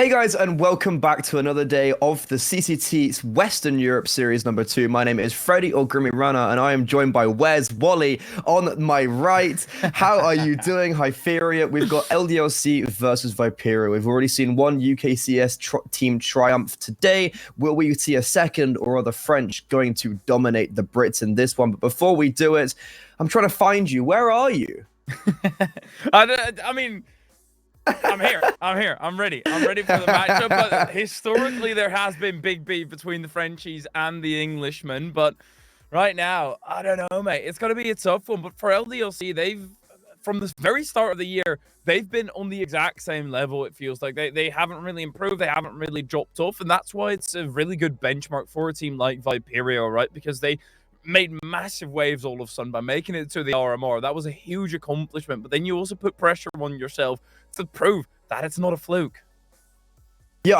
Hey guys, and welcome back to another day of the CCT Western Europe Series number 2. My name is Freddie or Grimmy Runner, and I am joined by Wes Wally on my right. How are you doing, Viperio? We've got LDLC versus Viperio. We've already seen one UKCS team triumph today. Will we see a second, or are the French going to dominate the Brits in this one? But before we do it, I'm trying to find you. Where are you? I mean... I'm here. I'm ready. I'm ready for the matchup. But historically, there has been big beef between the Frenchies and the Englishmen. But right now, I don't know, mate. It's going to be a tough one. But for LDLC, from the very start of the year, they've been on the exact same level, it feels like. They haven't really improved. They haven't really dropped off. And that's why it's a really good benchmark for a team like Viperio, right? Because they made massive waves all of a sudden by making it to the RMR. That was a huge accomplishment. But then you also put pressure on yourself to prove that it's not a fluke. Yeah,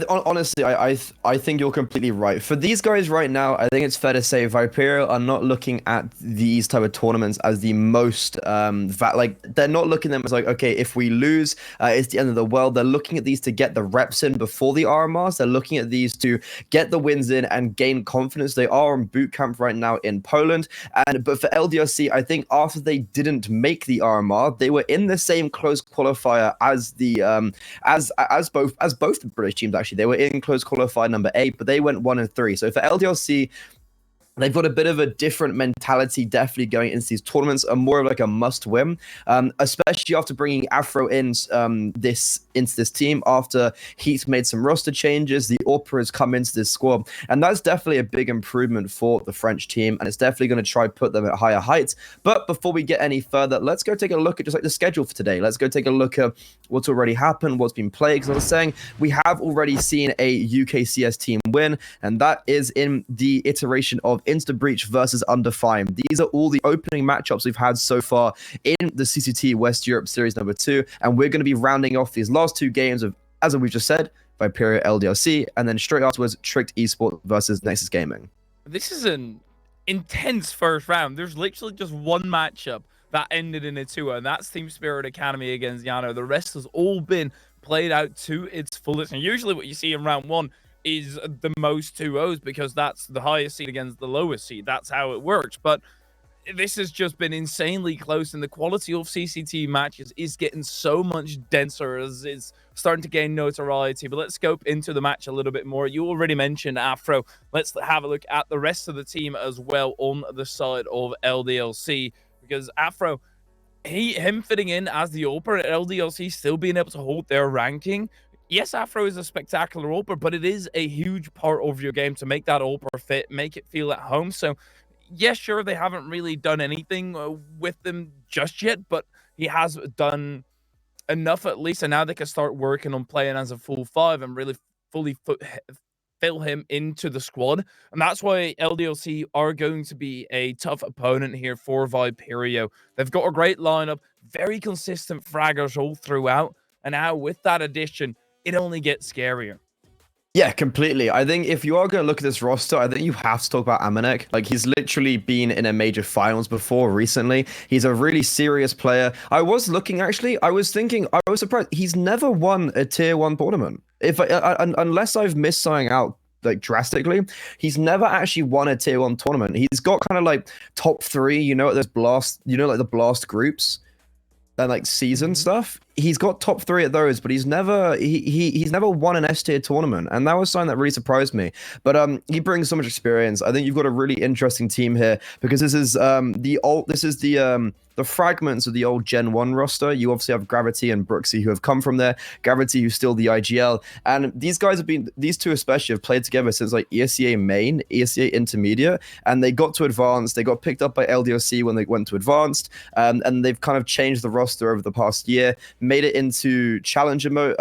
honestly, I think you're completely right. For these guys right now, I think it's fair to say Viperio are not looking at these type of tournaments as the most they're not looking at them as like, okay, if we lose, it's the end of the world. They're looking at these to get the reps in before the RMRs. They're looking at these to get the wins in and gain confidence. They are on boot camp right now in Poland, but for LDLC, I think after they didn't make the RMR, they were in the same close qualifier as the as both the British teams. Actually, they were in close qualifier number 8, but they went 1 and 3. So for LDLC, they've got a bit of a different mentality definitely going into these tournaments, and more of like a must-win, especially after bringing Afro into this team after he's made some roster changes. The Orpa has come into this squad, and that's definitely a big improvement for the French team, and it's definitely going to try put them at higher heights. But before we get any further, let's go take a look at just like the schedule for today. Let's go take a look at what's already happened, what's been played. Because I was saying, we have already seen a UKCS team win, and that is in the iteration of Insta Breach versus Undefined. These are all the opening matchups we've had so far in the CCT West Europe Series number 2, and we're going to be rounding off these last 2 games of, as we've just said, Viperio LDLC, and then straight afterwards, Tricked Esports versus Nexus Gaming. This is an intense first round. There's literally just one matchup that ended in a 2-0, and that's Team Spirit Academy against Yano. The rest has all been played out to its fullest, and usually what you see in round 1 is the most 2-0s, because that's the highest seed against the lowest seed. That's how it works. But this has just been insanely close, and the quality of CCT matches is getting so much denser as it's starting to gain notoriety. But let's scope into the match a little bit more. You already mentioned Afro. Let's have a look at the rest of the team as well on the side of LDLC, because Afro, him fitting in as the Orpa at LDLC, still being able to hold their ranking. Yes, Afro is a spectacular Orpa, but it is a huge part of your game to make that Orpa fit, make it feel at home. So, yes, sure, they haven't really done anything with them just yet, but he has done enough at least, and now they can start working on playing as a full 5 and really fully fill him into the squad. And that's why LDLC are going to be a tough opponent here for Viperio. They've got a great lineup, very consistent fraggers all throughout, and now with that addition, it only gets scarier. Yeah, completely. I think if you are going to look at this roster, I think you have to talk about Amanek. Like, he's literally been in a major finals before recently. He's a really serious player. I was looking, actually, I was surprised. He's never won a tier 1 tournament. Unless I've missed something out like drastically, he's never actually won a tier 1 tournament. He's got kind of like top 3, you know, at this blast, you know, like the blast groups and like season stuff. He's got top 3 at those, but he's never won an S tier tournament, and that was something that really surprised me. But he brings so much experience. I think you've got a really interesting team here, because this is the fragments of the old Gen 1 roster. You obviously have Gravity and Brooksy, who have come from there. Gravity, who's still the IGL, and these two especially have played together since like ESEA main, ESEA intermediate, and they got to advanced. They got picked up by LDLC when they went to advanced, and they've kind of changed the roster over the past year, made it into challenger mode,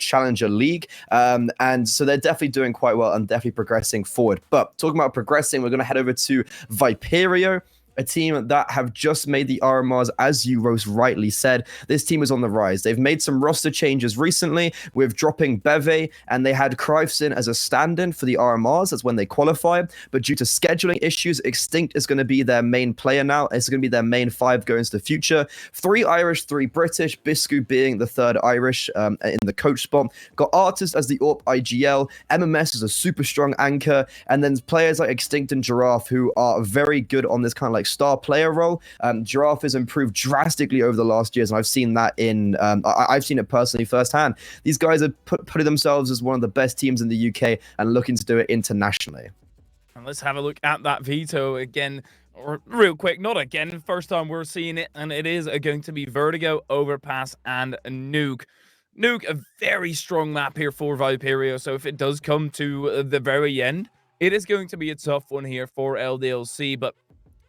challenger league, and so they're definitely doing quite well and definitely progressing forward. But talking about progressing, we're going to head over to Viperio. a team that have just made the RMRs, as you most rightly said. This team is on the rise. They've made some roster changes recently with dropping Beve, and they had Krivsin as a stand-in for the RMRs. That's when they qualify. But due to scheduling issues, Extinct is going to be their main player now. It's going to be their main 5 going into the future. 3 Irish, 3 British, Biscu being the 3rd Irish in the coach spot. Got Artist as the AWP IGL, MMS is a super strong anchor, and then players like Extinct and Giraffe who are very good on this kind of like star player role. Giraffe has improved drastically over the last years, and I've seen that in I've seen it personally firsthand. These guys are putting themselves as one of the best teams in the UK and looking to do it internationally. And let's have a look at that veto again, or real quick, not again, first time we're seeing it, and it is going to be Vertigo, Overpass, and Nuke. Nuke, a very strong map here for Viperio, so if it does come to the very end, it is going to be a tough one here for LDLC, but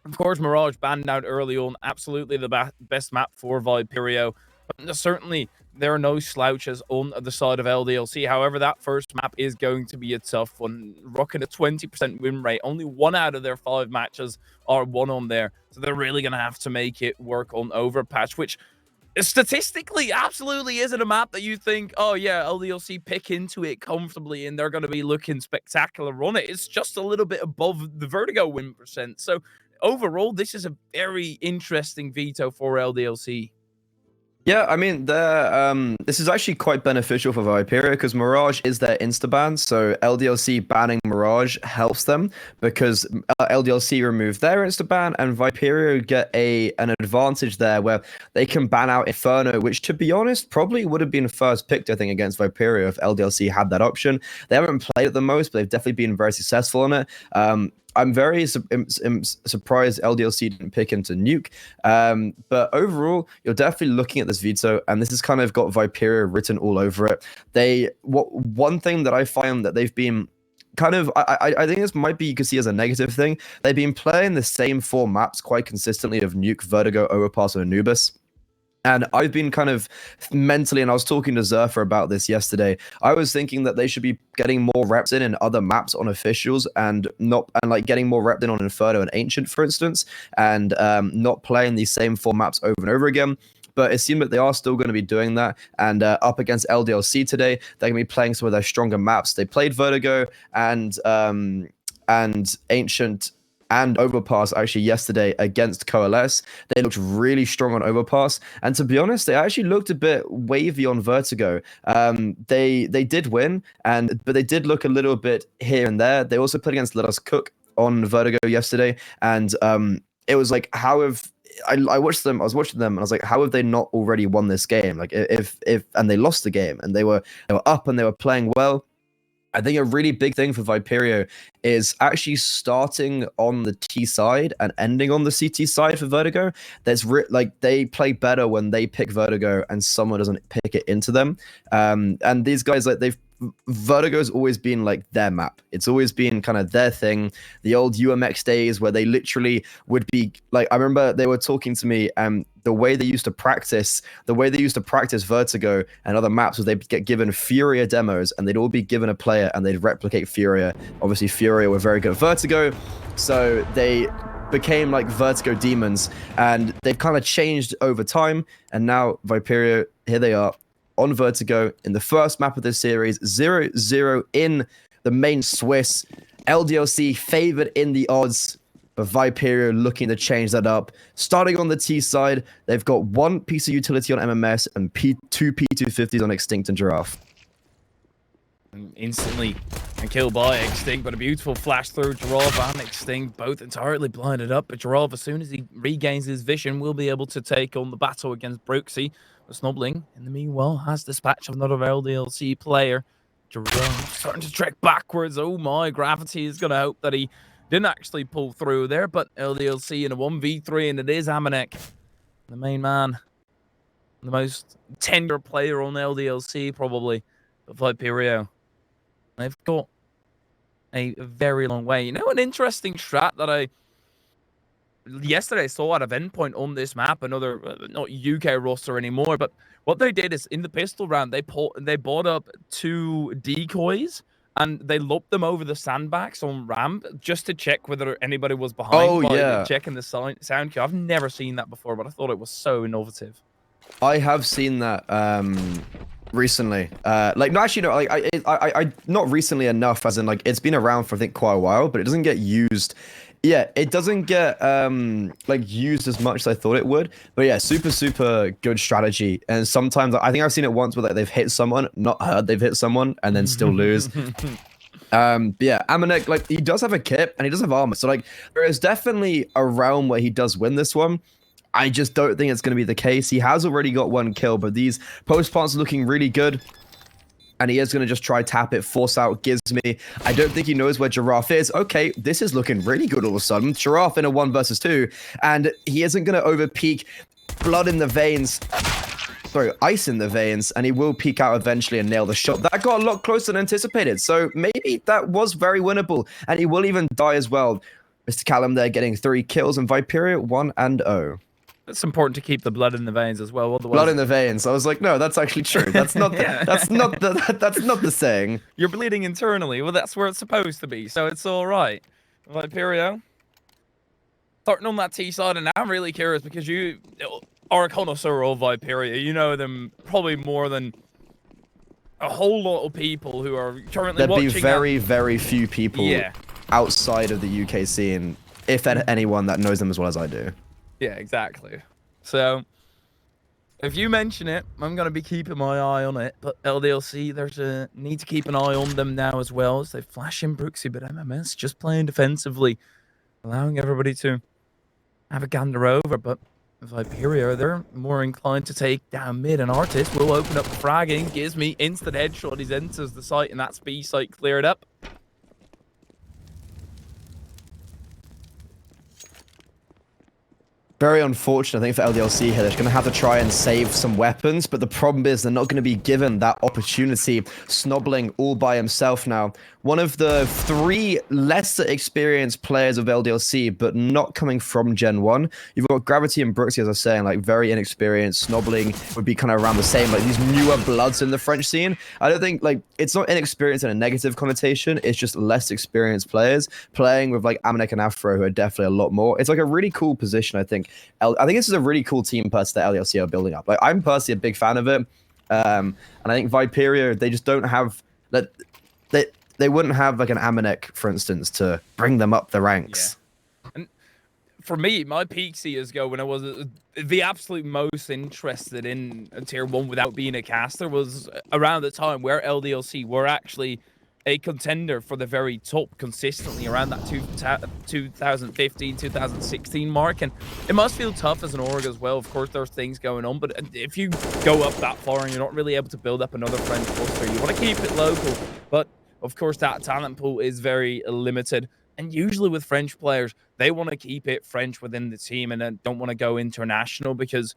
of course, Mirage banned out early on, absolutely the best map for Viperio. But certainly, there are no slouches on the side of LDLC. However, that first map is going to be a tough one. Rocking a 20% win rate. Only 1 out of their 5 matches are won on there. So they're really going to have to make it work on Overpatch, which statistically absolutely isn't a map that you think, oh yeah, LDLC pick into it comfortably and they're going to be looking spectacular on it. It's just a little bit above the Vertigo win percent. So overall, this is a very interesting veto for LDLC. Yeah, I mean, this is actually quite beneficial for Viperio because Mirage is their insta-ban, so LDLC banning Mirage helps them because LDLC remove their insta-ban and Viperio get an advantage there where they can ban out Inferno, which, to be honest, probably would have been first picked, I think, against Viperio if LDLC had that option. They haven't played it the most, but they've definitely been very successful on it. I'm very surprised LDLC didn't pick him to Nuke. But overall, you're definitely looking at this veto, and this has kind of got Viperio written all over it. One thing that I find that they've been kind of, I think this might be, you could see as a negative thing. They've been playing the same 4 maps quite consistently of Nuke, Vertigo, Overpass, and Anubis. And I've been kind of mentally, and I was talking to Zerfa about this yesterday. I was thinking that they should be getting more reps in other maps on officials, and like getting more reps in on Inferno and Ancient, for instance, and not playing these same 4 maps over and over again. But it seemed that they are still going to be doing that. And up against LDLC today, they're going to be playing some of their stronger maps. They played Vertigo and Ancient and Overpass actually yesterday against Coalesce. They looked really strong on Overpass, and to be honest, they actually looked a bit wavy on Vertigo. They did win, but they did look a little bit here and there. They also played against Let Us Cook on Vertigo yesterday, and it was like, how have I watched them. I was watching them, and I was like, how have they not already won this game? Like, if and they lost the game, and they were up and they were playing well. I think a really big thing for Viperio is actually starting on the T side and ending on the CT side for Vertigo. Like, they play better when they pick Vertigo and someone doesn't pick it into them. And these guys, like, Vertigo's always been like their map. It's always been kind of their thing. The old UMX days where they literally would be like, I remember they were talking to me, and the way they used to practice Vertigo and other maps was they'd get given Furia demos, and they'd all be given a player and they'd replicate Furia. Obviously, Furia were very good at Vertigo, so they became like Vertigo demons, and they've kind of changed over time. And now Viperio, here they are on Vertigo in the first map of this series, 0-0 in the main Swiss. LDLC favored in the odds, but Viperio looking to change that up. Starting on the T side, they've got 1 piece of utility on MMS and 2 P250s on Extinct and Giraffe. Instantly and killed by Extinct, but a beautiful flash through. Giraffe and Extinct both entirely blinded up, but Giraffe, as soon as he regains his vision, will be able to take on the battle against Brooksy. But Snubbling, in the meanwhile, has dispatch of another LDLC player. Giraffe starting to trek backwards. Oh my, Gravity is going to hope that he didn't actually pull through there, but LDLC in a 1v3, and it is Amanek, the main man, the most tender player on LDLC, probably, but Viperio. They've got a very long way. You know, an interesting strat that I yesterday saw out of Endpoint on this map, another not UK roster anymore, but what they did is in the pistol round they bought up 2 decoys and they lobbed them over the sandbags on ramp just to check whether anybody was behind. Oh, yeah. Checking the sound queue. I've never seen that before, but I thought it was so innovative. I have seen that recently. Like, no, actually, no. Like, I not recently enough, as in, like, it's been around for I think quite a while, but it doesn't get used. Yeah, it doesn't get like used as much as I thought it would. But yeah, super good strategy. And sometimes I think I've seen it once where like they've hit someone, not heard they've hit someone, and then still lose. But yeah, Amanek, like, he does have a kit and he does have armor, so like there is definitely a realm where he does win this one. I just don't think it's going to be the case. He has already got 1 kill, but these post plants are looking really good. And he is going to just try tap it, force out Gizmy. I don't think he knows where Giraffe is. Okay, this is looking really good all of a sudden. Giraffe in a 1 versus 2. And he isn't going to over-peak. Blood in the veins. Sorry, ice in the veins. And he will peek out eventually and nail the shot. That got a lot closer than anticipated. So maybe that was very winnable. And he will even die as well. Mr. Callum there getting 3 kills. And Viperio 1-0. It's important to keep the blood in the veins as well. Otherwise, blood in the veins. I was like, no, that's actually true. That's not. That's not the saying. You're bleeding internally. Well, that's where it's supposed to be. So it's all right. Viperio, starting on that T side, and I'm really curious because you are a connoisseur of Viperio. You know them probably more than a whole lot of people who are currently watching. There'd be very few people outside of the UK scene, if anyone, that knows them as well as I do. Yeah, exactly. So, if you mention it, I'm going to be keeping my eye on it. But LDLC, there's a need to keep an eye on them now as well, as they flash in Brooksy, but MMS just playing defensively, allowing everybody to have a gander over. But Viperio, they're more inclined to take down mid, and Artist will open up the fragging. Gizmy instant headshot. He enters the site, and that's B site cleared up. Very unfortunate, I think, for LDLC here. They're going to have to try and save some weapons, but the problem is they're not going to be given that opportunity. Snobbling all by himself now. One of the 3 lesser experienced players of LDLC, but not coming from Gen 1. You've got Gravity and Brooksy, as I was saying, like, very inexperienced. Snobbling would be kind of around the same, like, these newer bloods in the French scene. I don't think, like, it's not inexperienced in a negative connotation. It's just less experienced players playing with, like, Amanek and Afro, who are definitely a lot more. It's, like, a really cool position, I think. I think this is a really cool team person that LDLC are building up. Like, I'm personally a big fan of it. And I think Viperio, they just don't have that. They wouldn't have like an Amanek, for instance, to bring them up the ranks. Yeah. And for me, my peak years ago, when I was the absolute most interested in Tier 1 without being a caster, was around the time where LDLC were actually a contender for the very top consistently around that 2015, 2016 mark. And it must feel tough as an org as well. Of course, there's things going on, but if you go up that far and you're not really able to build up another French cluster, you want to keep it local. But of course, that talent pool is very limited. And usually with French players, they want to keep it French within the team and then don't want to go international because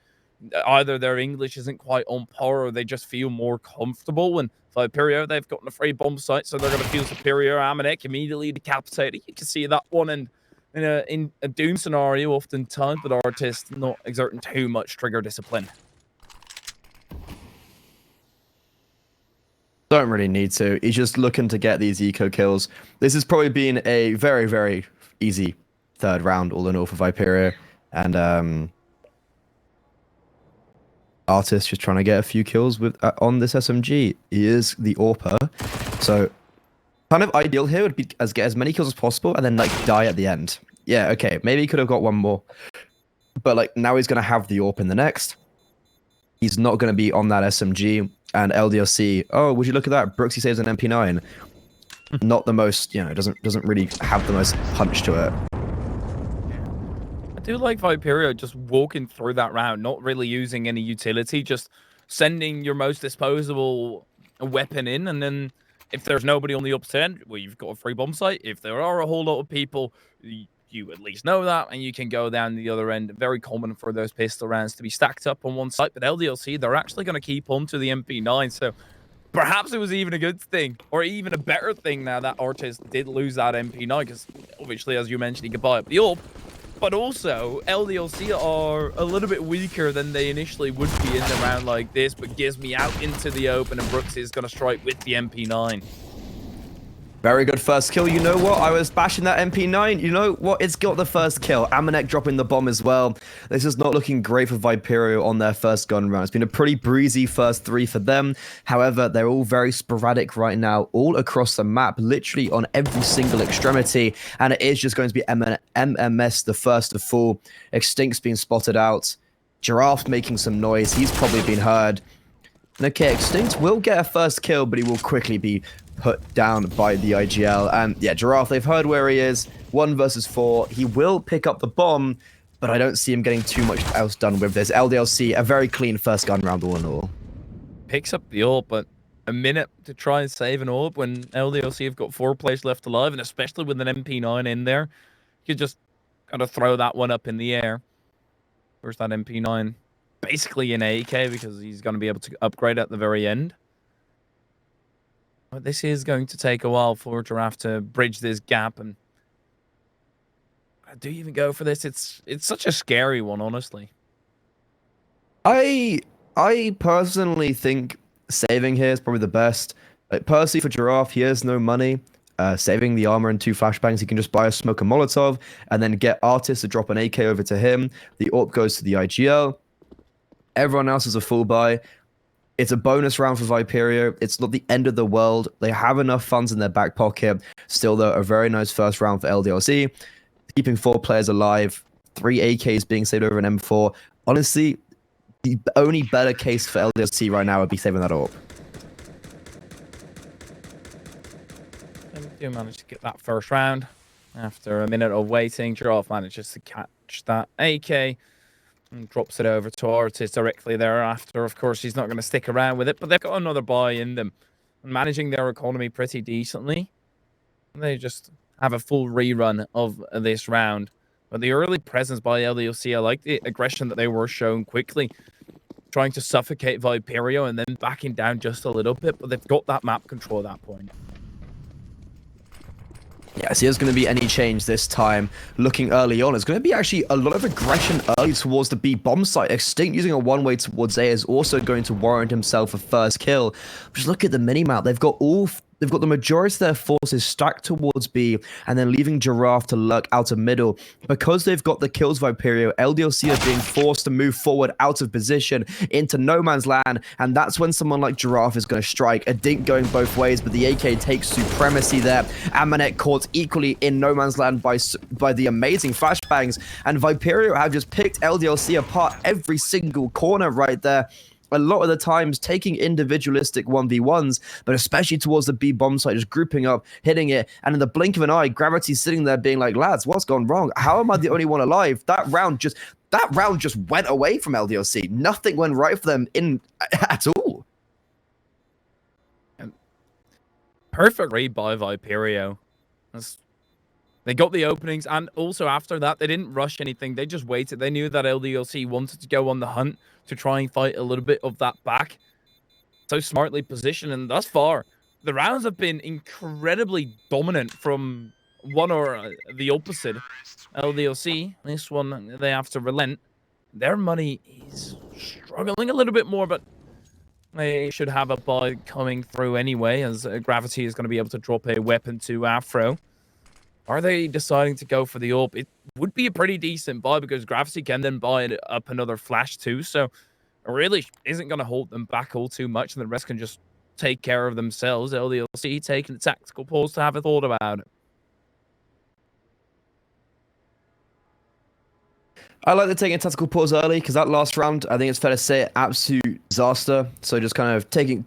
either their English isn't quite on par or they just feel more comfortable. And Viperio, they've gotten a free bomb site, so they're going to feel superior. Amanek immediately decapitated. You can see that one in a Doom scenario oftentimes, but Artist not exerting too much trigger discipline. Don't really need to. He's just looking to get these eco kills. This has probably been a very easy 3rd round all in all for Viperio. And Artist just trying to get a few kills with on this SMG. He is the AWPer. So kind of ideal here would be get as many kills as possible and then like die at the end. Yeah, okay. Maybe he could have got one more. But like now he's going to have the AWP in the next. He's not going to be on that SMG. And LDLC, oh, would you look at that? Brooksy saves an MP9. Not the most, you know, doesn't really have the most punch to it. I do like Viperio just walking through that round, not really using any utility, just sending your most disposable weapon in, and then if there's nobody on the upstand, well, you've got a free bomb site. If there are a whole lot of people, you at least know that, and you can go down the other end. Very common for those pistol rounds to be stacked up on one site, but LDLC, they're actually going to keep on to the MP9, so perhaps it was even a good thing, or even a better thing now that Artist did lose that MP9, because obviously, as you mentioned, he could buy up the AWP, but also, LDLC are a little bit weaker than they initially would be in a round like this, but gives me out into the open, and Brooks is going to strike with the MP9. Very good first kill. You know what? I was bashing that MP9. You know what? It's got the first kill. Amanek dropping the bomb as well. This is not looking great for Viperio on their first gun round. It's been a pretty breezy first 3 for them. However, they're all very sporadic right now, all across the map, literally on every single extremity. And it is just going to be MMS, the first to fall. Extinct's being spotted out. Giraffe making some noise. He's probably been heard. And okay, Extinct will get a first kill, but he will quickly be put down by the IGL. And yeah, Giraffe, they've heard where he is. 1 versus 4. He will pick up the bomb, but I don't see him getting too much else done with this. LDLC, a very clean first gun round all in all. Picks up the AWP, but a minute to try and save an AWP when LDLC have got 4 players left alive, and especially with an MP9 in there, you just gotta throw that one up in the air. Where's that MP9? Basically an AK because he's going to be able to upgrade at the very end. But this is going to take a while for Giraffe to bridge this gap, and do you even go for this? It's such a scary one, honestly. I personally think saving here is probably the best. Like, personally, for Giraffe, he has no money. Saving the armor and 2 flashbangs, he can just buy a smoke and Molotov and then get Artist to drop an AK over to him. The AWP goes to the IGL. Everyone else is a full buy. It's a bonus round for Viperio. It's not the end of the world. They have enough funds in their back pocket. Still, though, a very nice first round for LDLC. Keeping 4 players alive. 3 AKs being saved over an M4. Honestly, the only better case for LDLC right now would be saving that AWP. Do manage to get that first round. After a minute of waiting, Giraffe manages to catch that AK and drops it over to Artist directly thereafter. Of course, he's not going to stick around with it, but they've got another buy in them and managing their economy pretty decently. They just have a full rerun of this round. But the early presence by LDLC, I like the aggression that they were shown quickly, trying to suffocate Viperio and then backing down just a little bit, but they've got that map control at that point. Yeah, so there's going to be any change this time. Looking early on, there's going to be actually a lot of aggression early towards the B bomb site. Extinct using a one-way towards A is also going to warrant himself a first kill. Just look at the minimap. They've got the majority of their forces stacked towards B and then leaving Giraffe to lurk out of middle. Because they've got the kills Viperio, LDLC are being forced to move forward out of position into no man's land, and that's when someone like Giraffe is going to strike. A dink going both ways, but the AK takes supremacy there. Amanek caught equally in no man's land by the amazing flashbangs, and Viperio have just picked LDLC apart every single corner right there. A lot of the times taking individualistic 1v1s, but especially towards the B bomb site, just grouping up, hitting it, and in the blink of an eye, Gravity's sitting there being like, lads, what's gone wrong? How am I the only one alive? That round just went away from LDLC. Nothing went right for them at all. Perfect read by Viperio. They got the openings, and also after that, they didn't rush anything. They just waited. They knew that LDLC wanted to go on the hunt to try and fight a little bit of that back. So smartly positioned, and thus far, the rounds have been incredibly dominant from one or the opposite. LDLC, this one, they have to relent. Their money is struggling a little bit more, but they should have a buy coming through anyway, as Gravity is going to be able to drop a weapon to Afro. Are they deciding to go for the AWP? It would be a pretty decent buy because Gravity can then buy it up another flash too. So it really isn't going to hold them back all too much, and the rest can just take care of themselves. LDLC taking a tactical pause to have a thought about it. I like the taking a tactical pause early because that last round, I think it's fair to say, absolute disaster. So just kind of taking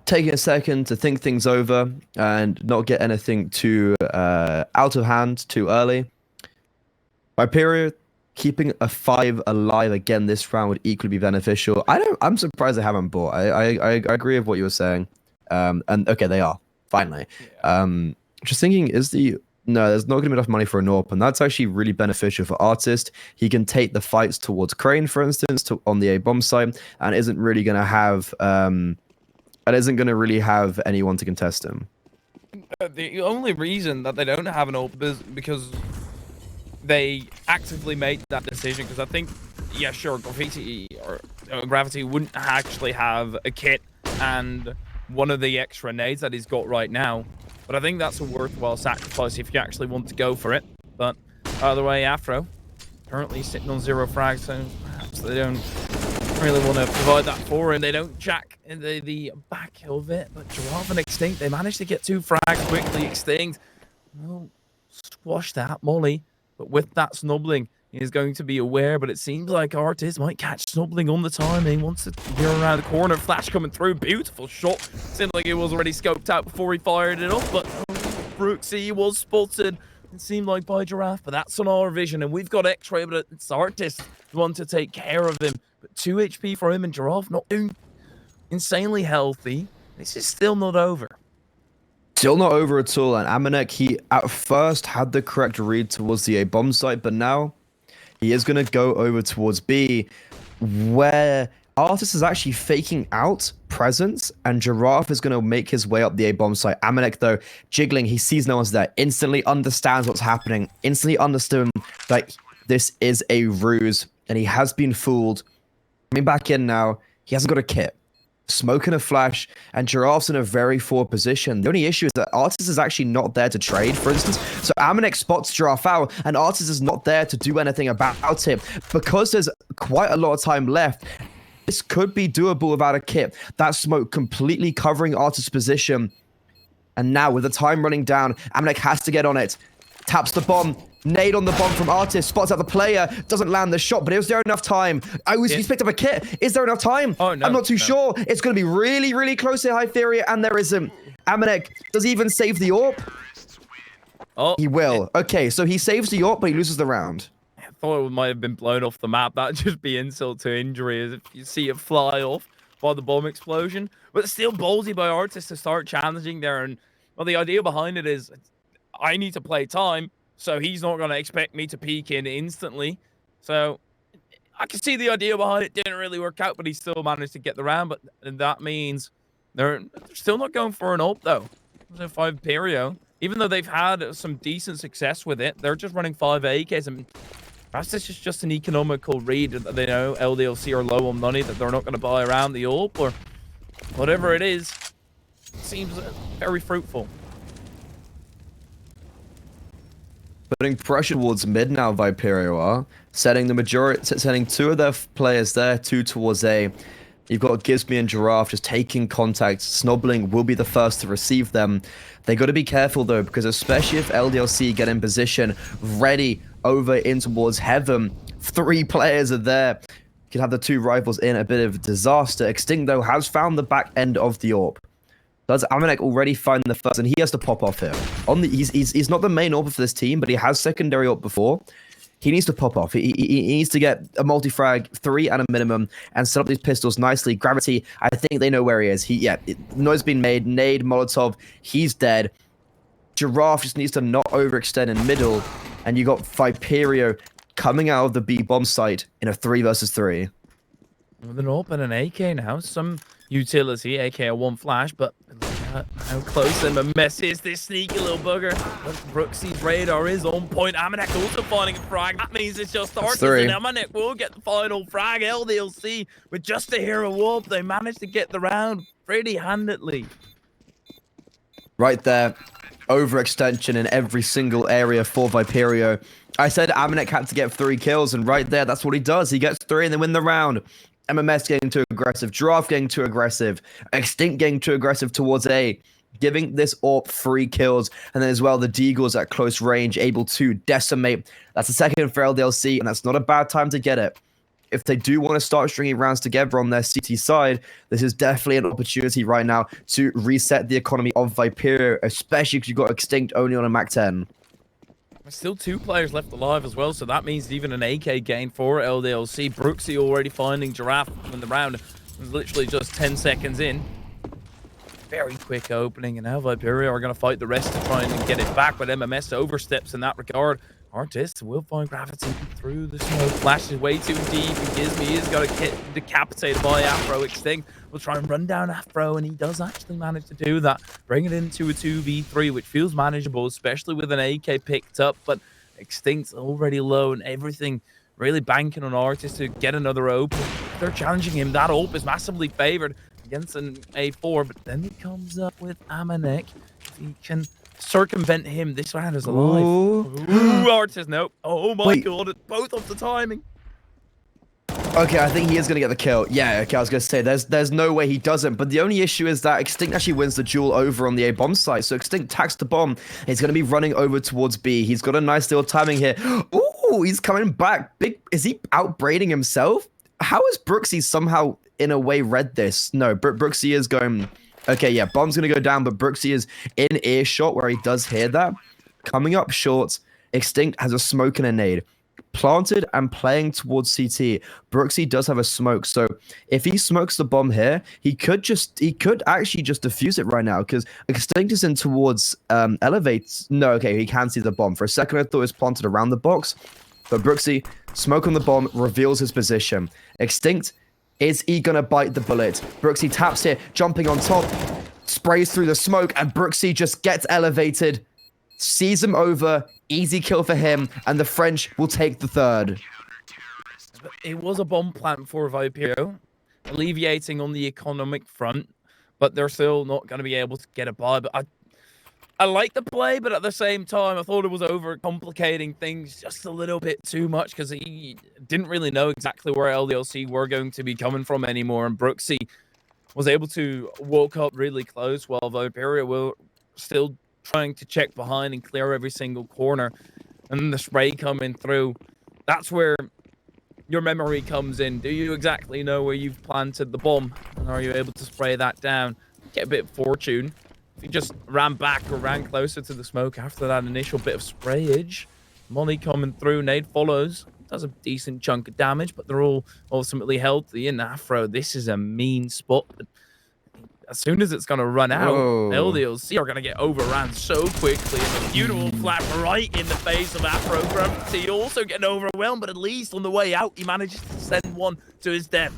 a second to think things over and not get anything too out of hand too early. Viperio keeping a 5 alive again this round would equally be beneficial. I'm surprised they haven't bought. I agree with what you were saying. And okay, they are finally. Yeah. Just thinking, no, there's not going to be enough money for an AWP, and that's actually really beneficial for Artist. He can take the fights towards Crane, for instance, on the A bomb side, and isn't really going to have anyone to contest him. The only reason that they don't have an AWP is because they actively made that decision. Because I think, yeah, sure, Gravity wouldn't actually have a kit and one of the extra nades that he's got right now. But I think that's a worthwhile sacrifice if you actually want to go for it. But either way, Afro currently sitting on 0 frags, so perhaps they don't really want to provide that for him. They don't jack into the back of it. But Giraffe and Extinct, they managed to get 2 frags quickly. Extinct, well, squash that Molly. But with that snubbling, he is going to be aware. But it seems like Artist might catch snubbling on the timing. Wants to veer around the corner. Flash coming through. Beautiful shot. Seemed like it was already scoped out before he fired it off. But Brooksy was spotted. It seemed like by Giraffe, but that's on our vision. And we've got X-Ray, but it's Artist who want to take care of him. But 2 HP for him, and Giraffe not doing insanely healthy. This is still not over. Still not over at all. And Amanek, he at first had the correct read towards the A bomb site, but now he is going to go over towards B, where Artist is actually faking out presence, and Giraffe is going to make his way up the A bomb site. Amanek, though, jiggling, he sees no one's there, instantly understands what's happening, instantly understood that this is a ruse, and he has been fooled. Coming back in now, he hasn't got a kit. Smoke and a flash, and Giraffe's in a very forward position. The only issue is that Artist is actually not there to trade, for instance. So Amanek spots Giraffe out, and Artist is not there to do anything about it. Because there's quite a lot of time left, this could be doable without a kit. That smoke completely covering Artist's position. And now, with the time running down, Amanek has to get on it. Taps the bomb. Nade on the bomb from Artist. Spots out the player. Doesn't land the shot, but is there enough time? He's picked up a kit. Is there enough time? Oh, no, I'm not too sure. It's going to be really, really close to Viperio, and there isn't. Amanek does he even save the AWP? Oh, he will. Okay, so he saves the AWP, but he loses the round. I thought it might have been blown off the map. That'd just be insult to injury, as if you see it fly off by the bomb explosion. But it's still ballsy by Artist to start challenging there. And well, the idea behind it is I need to play time, so he's not going to expect me to peek in instantly. So I can see the idea behind it. Didn't really work out, but he still managed to get the round. But that means they're still not going for an ult, though. So Viperio, even though they've had some decent success with it, they're just running 5 AKs. And perhaps this is just an economical read that they know LDLC are low on money, that they're not going to buy around the AWP, or whatever it is. It seems very fruitful. Putting pressure towards mid now, Viperio are setting 2 of their players there, 2 towards A. You've got Gizmy and Giraffe just taking contact. Snobbling will be the first to receive them. They got to be careful though, because especially if LDLC get in position, ready over in towards heaven, 3 players are there. You can have the 2 rivals in a bit of disaster. Extinct though has found the back end of the AWP. Does Amanek already find the first, and he has to pop off here. He's not the main AWP for this team, but he has secondary AWP before. He needs to pop off. He needs to get a multi-frag, 3 at a minimum, and set up these pistols nicely. Gravity, I think they know where he is. Noise been made. Nade, Molotov, he's dead. Giraffe just needs to not overextend in middle, and you got Viperio coming out of the B bomb site in a 3 versus 3. With an AWP and an AK now, some utility, aka 1 flash, but look at how close and mess is this sneaky little bugger. But Brooksy's radar is on point. Amanek also finding a frag. That means it's just Artist, and Amanek will get the final frag. LDLC with just a hero AWP, they managed to get the round pretty handedly. Right there, overextension in every single area for Viperio. I said Amanek had to get 3 kills, and right there, that's what he does. He gets 3 and they win the round. MMS getting too aggressive, Giraffe getting too aggressive, Extinct getting too aggressive towards A, giving this AWP 3 kills, and then as well the Deagles at close range able to decimate. That's a second for LDLC, and that's not a bad time to get it. If they do want to start stringing rounds together on their CT side, this is definitely an opportunity right now to reset the economy of Viperio, especially because you've got Extinct only on a Mac 10. There's still 2 players left alive as well, so that means even an AK gain for LDLC. Brooksy already finding Giraffe when the round was literally just 10 seconds in. Very quick opening, and now Viperio are going to fight the rest to try and get it back, but MMS oversteps in that regard. Artist will find Gravity through the smoke, flashes way too deep, and Gizmy is going to get decapitated by Afro. Extinct will try and run down Afro, and he does actually manage to do that, bring it into a 2v3, which feels manageable, especially with an AK picked up, but Extinct's already low, and everything really banking on Artist to get another open. They're challenging him. That AWP is massively favored against an A4, but then he comes up with Amanek, if he can circumvent him, this round is alive. Ooh. Artist, nope. Oh my Wait. god, it's both of the timing. Okay, I think he is gonna get the kill. Yeah, okay, I was gonna say there's no way he doesn't. But the only issue is that Extinct actually wins the duel over on the A bomb site. So Extinct tacks the bomb. He's gonna be running over towards B. He's got a nice little timing here. Ooh, he's coming back. Big, is he outbraiding himself? How has Brooksy somehow in a way read this? No, Brooksy is going. Okay, yeah, bomb's gonna go down, but Brooksy is in earshot where he does hear that. Coming up short, Extinct has a smoke and a nade. Planted and playing towards CT. Brooksy does have a smoke, so if he smokes the bomb here, he could actually just defuse it right now because Extinct is in towards elevates. No, okay, he can see the bomb. For a second, I thought it was planted around the box, but Brooksy, smoke on the bomb, reveals his position. Extinct, is he gonna bite the bullet? Brooksy taps here, jumping on top, sprays through the smoke, and Brooksy just gets elevated, sees him over. Easy kill for him, and the French will take the third. It was a bomb plant for Viperio, alleviating on the economic front, but they're still not going to be able to get a buy. But I like the play, but at the same time, I thought it was overcomplicating things just a little bit too much because he didn't really know exactly where LDLC were going to be coming from anymore, and Brooksy was able to walk up really close while Viperio were still trying to check behind and clear every single corner, and the spray coming through. That's where your memory comes in. Do you exactly know where you've planted the bomb, and are you able to spray that down? Get a bit of fortune. If you just ran back or ran closer to the smoke after that initial bit of sprayage, Molly coming through, nade follows, does a decent chunk of damage, but they're all ultimately healthy. In Afro, this is a mean spot. As soon as it's going to run out, LDLC are going to get overran so quickly. And a beautiful flap right in the face of Afro. Gravity also getting overwhelmed, but at least on the way out, he manages to send one to his death.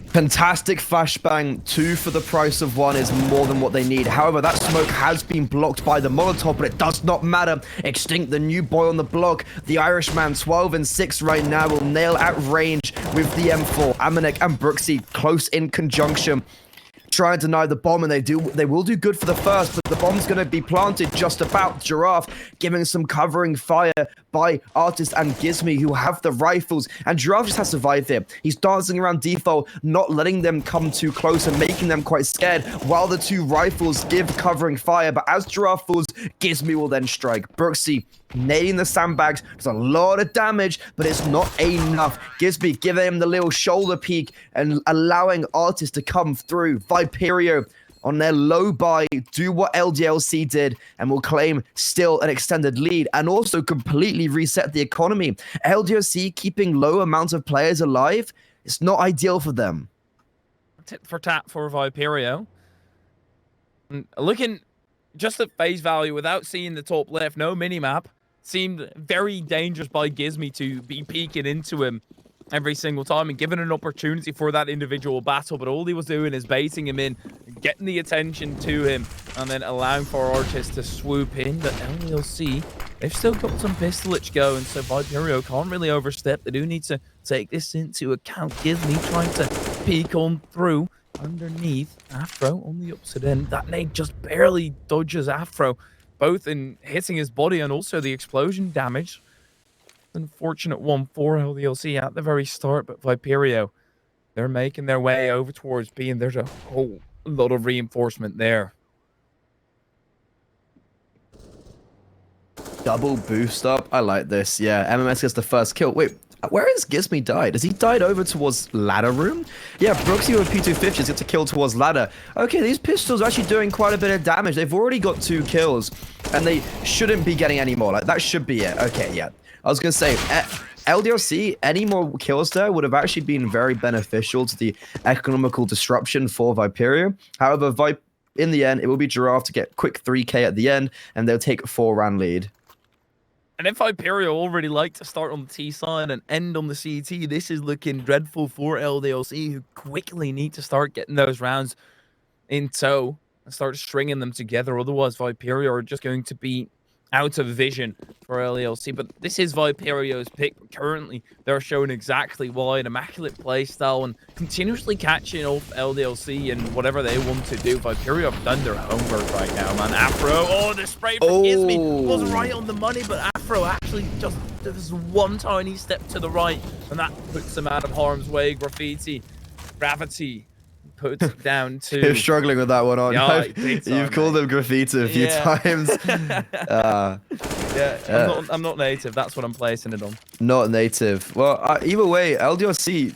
Fantastic flashbang. 2 for the price of 1 is more than what they need. However, that smoke has been blocked by the Molotov, but it does not matter. Extinct, the new boy on the block. The Irishman, 12 and 6 right now, will nail at range with the M4. Amanek and Brooksy close in conjunction. Try and deny the bomb, and they will do good for the first, but the bomb's going to be planted just about. Giraffe giving some covering fire by Artist and Gizmy, who have the rifles, and Giraffe just has to survive here. He's dancing around default, not letting them come too close and making them quite scared, while the 2 rifles give covering fire, but as Giraffe falls, Gizmy will then strike. Brooksy nading the sandbags. There's a lot of damage, but it's not enough. Gizby giving him the little shoulder peek and allowing Artist to come through. Viperio on their low buy do what LDLC did and will claim still an extended lead and also completely reset the economy. LDLC keeping low amounts of players alive, it's not ideal for them. Tit for tat for Viperio. Looking just at face value without seeing the top left, no minimap. Seemed very dangerous by Gizmy to be peeking into him every single time and giving an opportunity for that individual battle, but all he was doing is baiting him in, getting the attention to him, and then allowing for Artist to swoop in. But LDLC, they've still got some pistolage going, so Viperio can't really overstep. They do need to take this into account. Gizmy trying to peek on through underneath Afro on the opposite end. That nade just barely dodges Afro, both in hitting his body and also the explosion damage. Unfortunate one for LDLC at the very start, but Viperio, they're making their way over towards B, and there's a whole lot of reinforcement there. Double boost up. I like this. Yeah, MMS gets the first kill. Wait, where has Gizmy died? Has he died over towards ladder room? Yeah, Brooksy with P250s gets a kill towards ladder. Okay, these pistols are actually doing quite a bit of damage. They've already got 2 kills, and they shouldn't be getting any more. Like, that should be it. Okay, yeah. I was going to say, LDLC, any more kills there would have actually been very beneficial to the economical disruption for Viperio. However, in the end, it will be Giraffe to get quick 3k at the end, and they'll take a 4-round lead. And if Viperio already like to start on the T side and end on the CT, this is looking dreadful for LDLC, who quickly need to start getting those rounds in tow and start stringing them together. Otherwise, Viperio are just going to be out of vision for LDLC, but this is Viperio's pick. Currently, they're showing exactly why an immaculate playstyle and continuously catching off LDLC and whatever they want to do. Viperio have done their homework right now, man. Afro, oh, the spray from Gizmy was right on the money, but Afro actually just does one tiny step to the right, and that puts him out of harm's way. Graffiti, Gravity puts it down to... You're struggling with that one, aren't you? You've called him graffiti a few times. I'm not native. That's what I'm placing it on. Not native. Well, either way, LDLC,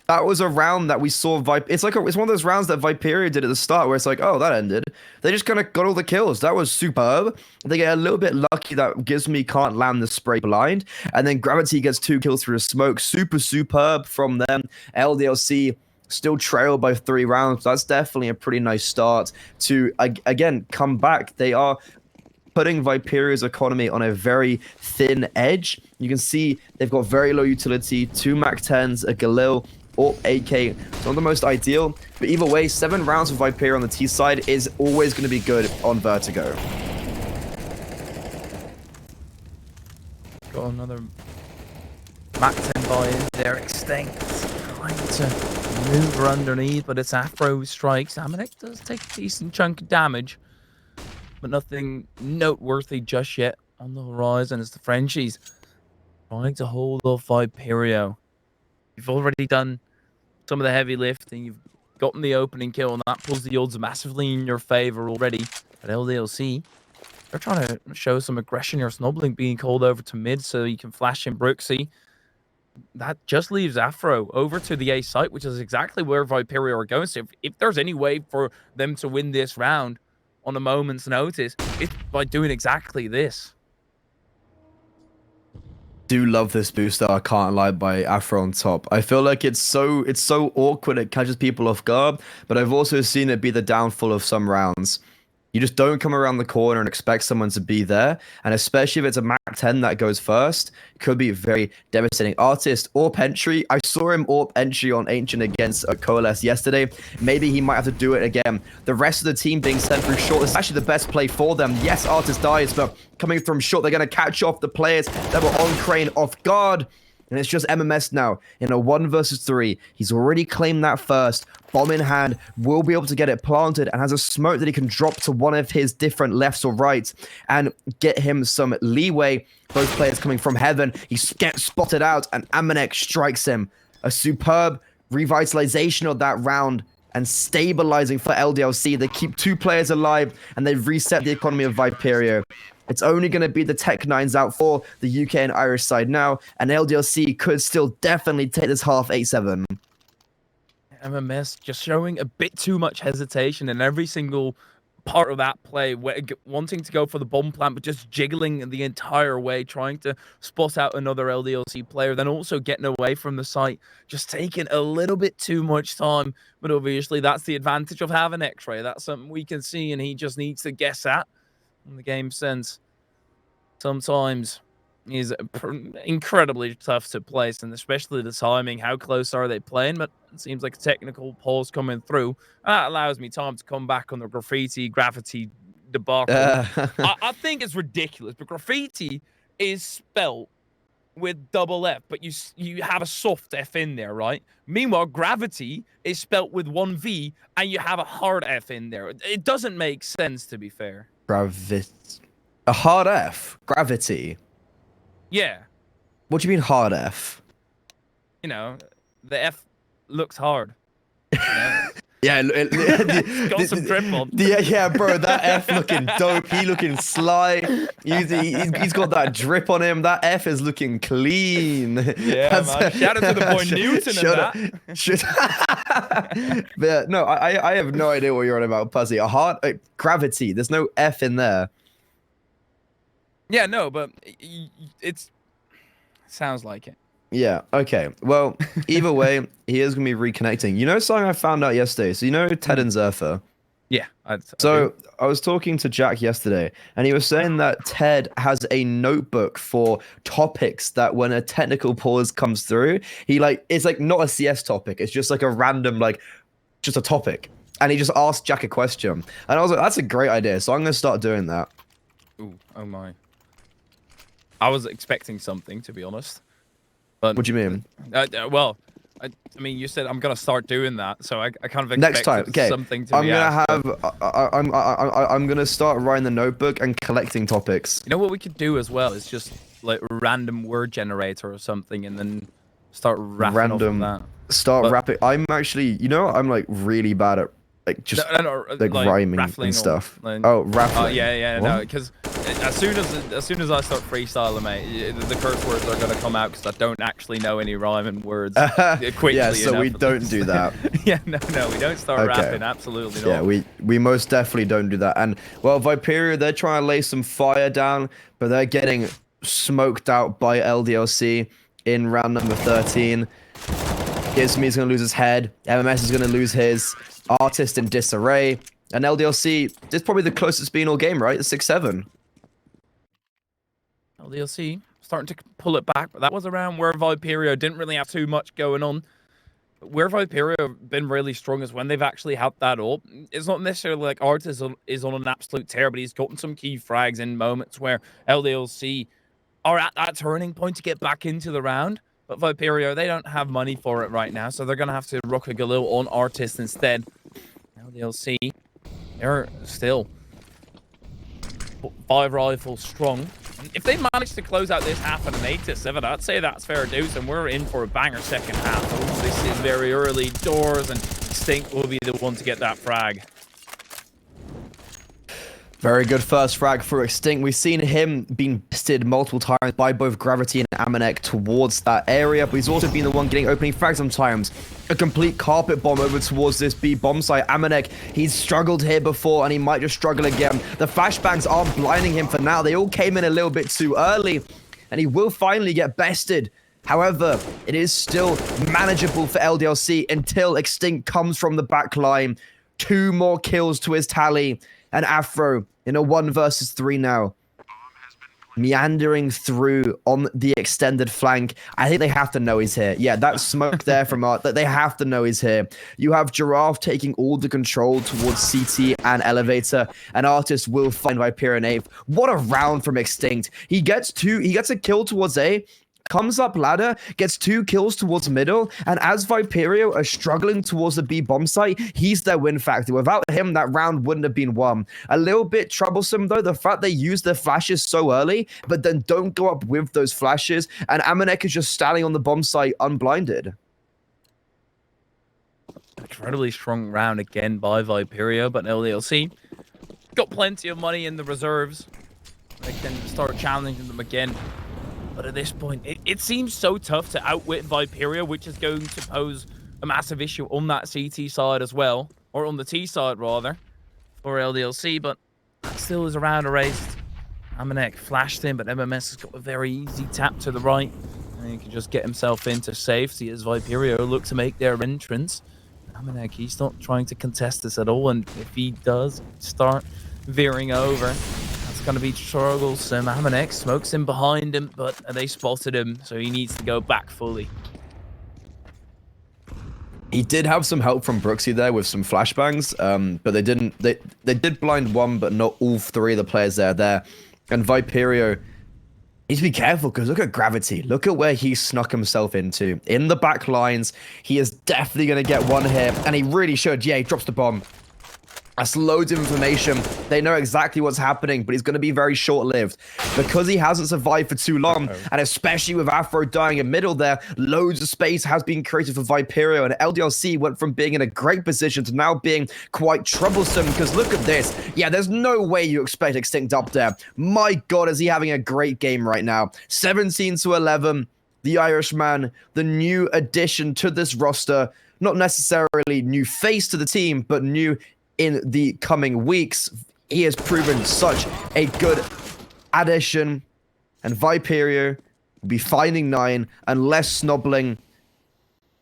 that was a round that we saw it's one of those rounds that Viperio did at the start where it's like, oh, that ended. They just kind of got all the kills. That was superb. They get a little bit lucky that Gizmy can't land the spray blind, and then Gravity gets 2 kills through the smoke. Superb from them. LDLC still trail by 3 rounds. That's definitely a pretty nice start to, again, come back. They are putting Viperio's economy on a very thin edge. You can see they've got very low utility, 2 MAC-10s, a Galil, or AK. It's not the most ideal, but either way, 7 rounds of Viperio on the T side is always going to be good on Vertigo. Got another MAC-10 buy-in. They're extinct. Trying to maneuver underneath, but it's Afro who strikes. Amanek does take a decent chunk of damage, but nothing noteworthy just yet on the horizon as the Frenchies trying to hold off Viperio. You've already done some of the heavy lifting. You've gotten the opening kill, and that pulls the odds massively in your favor already. But LDLC, they're trying to show some aggression here. Snobbling being called over to mid so you can flash in Brooksy. That just leaves Afro over to the A site, which is exactly where Viperio are going. So if there's any way for them to win this round on a moment's notice, it's by doing exactly this. Do love this booster, I can't lie, by Afro on top. I feel like it's so awkward, it catches people off guard, but I've also seen it be the downfall of some rounds. You just don't come around the corner and expect someone to be there, and especially if it's a MAC-10 that goes first, it could be very devastating. Artist, AWP entry, I saw him AWP entry on Ancient against Coalesce yesterday. Maybe he might have to do it again. The rest of the team being sent through short is actually the best play for them. Yes, Artist dies, but coming from short, they're going to catch off the players that were on Crane off guard. And it's just MMS now in a 1 versus 3. He's already claimed that first. Bomb in hand, will be able to get it planted and has a smoke that he can drop to one of his different lefts or rights and get him some leeway. Both players coming from heaven. He gets spotted out and Amanek strikes him. A superb revitalization of that round and stabilizing for LDLC. They keep 2 players alive and they've reset the economy of Viperio. It's only going to be the Tech-9s out for the UK and Irish side now, and LDLC could still definitely take this half 8-7. MMS just showing a bit too much hesitation in every single part of that play, wanting to go for the bomb plant, but just jiggling the entire way, trying to spot out another LDLC player, then also getting away from the site, just taking a little bit too much time. But obviously, that's the advantage of having X-Ray. That's something we can see, and he just needs to guess at. In the game sense, sometimes is incredibly tough to place, and especially the timing. How close are they playing? But it seems like a technical pause coming through. That allows me time to come back on the Gravity debacle. I think it's ridiculous, but Graffiti is spelt with double F, but you have a soft F in there, right? Meanwhile, Gravity is spelt with 1 V, and you have a hard F in there. It doesn't make sense, to be fair. A hard F? Gravity? Yeah. What do you mean hard F? You know, the F looks hard. You know? Yeah, it's got some drip on. Yeah, bro, that F looking dope. He looking sly. He's got that drip on him. That F is looking clean. Yeah, man. Shout out to the boy Newton and that. But no, I have no idea what you're on about, Puzzy. A hard Gravity. There's no F in there. Yeah, no, but it sounds like it. Yeah, okay. Well, either way, he is going to be reconnecting. You know something I found out yesterday? So you know Ted and Zerfa? Yeah. I was talking to Jack yesterday, and he was saying that Ted has a notebook for topics that when a technical pause comes through, it's like not a CS topic. It's just like a random, just a topic. And he just asked Jack a question. And I was like, that's a great idea. So I'm going to start doing that. Ooh, oh my. I was expecting something, to be honest. But What do you mean? Well, I mean, you said I'm gonna start doing that, so I kind of Next time, expected okay. something to I'm be gonna asked. I'm gonna start writing the notebook and collecting topics. You know what we could do as well is just like a random word generator or something, and then start rapping off of Random. that. Start But rapping. I'm actually, I'm like really bad at like just no, like like rhyming raffling and stuff. or, like, Oh, raffling. yeah, What? no, because as soon as I start freestyling, mate, the curse words are gonna come out because I don't actually know any rhyming words quickly Yeah, so enough, we at don't least. do that. Yeah, no, we don't start Okay. rapping. Absolutely not. Yeah, we most definitely don't do that. And well, Viperio, they're trying to lay some fire down, but they're getting smoked out by LDLC in round number 13. Gizme's gonna lose his head. MMS is gonna lose his. Artist in disarray. And LDLC is probably the closest being all game, right? 6-7. LDLC starting to pull it back, but that was around where Viperio didn't really have too much going on. Where Viperio have been really strong is when they've actually had that up. It's not necessarily like Artis is on an absolute tear, but he's gotten some key frags in moments where LDLC are at that turning point to get back into the round. But Viperio, they don't have money for it right now, so they're going to have to rock a Galil on Artist instead. LDLC, they're still 5 rifles strong. If they manage to close out this half at an 8-7, I'd say that's fair dues, and we're in for a banger second half. Oh, this is very early doors, and Extinct will be the one to get that frag. Very good first frag for Extinct. We've seen him being bested multiple times by both Gravity and Amanek towards that area, but he's also been the one getting opening frags sometimes. A complete carpet bomb over towards this B bomb site. Amanek, he's struggled here before, and he might just struggle again. The flashbangs aren't blinding him for now. They all came in a little bit too early, and he will finally get bested. However, it is still manageable for LDLC until Extinct comes from the back line. 2 more kills to his tally, and Afro in a 1 versus 3 now. Meandering through on the extended flank. I think they have to know he's here. Yeah, that smoke there from Art, that they have to know he's here. You have Giraffe taking all the control towards CT and Elevator, and Artist will find Viperio and 8th. What a round from Extinct. He gets a kill towards A, comes up ladder, gets 2 kills towards middle, and as Viperio are struggling towards the B bomb site, he's their win factor. Without him, that round wouldn't have been won. A little bit troublesome, though, the fact they use their flashes so early, but then don't go up with those flashes, and Amanek is just standing on the bomb site unblinded. Incredibly strong round again by Viperio, but LDLC got plenty of money in the reserves. They can start challenging them again. But at this point, it seems so tough to outwit Viperio, which is going to pose a massive issue on that CT side as well. Or on the T side, rather, for LDLC. But that still is a round erased. Amanek flashed in, but MMS has got a very easy tap to the right. And he can just get himself into safety as Viperio look to make their entrance. Amanek, he's not trying to contest this at all. And if he does start veering over, going to be troublesome. Amanek smokes in behind him, but they spotted him, so he needs to go back fully. He did have some help from Brooksy there with some flashbangs, but they didn't. They did blind 1, but not all 3 of the players there. And Viperio needs to be careful because look at Gravity. Look at where he snuck himself into. In the back lines, he is definitely going to get 1 here, and he really should. Yeah, he drops the bomb. That's loads of information. They know exactly what's happening, but he's going to be very short-lived. Because he hasn't survived for too long, and especially with Afro dying in middle there, loads of space has been created for Viperio, and LDLC went from being in a great position to now being quite troublesome, because look at this. Yeah, there's no way you expect Extinct up there. My God, is he having a great game right now. 17-11. The Irishman, the new addition to this roster, not necessarily new face to the team, but new in the coming weeks. He has proven such a good addition, and Viperio will be finding 9 unless Snobbling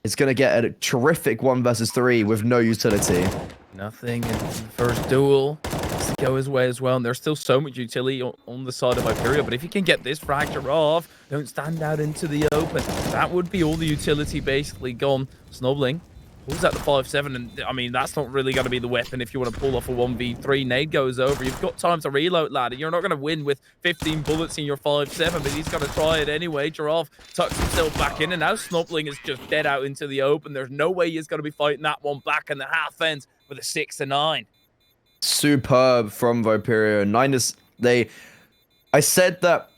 is going to get a terrific 1 versus 3 with no utility. Nothing in the first duel to go his way as well, and there's still so much utility on the side of Viperio, but if you can get this fracture off, don't stand out into the open, that would be all the utility basically gone. Snobbling pulls out the 5.7, and I mean, that's not really going to be the weapon if you want to pull off a 1v3. Nade goes over. You've got time to reload, lad. You're not going to win with 15 bullets in your 5.7, but he's going to try it anyway. Giraffe tucks himself back in, and now Snobling is just dead out into the open. There's no way he's going to be fighting that one back, and the half ends with a 6-9. Superb from Viperio. I said that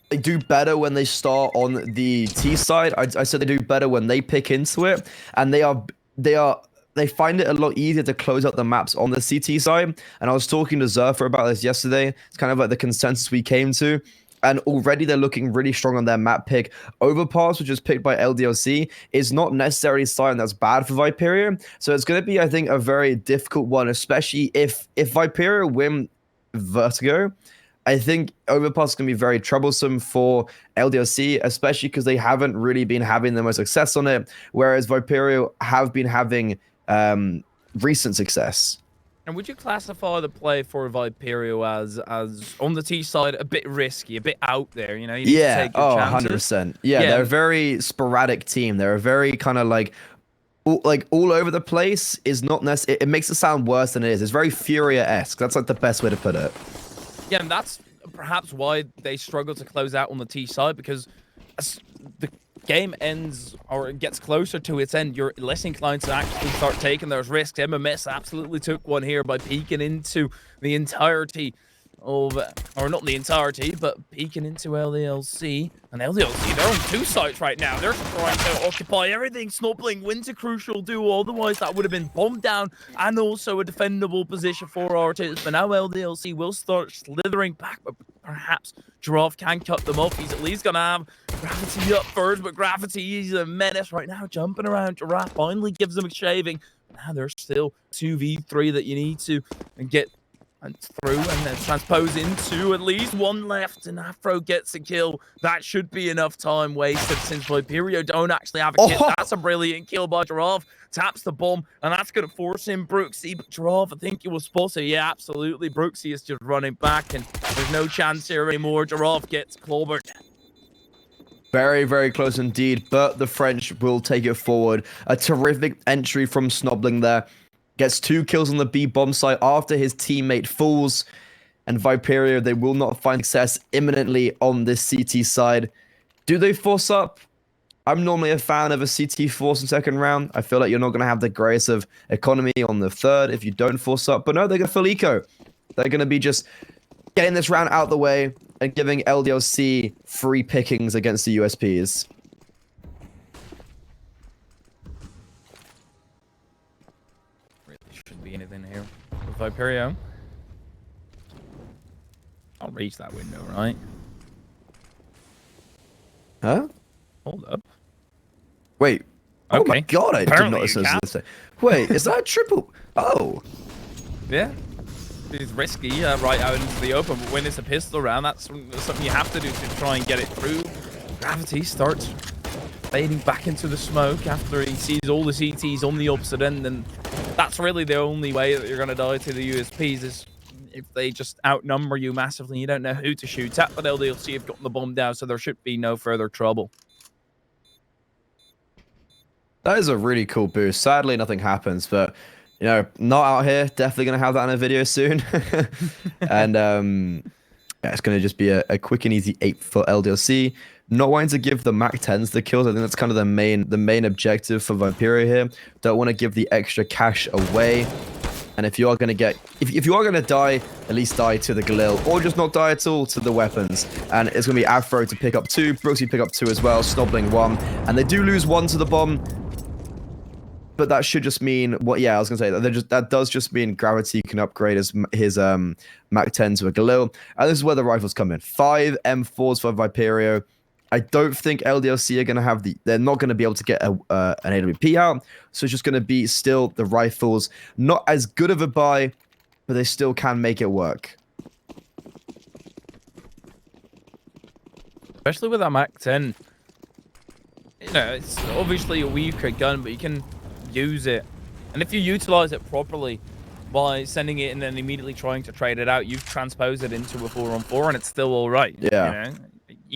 they do better when they start on the T side. I said they do better when they pick into it, and they find it a lot easier to close out the maps on the CT side. And I was talking to Zerfa about this yesterday. It's kind of like the consensus we came to. And already they're looking really strong on their map pick. Overpass, which is picked by LDLC, is not necessarily a sign that's bad for Viperio. So it's going to be, I think, a very difficult one, especially if Viperio win Vertigo. I think Overpass is going to be very troublesome for LDLC, especially because they haven't really been having the most success on it, whereas Viperio have been having recent success. And would you classify the play for Viperio as on the T side a bit risky, a bit out there? You know, you need to take your chances. 100%. Yeah, they're a very sporadic team. They're a very kind of like all over the place. Is not necessarily. It makes it sound worse than it is. It's very Furia-esque. That's like the best way to put it. Yeah, and that's perhaps why they struggle to close out on the T side, because as the game ends or it gets closer to its end, you're less inclined to actually start taking those risks. MMS absolutely took one here by peeking into the entirety of, or not the entirety, but peeking into LDLC. And LDLC, they're on 2 sites right now. They're trying to occupy everything. Snobling wins a crucial duel. Otherwise, that would have been bombed down and also a defendable position for Artis. But now LDLC will start slithering back, but perhaps Giraffe can cut them off. He's at least going to have Gravity up first, but Gravity is a menace right now, jumping around. Giraffe finally gives them a shaving. Now there's still 2v3 that you need to get through and then transpose into. At least one left, and Afro gets a kill. That should be enough time wasted since Viperio don't actually have a kill. That's a brilliant kill by Giraffe. Taps the bomb, and that's going to force in Brooksy. But Giraffe, I think you will spot it. Yeah, absolutely. Brooksy is just running back, and there's no chance here anymore. Giraffe gets clobbered. Very, very close indeed, but the French will take it forward. A terrific entry from Snobling there. Gets 2 kills on the B bomb site after his teammate falls. And Viperio, they will not find success imminently on this CT side. Do they force up? I'm normally a fan of a CT force in second round. I feel like you're not going to have the grace of economy on the third if you don't force up. But no, they're going to full eco. They're going to be just getting this round out the way and giving LDLC free pickings against the USPs. Shouldn't be anything here with Viperio. I'll reach that window, right? Huh? Hold up. Wait. Okay. Oh my god, I Apparently did not listen to this. Wait, is that a triple? Oh. Yeah. It's risky right out into the open, but when it's a pistol round, that's something you have to do to try and get it through. Gravity starts fading back into the smoke after he sees all the CTs on the opposite end, and that's really the only way that you're going to die to the USPs is if they just outnumber you massively. You don't know who to shoot at, but LDLC have gotten the bomb down, so there should be no further trouble. That is a really cool boost. Sadly, nothing happens, but, you know, not out here. Definitely going to have that in a video soon. And, yeah, it's going to just be a quick and easy 8 for LDLC. Not wanting to give the MAC-10s the kills. I think that's kind of the main objective for Viperio here. Don't want to give the extra cash away. And if you are going to get, if you are going to die, at least die to the Galil, or just not die at all to the weapons. And it's going to be Afro to pick up 2, Brooksy pick up 2 as well, Snobling 1, and they do lose 1 to the bomb. But that should just mean what? Yeah, I was gonna say that does just mean Gravity can upgrade his MAC-10 to a Galil, and this is where the rifles come in. 5 M4s for Viperio. I don't think LDLC are going to have they're not going to be able to get an AWP out. So it's just going to be still the rifles. Not as good of a buy, but they still can make it work. Especially with that MAC-10. You know, it's obviously a weaker gun, but you can use it. And if you utilize it properly by sending it and then immediately trying to trade it out, you've transposed it into a 4-on-4 and it's still all right. Yeah. You know?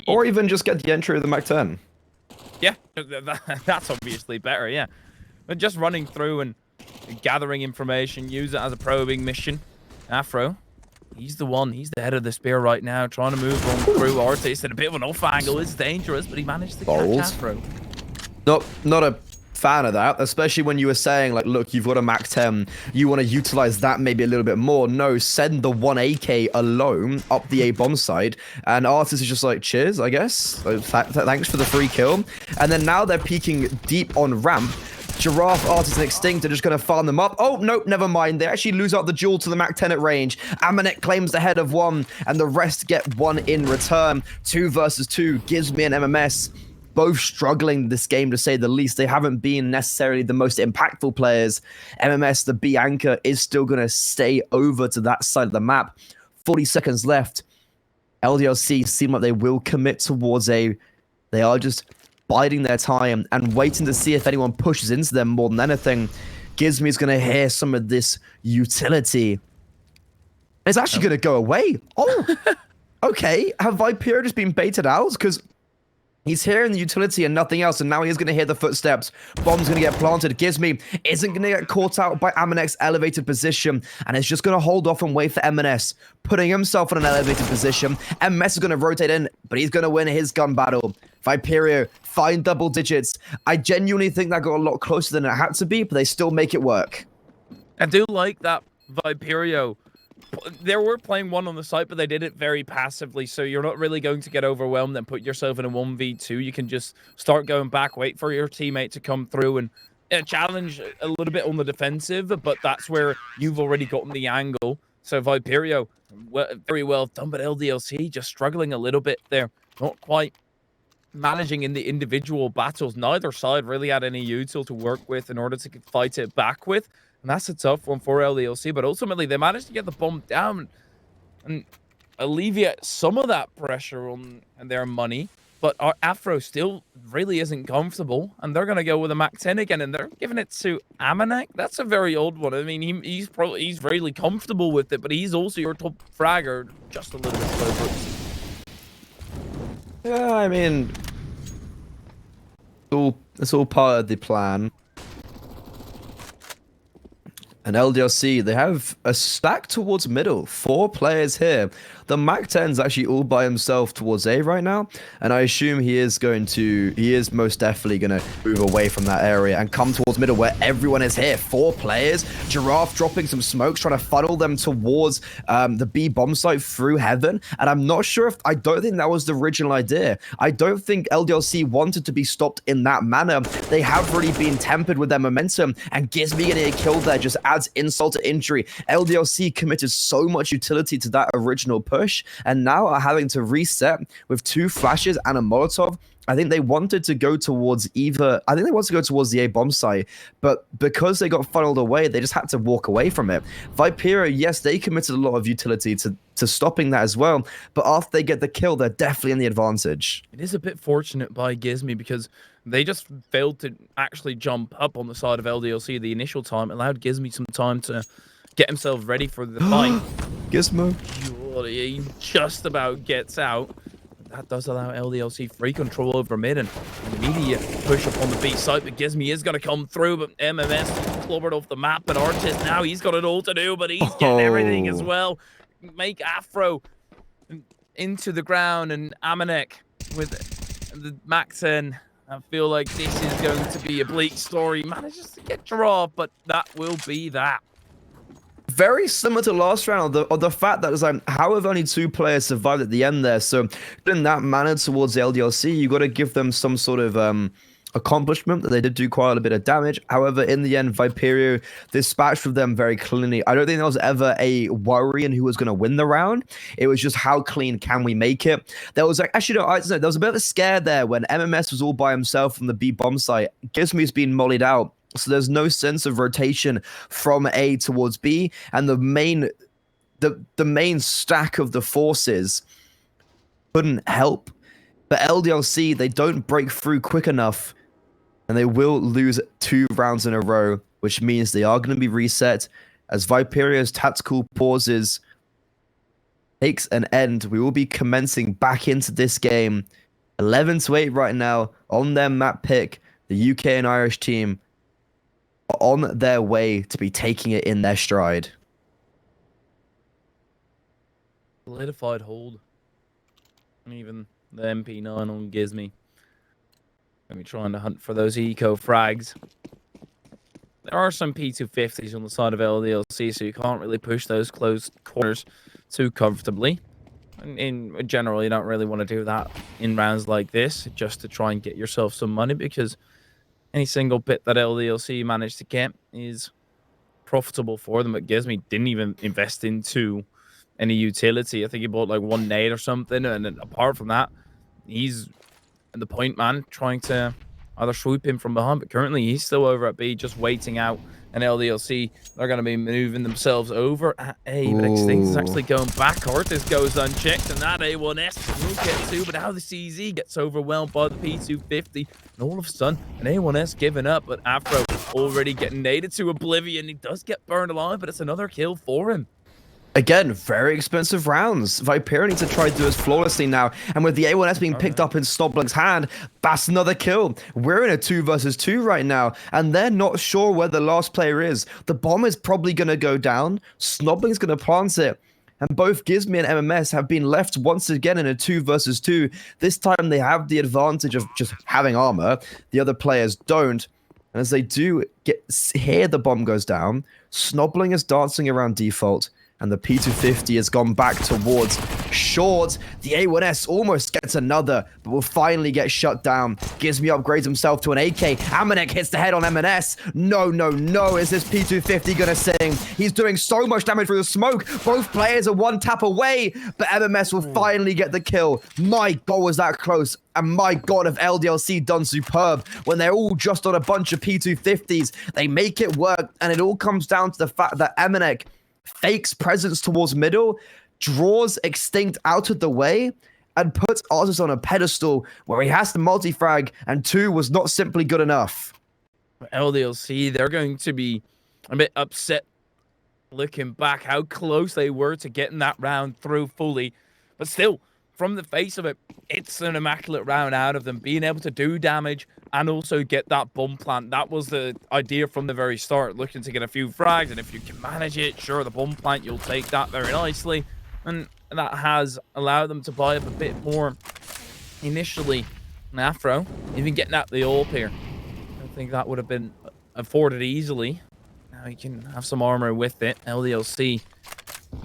Or even just get the entry of the MAC-10. Yeah, that's obviously better, yeah. and just running through and gathering information, use it as a probing mission. Afro, he's the one. He's the head of the spear right now, trying to move on through Artist at a bit of an off angle. It's dangerous, but he managed to catch Afro. Not a fan of that, especially when you were saying, like, look, you've got a Mac 10, you want to utilize that maybe a little bit more. No, send the 1 AK alone up the A bomb side, and Artist is just like, cheers, I guess. So thanks for the free kill. And then now they're peeking deep on ramp. Giraffe, Artist, and Extinct are just going to farm them up. Oh, nope, never mind. They actually lose out the duel to the Mac 10 at range. Amanek claims the head of one, and the rest get one in return. 2 versus 2 gives me an MMS. Both struggling this game, to say the least. They haven't been necessarily the most impactful players. MMS, the B anchor, is still going to stay over to that side of the map. 40 seconds left. LDLC seem like they will commit towards A. They are just biding their time and waiting to see if anyone pushes into them more than anything. Gizmy's going to hear some of this utility. It's actually going to go away. Oh, okay. Have Viperio just been baited out? Because he's hearing the utility and nothing else, and now he is going to hear the footsteps. Bomb's going to get planted. Gizmy isn't going to get caught out by Amanek's elevated position, and is just going to hold off and wait for MNS, putting himself in an elevated position. MNS is going to rotate in, but he's going to win his gun battle. Viperio, fine double digits. I genuinely think that got a lot closer than it had to be, but they still make it work. I do like that Viperio. They were playing one on the site, but they did it very passively, so you're not really going to get overwhelmed and put yourself in a 1v2. You can just start going back, wait for your teammate to come through and challenge a little bit on the defensive, but that's where you've already gotten the angle. So Viperio, very well done, but LDLC just struggling a little bit there. Not quite managing in the individual battles. Neither side really had any util to work with in order to fight it back with. And that's a tough one for LDLC, but ultimately they managed to get the bomb down and alleviate some of that pressure on their money. But our Afro still really isn't comfortable, and they're going to go with a Mac 10 again, and they're giving it to Amanek. That's a very old one. I mean, he's really comfortable with it, but he's also your top fragger, just a little bit slow. Yeah, I mean, it's all part of the plan. And LDLC, they have a stack towards middle. 4 players here. The Mac 10's actually all by himself towards A right now. And I assume he is most definitely going to move away from that area and come towards middle where everyone is here. 4 players. Giraffe dropping some smokes, trying to funnel them towards the B bomb site through heaven. And I'm not sure I don't think that was the original idea. I don't think LDLC wanted to be stopped in that manner. They have really been tempered with their momentum. And Gizmy getting a kill there just adds insult to injury. LDLC committed so much utility to that original push, and now are having to reset with 2 flashes and a Molotov. I think they wanted to go towards the A bomb site, but because they got funneled away, they just had to walk away from it. Viperio, yes, they committed a lot of utility to stopping that as well, but after they get the kill, they're definitely in the advantage. It is a bit fortunate by Gizmy because they just failed to actually jump up on the side of LDLC the initial time, allowed Gizmy some time to get himself ready for the fight. Gizmo. He just about gets out. That does allow LDLC free control over mid and an immediate push up on the B site, but Gizmy is going to come through, but MMS clobbered off the map, and Artist now, he's got it all to do, but he's getting everything as well. Make Afro into the ground, and Amanek with the Mac 10. I feel like this is going to be a bleak story. Manages to get Giraffe, but that will be that. Very similar to last round, of the fact that it's like, how have only 2 players survived at the end there? So in that manner towards the LDLC, you got to give them some sort of accomplishment that they did do quite a bit of damage. However, in the end, Viperio dispatched with them very cleanly. I don't think there was ever a worry in who was going to win the round. It was just how clean can we make it. There was like, actually, no, I don't know, there was a bit of a scare there when MMS was all by himself from the B bomb site. Gizmy's been mollied out. So there's no sense of rotation from A towards B, and the main stack of the forces couldn't help. But LDLC, they don't break through quick enough, and they will lose 2 rounds in a row, which means they are going to be reset. As Viperio's tactical pauses takes an end, we will be commencing back into this game. 11-8 right now on their map pick, the UK and Irish team. on their way to be taking it in their stride. Solidified hold. And even the MP9 on Gizmy. Gonna be trying to hunt for those eco frags. There are some P250s on the side of LDLC, so you can't really push those close corners too comfortably. And in general, you don't really want to do that in rounds like this, just to try and get yourself some money, because any single bit that LDLC managed to get is profitable for them. But Gizmy didn't even invest into any utility. I think he bought like one nade or something, and then apart from that, he's the point man trying to either swoop him from behind, but currently he's still over at B, just waiting out. And LDLC, they're going to be moving themselves over at A, but Extinct is actually going back. Artis goes unchecked, and that A1S will get two, but now the CZ gets overwhelmed by the P250, and all of a sudden, an A1S giving up, but Afro already getting naded to oblivion. He does get burned alive, but it's another kill for him. Again, very expensive rounds. Viperio needs to try to do this flawlessly now. And with the A1S being picked up in Snobling's hand, that's another kill. We're in a 2 versus 2 right now, and they're not sure where the last player is. The bomb is probably going to go down. Snobling's going to plant it. And both Gizmy and MMS have been left once again in a 2 versus 2. This time they have the advantage of just having armor. The other players don't. And as they do hear the bomb goes down, Snobling is dancing around default. And the P250 has gone back towards short. The A1S almost gets another, but will finally get shut down. Gizmy upgrades himself to an AK. Amanek hits the head on MNS. No, no, no. Is this P250 gonna sing? He's doing so much damage through the smoke. Both players are one tap away, but MMS will finally get the kill. My God, was that close. And my God, have LDLC done superb. When they're all just on a bunch of P250s, they make it work. And it all comes down to the fact that Amanek fakes presence towards middle, draws Extinct out of the way, and puts Artis on a pedestal where he has to multi-frag, and 2 was not simply good enough. LDLC, they're going to be a bit upset looking back how close they were to getting that round through fully. But still, from the face of it, it's an immaculate round out of them, being able to do damage and also get that bomb plant. That was the idea from the very start, looking to get a few frags, and if you can manage it, sure, the bomb plant, you'll take that very nicely. And that has allowed them to buy up a bit more initially. And Afro, even getting at the AWP here, I don't think that would have been afforded easily. Now you can have some armor with it. LDLC,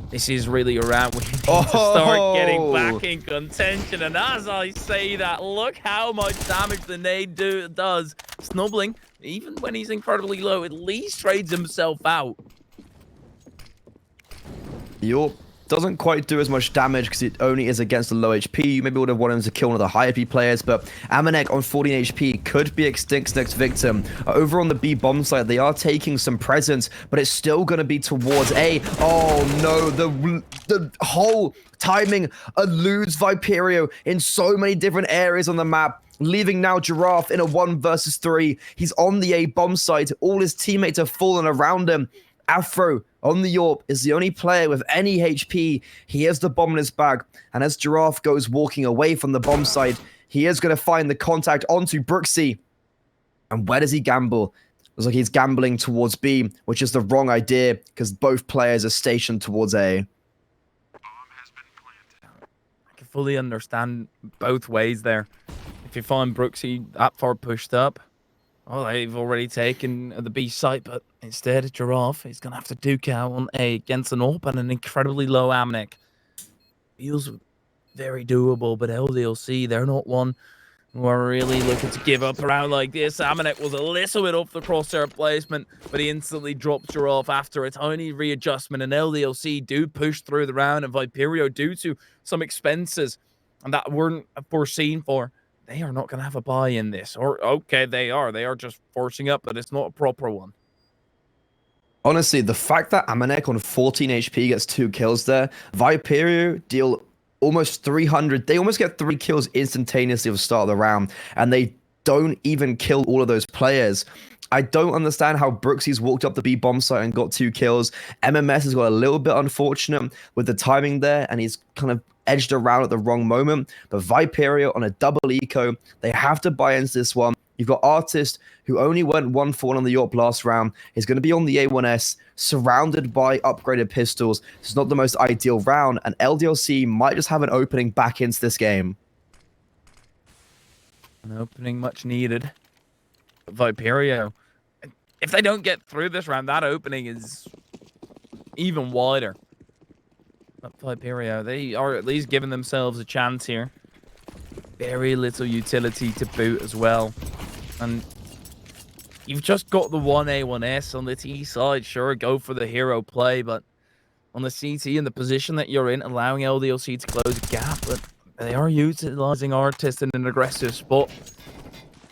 this is really around. We need to start getting back in contention. And as I say that, look how much damage the nade does. Snubbling, even when he's incredibly low, at least trades himself out. Yup. Doesn't quite do as much damage because it only is against the low HP. You maybe would have wanted him to kill one of the high HP players, but Amanek on 14 HP could be Extinct's next victim. Over on the B bomb site, they are taking some presence, but it's still going to be towards A. Oh no, the whole timing eludes Viperio in so many different areas on the map, leaving now Giraffe in a 1 versus 3. He's on the A bomb site. All his teammates have fallen around him. Afro on the AWP is the only player with any HP. He has the bomb in his bag, and as Giraffe goes walking away from the bomb site, he is going to find the contact onto Brooksy. And where does he gamble? Looks like he's gambling towards B, which is the wrong idea because both players are stationed towards A. I can fully understand both ways there. If you find Brooksy that far pushed up, oh, they've already taken the B site, but instead, Giraffe is going to have to duke out on A against an AWP and an incredibly low Amanek. Feels very doable, but LDLC, they're not one who are really looking to give up around like this. Amanek was a little bit off the crosshair placement, but he instantly dropped Giraffe after a tiny readjustment, and LDLC do push through the round, and Viperio, due to some expenses and that weren't foreseen for, they are not going to have a buy in this. Or, okay, they are just forcing up, but it's not a proper one. Honestly, the fact that Amanek on 14 HP gets 2 kills there, Viperio deal almost 300. They almost get 3 kills instantaneously at the start of the round, and they don't even kill all of those players. I don't understand how Brooksy's walked up the B bomb site and got 2 kills. MMS has got a little bit unfortunate with the timing there, and he's kind of edged around at the wrong moment. But Viperio on a double eco, they have to buy into this one. You've got Artist, who only went 1-for-1 on the York last round. He's going to be on the A1S, surrounded by upgraded pistols. It's not the most ideal round, and LDLC might just have an opening back into this game. An opening much needed. Viperio, if they don't get through this round, that opening is even wider. But Viperio, they are at least giving themselves a chance here. Very little utility to boot as well. And you've just got the 1A1S on the T side. Sure, go for the hero play, but on the CT and the position that you're in, allowing LDLC to close a gap, but they are utilizing Artist in an aggressive spot.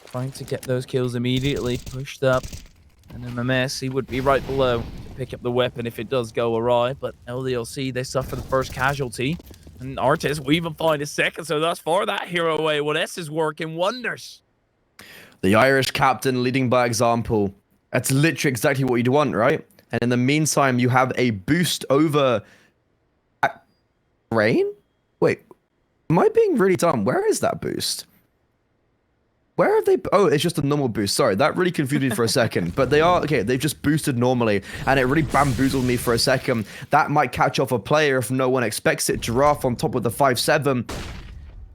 Trying to get those kills immediately, pushed up. And MMS, he would be right below to pick up the weapon if it does go awry. But LDLC, they suffer the first casualty. And Artist will even find a second, so thus far that hero A1S is working wonders. The Irish captain leading by example. That's literally exactly what you'd want, right? And in the meantime, you have a boost over Rain? Wait, am I being really dumb? Where is that boost? Where have they? Oh, it's just a normal boost. Sorry, that really confused me for a second. But they are, okay, they've just boosted normally, and it really bamboozled me for a second. That might catch off a player if no one expects it. Giraffe on top with the 5-7.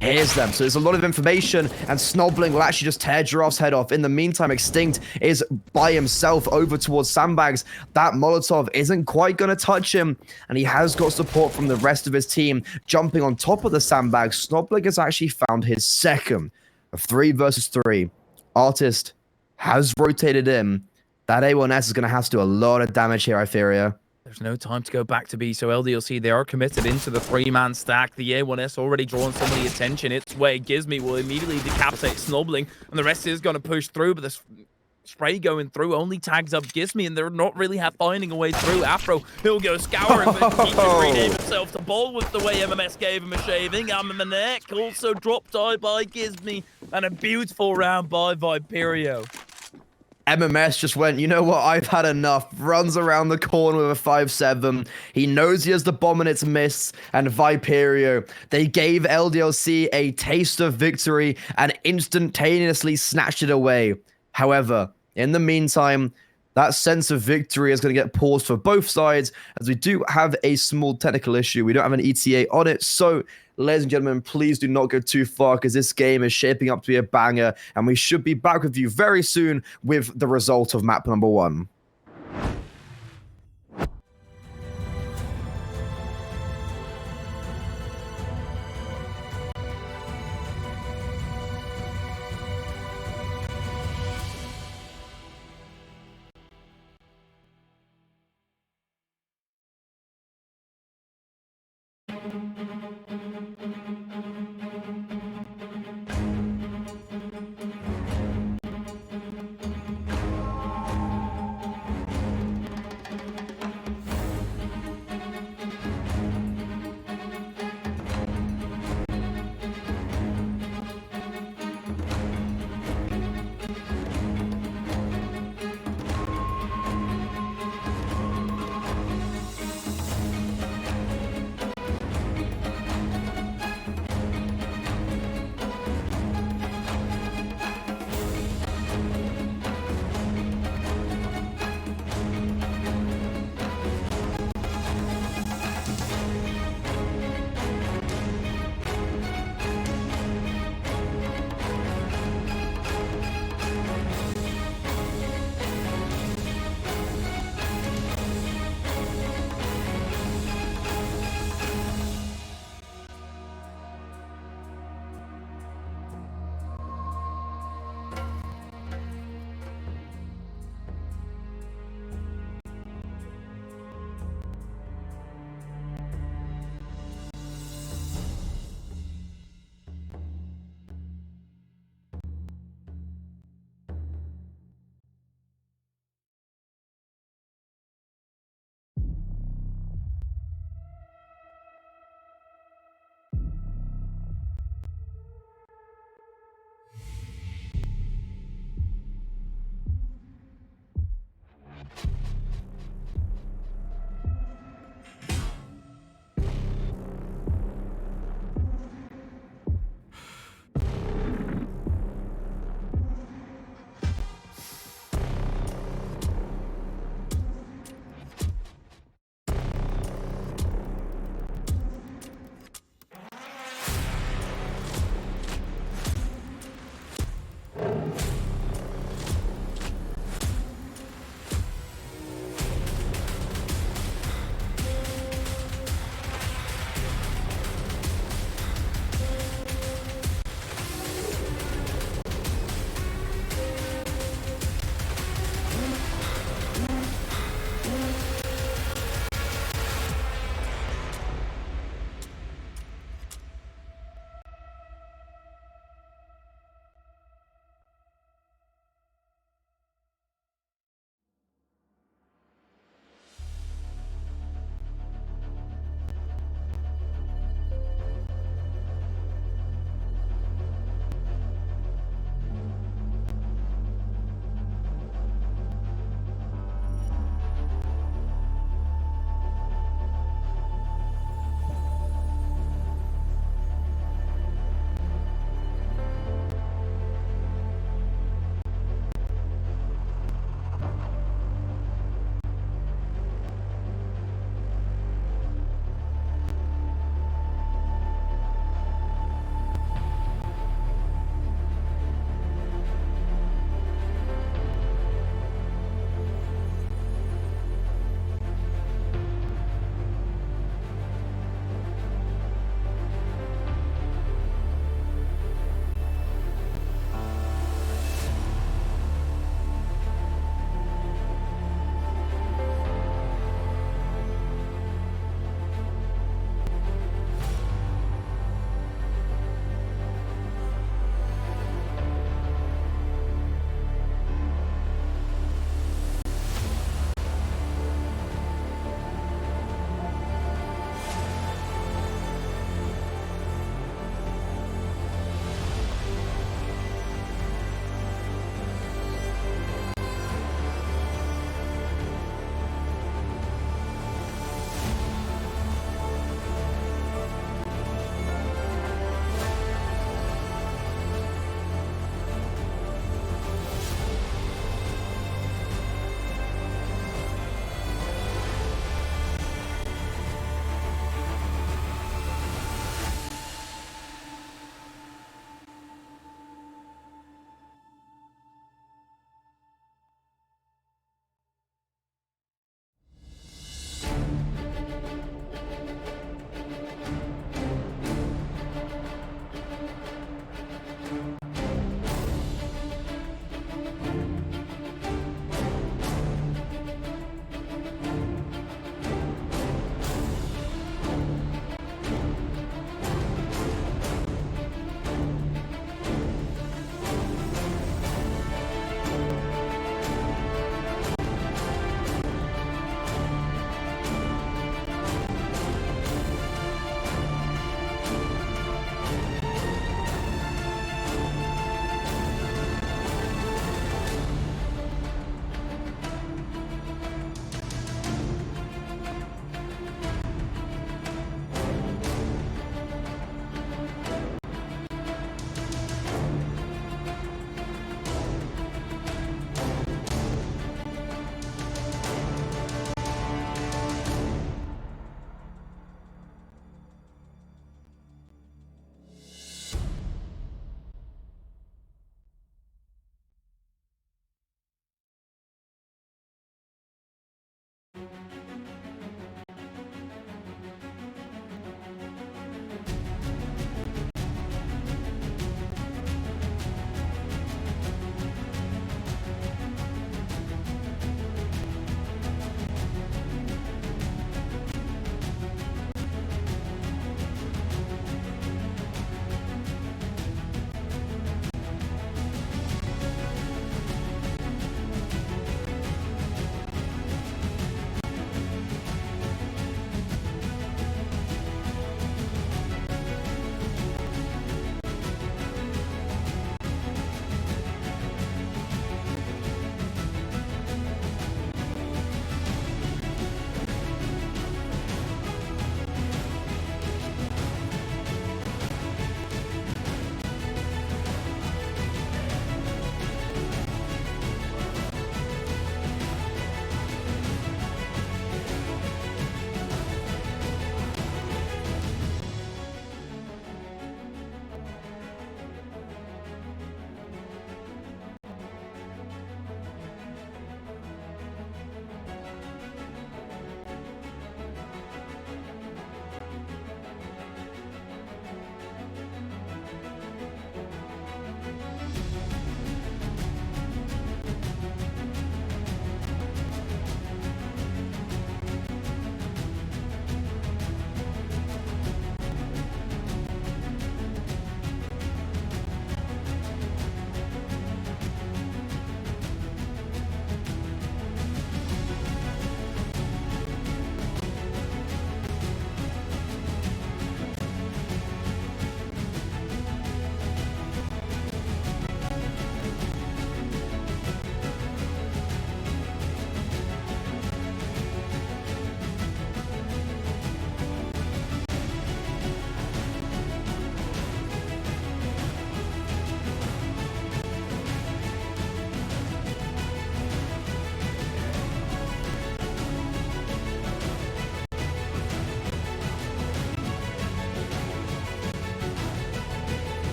Hears them. So there's a lot of information, and Snobbling will actually just tear Giraffe's head off. In the meantime, Extinct is by himself over towards Sandbags. That Molotov isn't quite going to touch him, and he has got support from the rest of his team jumping on top of the Sandbags. Snobbling has actually found his second of 3 versus 3. Artist has rotated in. That A1S is going to have to do a lot of damage here, Viperio. There's no time to go back to B, so LDLC, they are committed into the 3-man stack. The A1S already drawing so many attention its way. Gizmy will immediately decapitate Snobbling, and the rest is going to push through, but this spray going through only tags up Gizmy, and they're not really finding a way through. Afro, he'll go scouring, but he can rename himself to Ball with the way MMS gave him a shaving. Amanek also dropped die by Gizmy, and a beautiful round by Viperio. MMS just went, you know what, I've had enough. Runs around the corner with a 5-7. He knows he has the bomb and it's missed. And Viperio, they gave LDLC a taste of victory and instantaneously snatched it away. However, in the meantime, that sense of victory is going to get paused for both sides, as we do have a small technical issue. We don't have an ETA on it, so ladies and gentlemen, please do not go too far, because this game is shaping up to be a banger, and we should be back with you very soon with the result of map number 1.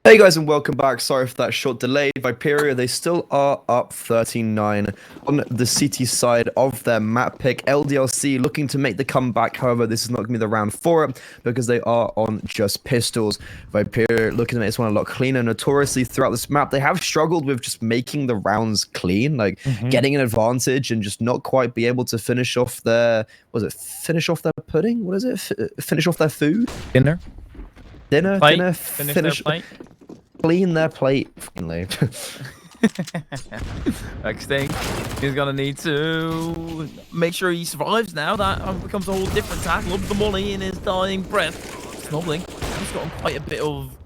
Hey guys, and welcome back. Sorry for that short delay. Viperio, they still are up 39 on the CT side of their map pick. LDLC looking to make the comeback. However, this is not going to be the round for it because they are on just pistols. Viperio looking to make this one a lot cleaner. Notoriously, throughout this map, they have struggled with just making the rounds clean, like getting an advantage and just not quite be able to finish off their, finish off their pudding? What is it? Finish off their food? Dinner. Finish their plate. Clean their plate. Fucking lame. Next thing, he's gonna need to make sure he survives now. That becomes a whole different tackle. Up the money in his dying breath. Snubbling. He's got quite a bit of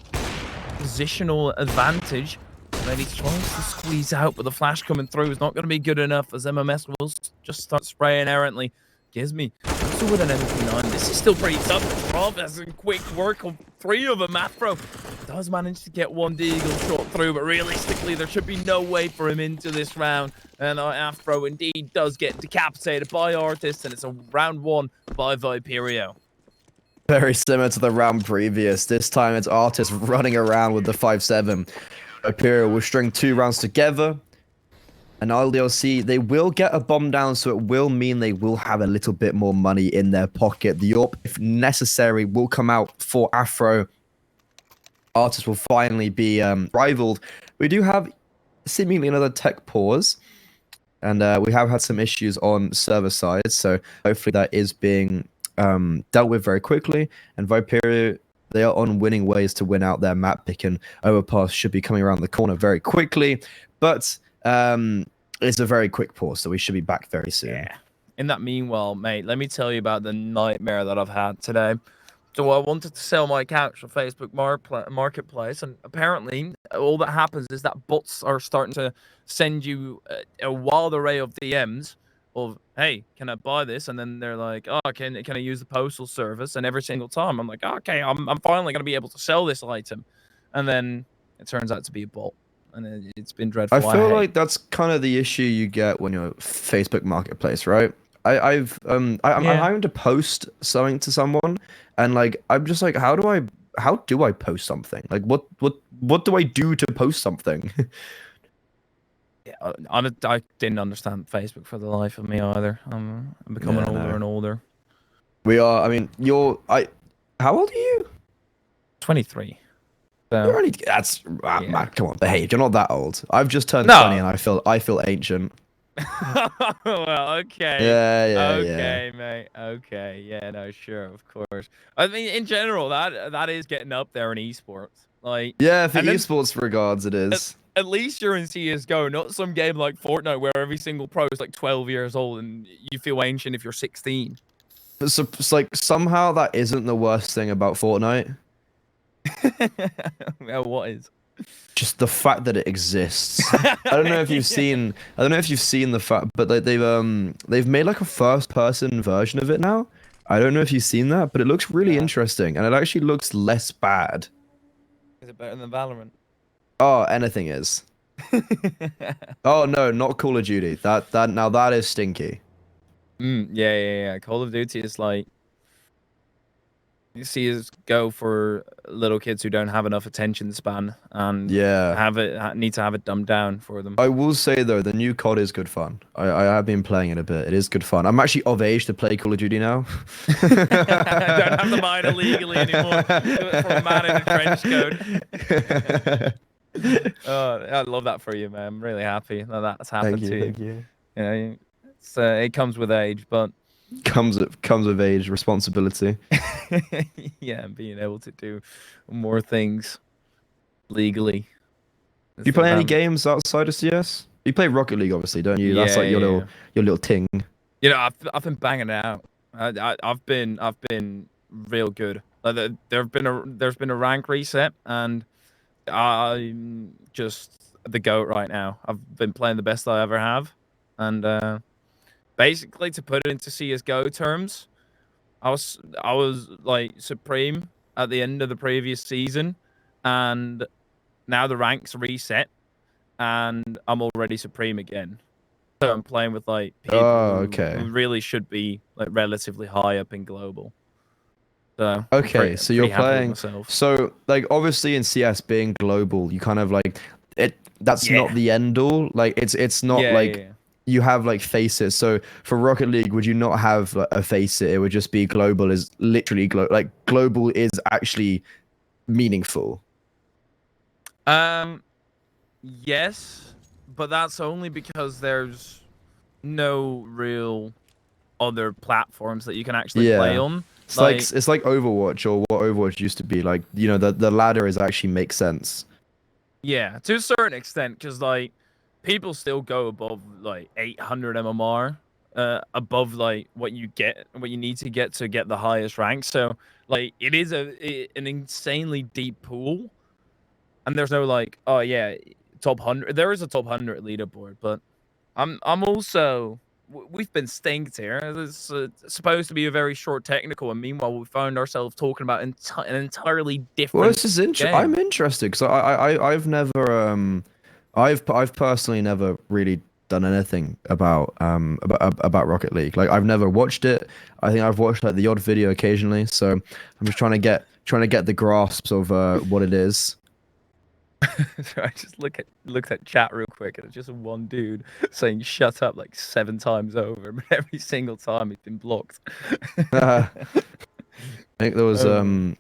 positional advantage. But he tries to squeeze out, but the flash coming through is not going to be good enough as MMS will just start spraying errantly. Gizmi also with an MP9. This is still pretty tough. Rob has a quick work of 3 of them. Afro does manage to get one deagle shot through, but realistically, there should be no way for him into this round. And Afro indeed does get decapitated by Artist, and it's a round 1 by Viperio. Very similar to the round previous. This time, it's Artist running around with the 5-7. Viperio will string 2 rounds together. And LDLC, they will get a bomb down, so it will mean they will have a little bit more money in their pocket. The AWP, if necessary, will come out for Afro. Artist will finally be rivaled. We do have seemingly another tech pause, and we have had some issues on server side, so hopefully that is being dealt with very quickly. And Viperio, they are on winning ways to win out their map pick, and Overpass should be coming around the corner very quickly. But it's a very quick pause, so we should be back very soon. Yeah. In that meanwhile, mate, let me tell you about the nightmare that I've had today. So I wanted to sell my couch on Facebook Marketplace, and apparently all that happens is that bots are starting to send you a wild array of DMs of, hey, can I buy this? And then they're like, oh, can I use the postal service? And every single time I'm like, okay, I'm finally going to be able to sell this item. And then it turns out to be a bot. And it's been dreadful. I feel like that's kind of the issue you get when you're Facebook Marketplace, right? I'm having to post something to someone, and like I'm just like, how do I post something? Like what do I do to post something? Yeah, I didn't understand Facebook for the life of me either. I'm becoming older and older. We are. I mean, how old are you? 23. You're only, man, come on, behave. You're not that old. I've just turned No. 20 and I feel ancient. Well, okay. Yeah, yeah, yeah. Okay, mate. Okay. Yeah, no, sure, of course. I mean, in general, that is getting up there in esports. Like, Yeah, for and then esports regards, it is. at least you're in CS:GO, not some game like Fortnite where every single pro is like 12 years old and you feel ancient if you're 16. But so, it's like somehow that isn't the worst thing about Fortnite. Well, what is? Just the fact that it exists. I don't know if you've Yeah. seen. I don't know if you've seen the fact, but they've made like a first person version of it now. I don't know if you've seen that, but it looks really Nah. interesting, and it actually looks less bad. Is it better than Valorant? Oh, anything is. Oh no, not Call of Duty. That now that is stinky. Yeah, yeah, yeah. Call of Duty is like you see is go for little kids who don't have enough attention span and Yeah. need to have it dumbed down for them. I will say though, the new COD is good fun. I have been playing it a bit. It is good fun. I'm actually of age to play Call of Duty now. Don't have to buy it illegally anymore. Do it for a man in a trench coat. I love that for you, man. I'm really happy that that's happened to you. Thank you. You know, it comes with age, but Comes with age, responsibility. yeah, and being able to do more things legally. Do you play any games outside of CS? You play Rocket League, obviously, don't you? That's Yeah, like your yeah. little ting. You know, I've been banging it out. I've been real good. There's been a rank reset, and I'm just the GOAT right now. I've been playing the best I ever have, and basically to put it into CS:GO terms, I was like supreme at the end of the previous season, and now the ranks reset, and I'm already supreme again. So I'm playing with like people Oh, who okay. really should be like relatively high up in global. So I'm Okay, so you're pretty happy with playing. myself. So, like, obviously in CS being global, you kind of like it. That's not Yeah. the end all. Like, it's not Yeah, yeah, like yeah. you have like faces. So for Rocket League, would you not have like, a face it? It would just be global. Is literally like global is actually meaningful. Yes, but that's only because there's no real other platforms that you can actually play Yeah. on. Like, It's like Overwatch or what Overwatch used to be. Like, you know, the ladder is actually makes sense. yeah, to a certain extent, because like people still go above like 800 MMR, above like what you need to get the highest rank. So like it is an insanely deep pool, and there's no like, oh yeah, top 100. There is a top 100 leaderboard, but I'm also we've been stinked here. It's supposed to be a very short technical, and meanwhile we found ourselves talking about an entirely Well, different this is I'm game. interested because I've never I've personally never really done anything about Rocket League. Like I've never watched it. I think I've watched like the odd video occasionally. So I'm just trying to get the grasps of what it is. So I just looked at chat real quick, and it's just one dude saying "shut up" like 7 times over, but every single time he's been blocked. I think there was Oh.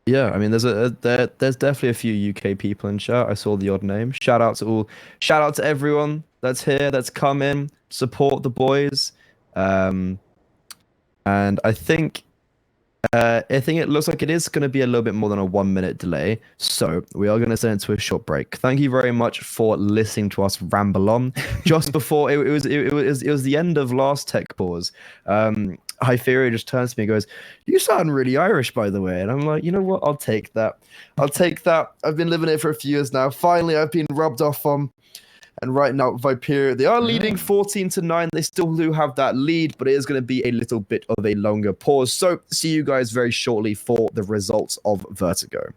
yeah, I mean there's definitely a few UK people in chat. I saw the odd name. Shout out to everyone that's here, that's come in, support the boys. Um and I think it looks like it is going to be a little bit more than a 1 minute delay. So we are going to send it to a short break. Thank you very much for listening to us ramble on. Just before it was the end of last tech pause. Viperio just turns to me and goes, "You sound really Irish, by the way." And I'm like, you know what? I'll take that. I'll take that. I've been living it for a few years now. Finally, I've been rubbed off on. And right now, Viperio, they are leading 14-9. They still do have that lead, but it is going to be a little bit of a longer pause. So see you guys very shortly for the results of Vertigo.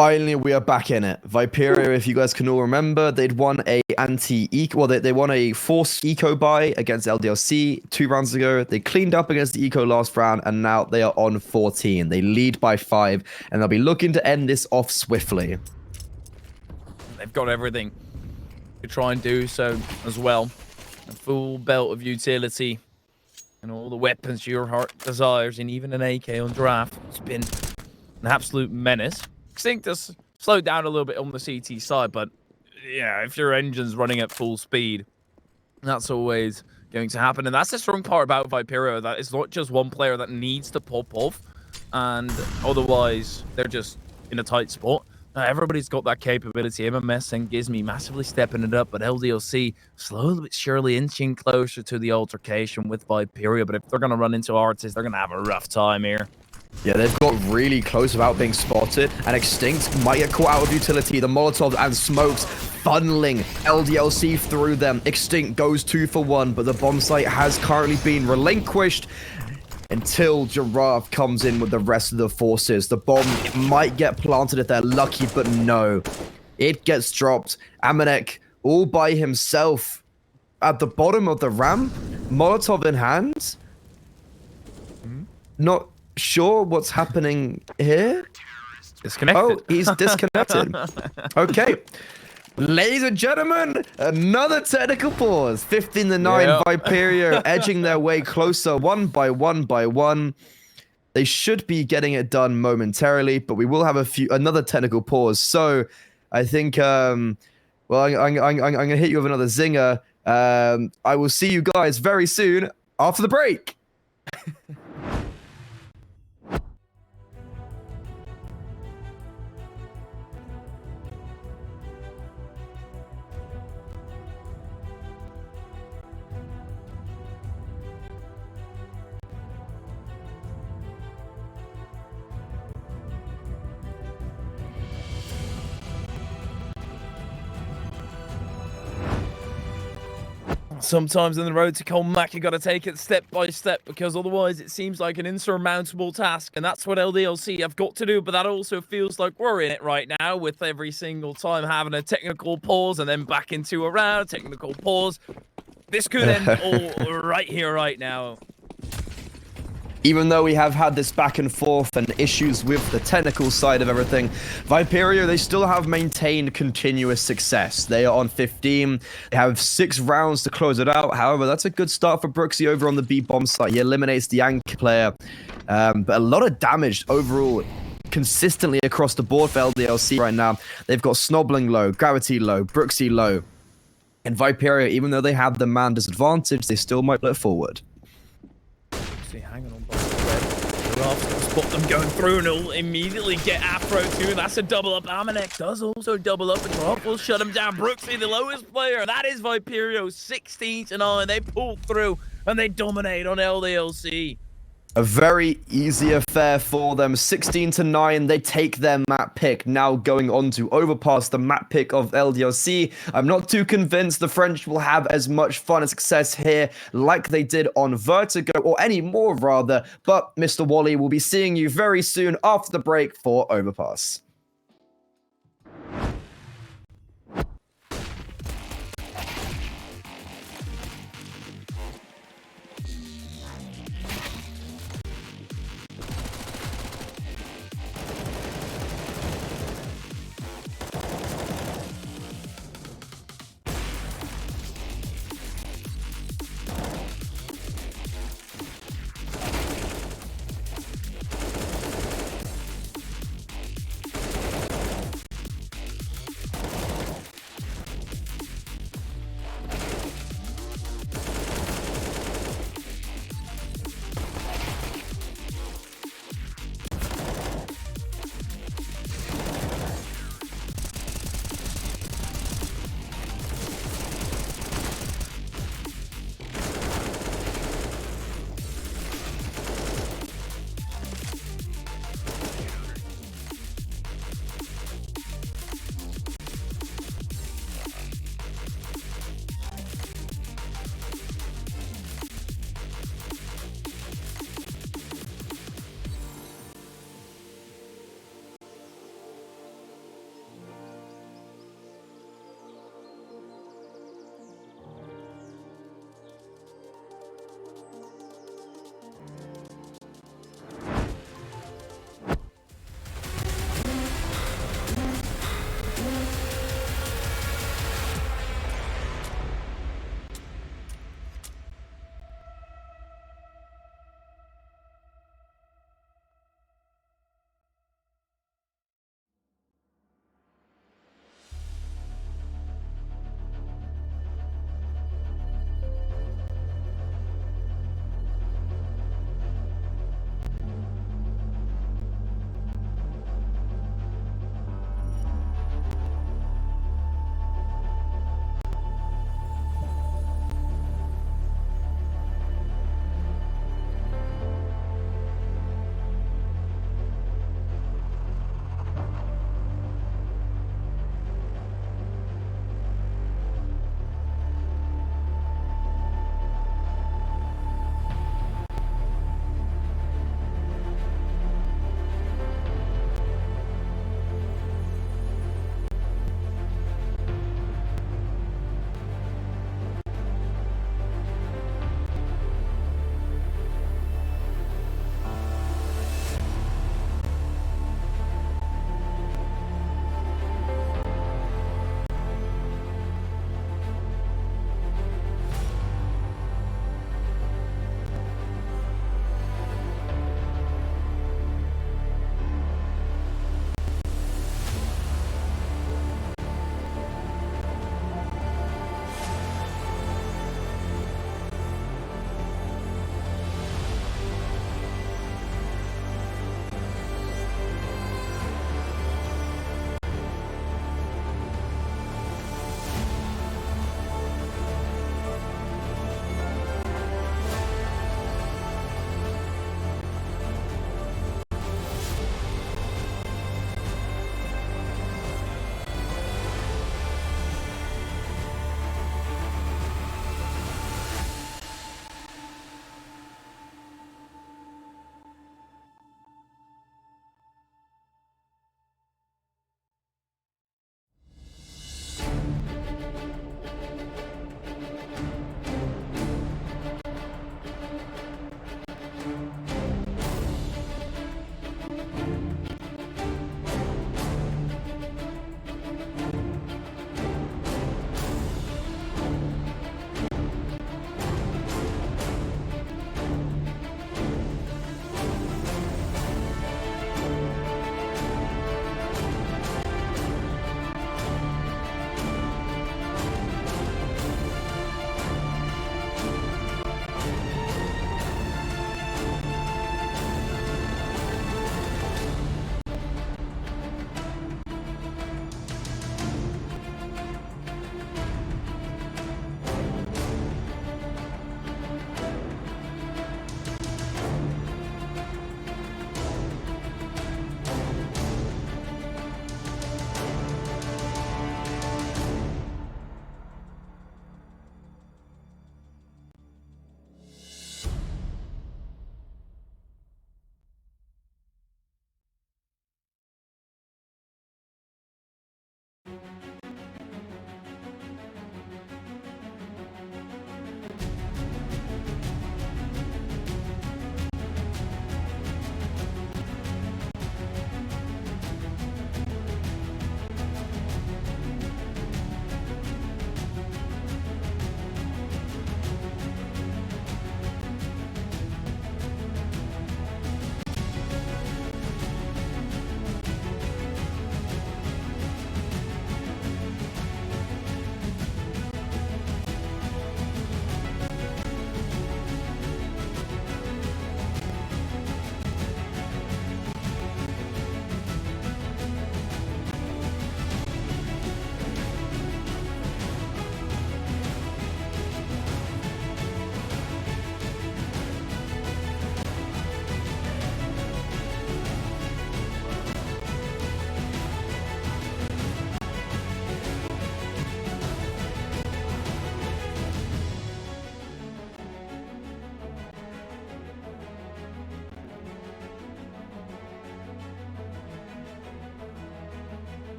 Finally, we are back in it. Viperio, if you guys can all remember, they'd won a anti-eco, well, they won a forced eco buy against LDLC 2 rounds ago. They cleaned up against the eco last round, and now they are on 14. They lead by 5, and they'll be looking to end this off swiftly. They've got everything to try and do so as well. A full belt of utility and all the weapons your heart desires, and even an AK on draft. It's been an absolute menace. Extinct has slowed down a little bit on the CT side, but yeah, if your engine's running at full speed, that's always going to happen. And that's the strong part about Viperio, that it's not just one player that needs to pop off, and otherwise they're just in a tight spot. Everybody's got that capability. MMS and Gizmy massively stepping it up, but LDLC slowly but surely inching closer to the altercation with Viperio. But if they're going to run into Artis, they're going to have a rough time here. Yeah, they've got really close without being spotted, and Extinct might get caught out of utility. The Molotov and smokes funneling LDLC through them. Extinct goes 2 for 1, but the bomb site has currently been relinquished until Giraffe comes in with the rest of the forces. The bomb might get planted if they're lucky, but no. It gets dropped. Amanek all by himself at the bottom of the ramp, Molotov in hand. Not sure what's happening here. Disconnected. Oh, he's disconnected. Okay. Ladies and gentlemen, another technical pause. 15-9, Yep. Viperio edging their way closer one by one. They should be getting it done momentarily, but we will have another technical pause. So I think, well, I'm going to hit you with another zinger. I will see you guys very soon after the break. Sometimes in the road to Colmac, you got to take it step by step, because otherwise it seems like an insurmountable task, and that's what LDLC have got to do. But that also feels like we're in it right now, with every single time having a technical pause and then back into a round, technical pause. This could end all right here, right now. Even though we have had this back and forth and issues with the technical side of everything, Viperio, they still have maintained continuous success. They are on 15. They have 6 rounds to close it out. However, that's a good start for Brooksy over on the B-bomb site. He eliminates the anchor player. But a lot of damage overall consistently across the board for LDLC right now. They've got Snobbling low, Gravity low, Brooksy low. And Viperio, even though they have the man disadvantage, they still might look forward. See, hanging on by the thread. Giraffe's gonna spot them going through, and he'll immediately get Afro too. That's a double up. Amanek does also double up, and Giraffe will shut him down. Brooksy, the lowest player. That is Viperio, 16-9. They pull through, and they dominate on LDLC. A very easy affair for them. 16-9, they take their map pick. Now going on to overpass the map pick of LDLC. I'm not too convinced the French will have as much fun and success here like they did on Vertigo, or any more rather. But Mr. Wally will be seeing you very soon after the break for overpass.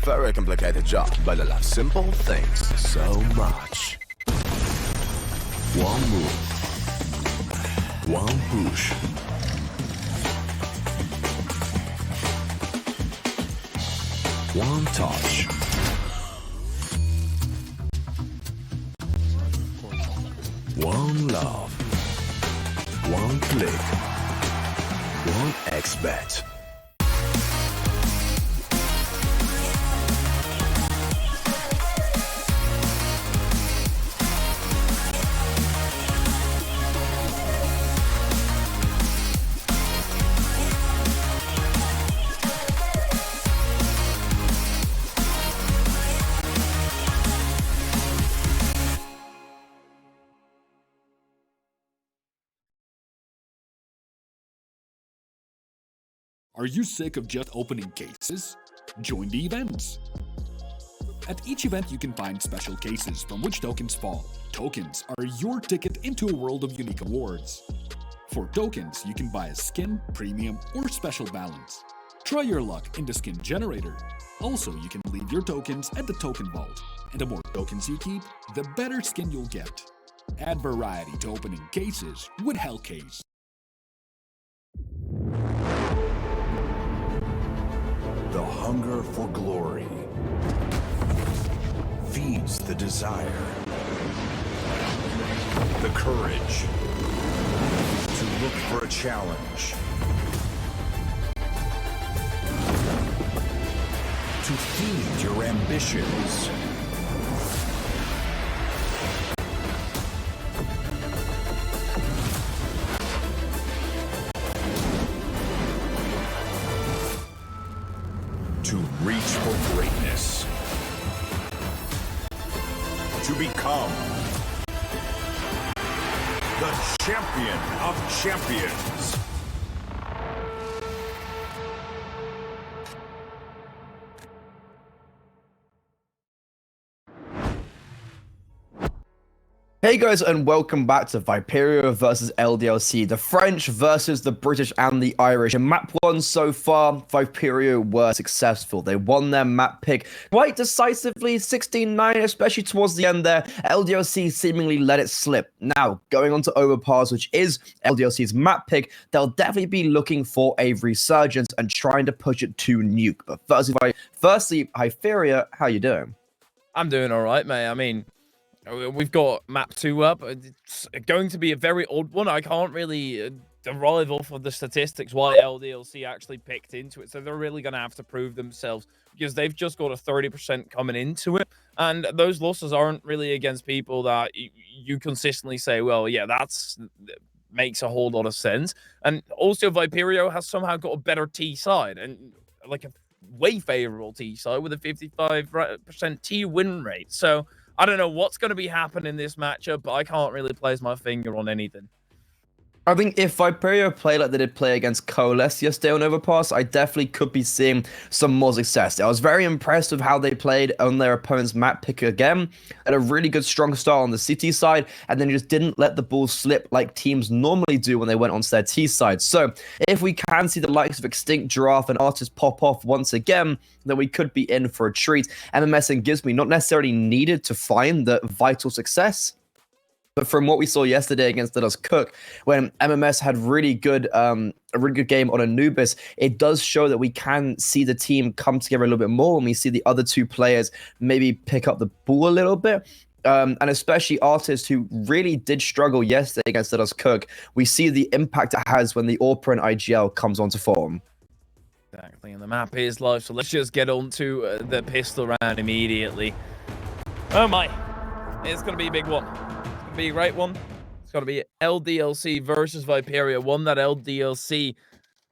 Very complicated job, but I love simple things so much. One move. One push. One touch. One love. One click. One XBet. Are you sick of just opening cases? Join the events! At each event you can find special cases from which tokens fall. Tokens are your ticket into a world of unique awards. For tokens, you can buy a skin, premium, or special balance. Try your luck in the skin generator. Also, you can leave your tokens at the token vault. And the more tokens you keep, the better skin you'll get. Add variety to opening cases with Hellcase. The hunger for glory feeds the desire, the courage to look for a challenge, to feed your ambitions. To reach for greatness. To become the champion of champions. Hey guys, and welcome back to Viperio versus LDLC, the French versus the British and the Irish. In map 1 so far, Viperio were successful. They won their map pick quite decisively, 16-9, especially towards the end there. LDLC seemingly let it slip. Now, going on to Overpass, which is LDLC's map pick, they'll definitely be looking for a resurgence and trying to push it to nuke. But firstly, Viperio, how you doing? I'm doing all right, mate. I mean, we've got map 2 up. It's going to be a very odd one. I can't really derive off of the statistics why LDLC actually picked into it. So they're really going to have to prove themselves because they've just got a 30% coming into it. And those losses aren't really against people that you consistently say, well, yeah, that's makes a whole lot of sense. And also Viperio has somehow got a better T side and like a way favorable T side with a 55% T win rate. So I don't know what's going to be happening in this matchup, but I can't really place my finger on anything. I think if Viperio play like they did play against Coalesce yesterday on Overpass, I definitely could be seeing some more success. I was very impressed with how they played on their opponent's map pick again. Had a really good, strong start on the City side, and then just didn't let the ball slip like teams normally do when they went onto their T side. So if we can see the likes of Extinct, Giraffe, and Artist pop off once again, then we could be in for a treat. MMS and Gives Me not necessarily needed to find the vital success. But from what we saw yesterday against Let Us Cook, when MMS had a really good game on Anubis, it does show that we can see the team come together a little bit more when we see the other two players maybe pick up the ball a little bit. And especially Artist, who really did struggle yesterday against Let Us Cook. We see the impact it has when the Orpra and IGL comes onto form. Exactly, and the map is live, so let's just get on to the pistol round immediately. Oh my, it's going to be a big one. Be a great one. It's got to be LDLC versus Viperio. One that LDLC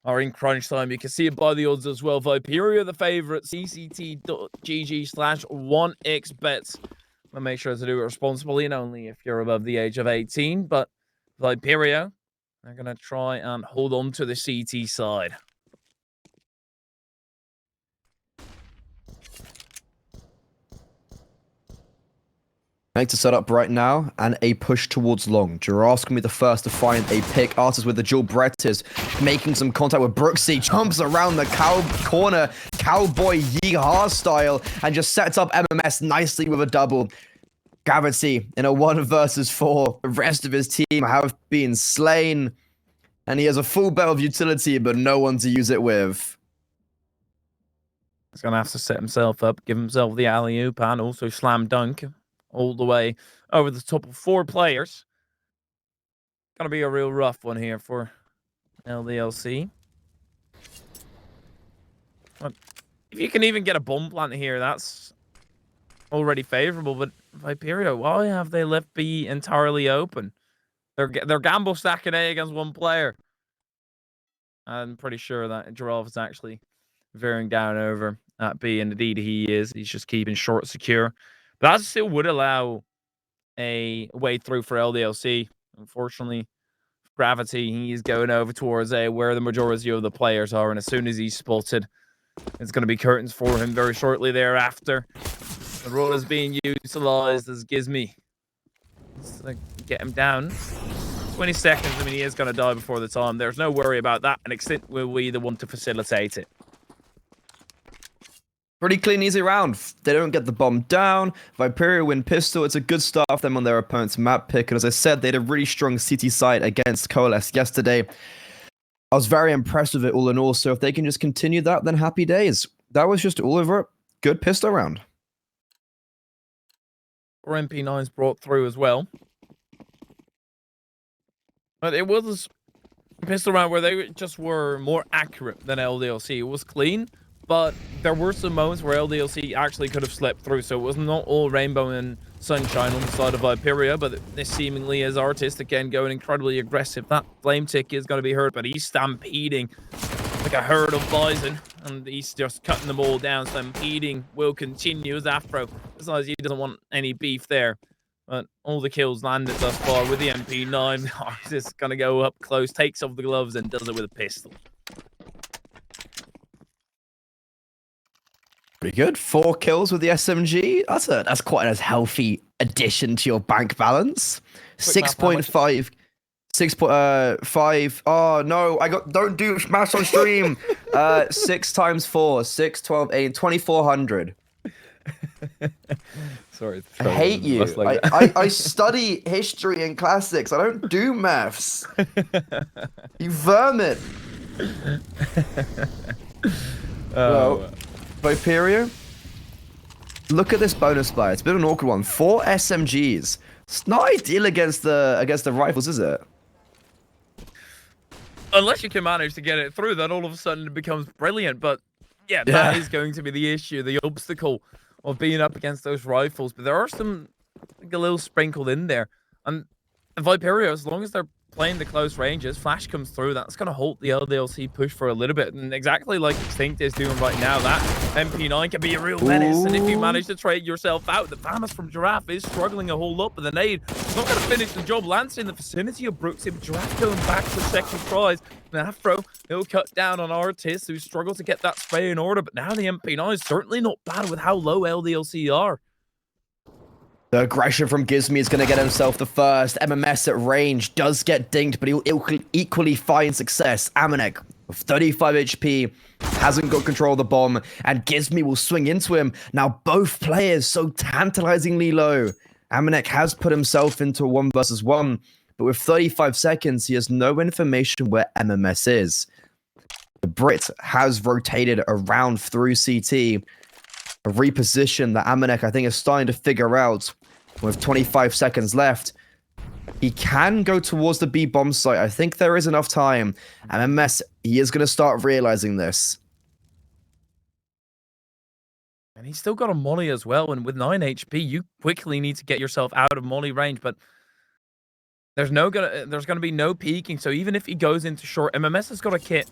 are in crunch time. You can see it by the odds as well. Viperio the favorite. CCT.gg/1xbets. I'll make sure to do it responsibly and only if you're above the age of 18. But Viperio, they're going to try and hold on to the CT side. Make to set up right now, and a push towards long. Giraffe's gonna be the first to find a pick. Artist with the dual Brett is making some contact with Brooksy. Jumps around the cow corner. cowboy yeehaw style and just sets up MMS nicely with a double. Gravity in a 1 versus 4. The rest of his team have been slain. And he has a full belt of utility, but no one to use it with. He's going to have to set himself up, give himself the alley-oop, and also slam dunk all the way over the top of 4 players. Going to be a real rough one here for LDLC. But if you can even get a bomb plant here, that's already favorable. But Viperio, why have they left B entirely open? They're gamble stacking A against 1 player. I'm pretty sure that Giraffe is actually veering down over at B, and indeed he is. He's just keeping short secure. But that still would allow a way through for LDLC. Unfortunately, Gravity, he's going over towards A, where the majority of the players are, and as soon as he's spotted, it's going to be curtains for him very shortly thereafter. The role is being utilized as Gizmy. Let's get him down. 20 seconds. I mean, he is going to die before the time. There's no worry about that. And Extinct will be the one to facilitate it. Pretty clean, easy round. They don't get the bomb down. Viperio win pistol. It's a good start for them on their opponent's map pick. And as I said, they had a really strong CT site against Coalesce yesterday. I was very impressed with it all in all. So if they can just continue that, then happy days. That was just all over. Good pistol round. Or MP9's brought through as well. But it was a pistol round where they just were more accurate than LDLC. It was clean, but there were some moments where LDLC actually could have slept through, so it was not all rainbow and sunshine on the side of Viperio, but this seemingly is Artist, again, going incredibly aggressive. That flame tick is going to be hurt, but he's stampeding like a herd of bison, and he's just cutting them all down. Stampeding will continue as Afro, as long as he doesn't want any beef there. But all the kills landed thus far with the MP9. Artist going to go up close, takes off the gloves, and does it with a pistol. Pretty good. 4 kills with the SMG. That's quite a healthy addition to your bank balance. 6.5. 6.5. Oh no, don't do maths on stream. 6 times 4. 6, 12, 8, 2,400. Sorry. I hate you. I study history and classics. I don't do maths. You vermin. Well, Viperio, look at this bonus buy. It's been an awkward one. 4 SMGs. It's not ideal against the rifles, is it? Unless you can manage to get it through, then all of a sudden it becomes brilliant. But yeah, that is going to be the issue, the obstacle of being up against those rifles. But there are some, like, a little sprinkled in there. And Viperio, as long as they're playing the close ranges, Flash comes through, that's going to halt the LDLC push for a little bit. And exactly like Extinct is doing right now, that MP9 can be a real menace. Ooh. And if you manage to trade yourself out, the Vamus from Giraffe is struggling a whole lot with the nade. It's not going to finish the job. Lancer in the vicinity of Brooks. If Giraffe going back for second tries, and Afro, he'll cut down on Artist, who struggled to get that spray in order. But now the MP9 is certainly not bad with how low LDLC are. The aggression from Gizmy is going to get himself the first. MMS at range does get dinged, but he'll equally find success. Amanek, with 35 HP, hasn't got control of the bomb, and Gizmy will swing into him. Now both players so tantalizingly low. Amanek has put himself into a 1 versus 1, but with 35 seconds, he has no information where MMS is. The Brit has rotated around through CT, a reposition that Amanek, I think, is starting to figure out. With 25 seconds left, he can go towards the B bomb site. I think there is enough time. And MMS, he is going to start realizing this. And he's still got a molly as well. And with 9 HP, you quickly need to get yourself out of molly range. But there's going to be no peeking. So even if he goes into short, MMS has got a kit.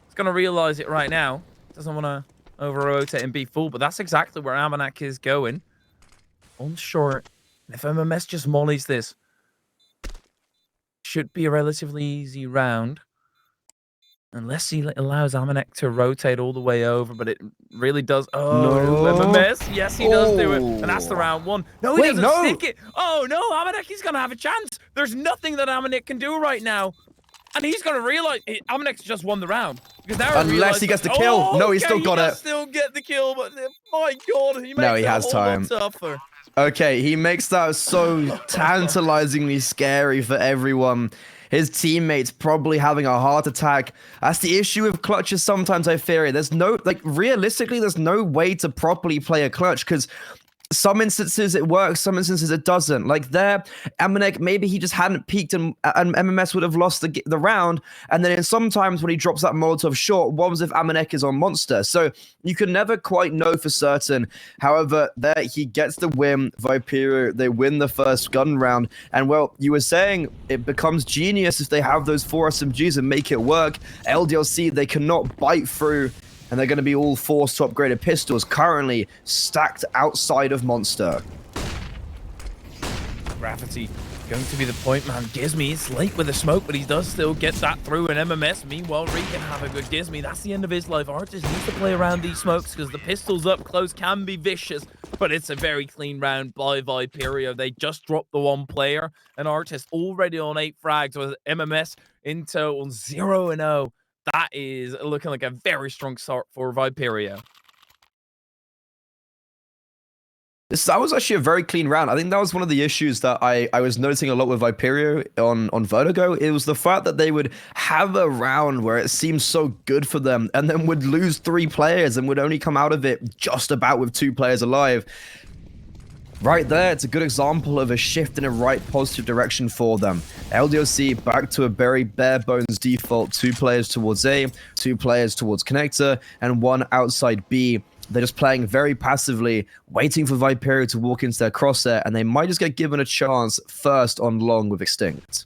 He's going to realize it right now. Doesn't want to over-rotate and be full. But that's exactly where Amanek is going. On short. If MMS just mollies this, should be a relatively easy round. Unless he allows Amanek to rotate all the way over, but it really does. Oh, no. MMS. Yes, he does do it. And that's the round 1. No, he doesn't stick it. Oh, no, Amanek, he's going to have a chance. There's nothing that Amanek can do right now. And he's going to realize Aminex just won the round. Because now Unless he gets the kill. No, he's still got it. Still get the kill, but my God, he makes No, he it has a whole time. lot tougher. Okay, he makes that so tantalizingly scary for everyone. His teammates probably having a heart attack. That's the issue with clutches sometimes, I fear. There's no, like, realistically, there's no way to properly play a clutch because some instances it works, some instances it doesn't. Like there, Amanek, maybe he just hadn't peaked and MMS would have lost the round. And then in sometimes when he drops that Molotov short, what was if Amanek is on Monster? So you can never quite know for certain. However, there he gets the win. Viperio, they win the first gun round. And well, you were saying it becomes genius if they have those 4 SMGs and make it work. LDLC, they cannot bite through. And they're going to be all forced to upgraded pistols, currently stacked outside of Monster. Gravity going to be the point man. Gizmy is late with the smoke, but he does still get that through an MMS. Meanwhile, Regan have a good Gizmy. That's the end of his life. Artist needs to play around these smokes because the pistols up close can be vicious, but it's a very clean round by Viperio. They just dropped the 1 player, and Artist already on 8 frags with MMS into on 0-0. That is looking like a very strong start for Viperio. That was actually a very clean round. I think that was one of the issues that I was noticing a lot with Viperio on Vertigo. It was the fact that they would have a round where it seemed so good for them and then would lose 3 players and would only come out of it just about with 2 players alive. Right there, it's a good example of a shift in a right positive direction for them. LDLC back to a very bare bones default, 2 players towards A, 2 players towards connector, and 1 outside B. They're just playing very passively, waiting for Viperio to walk into their crosshair, and they might just get given a chance first on long with Extinct.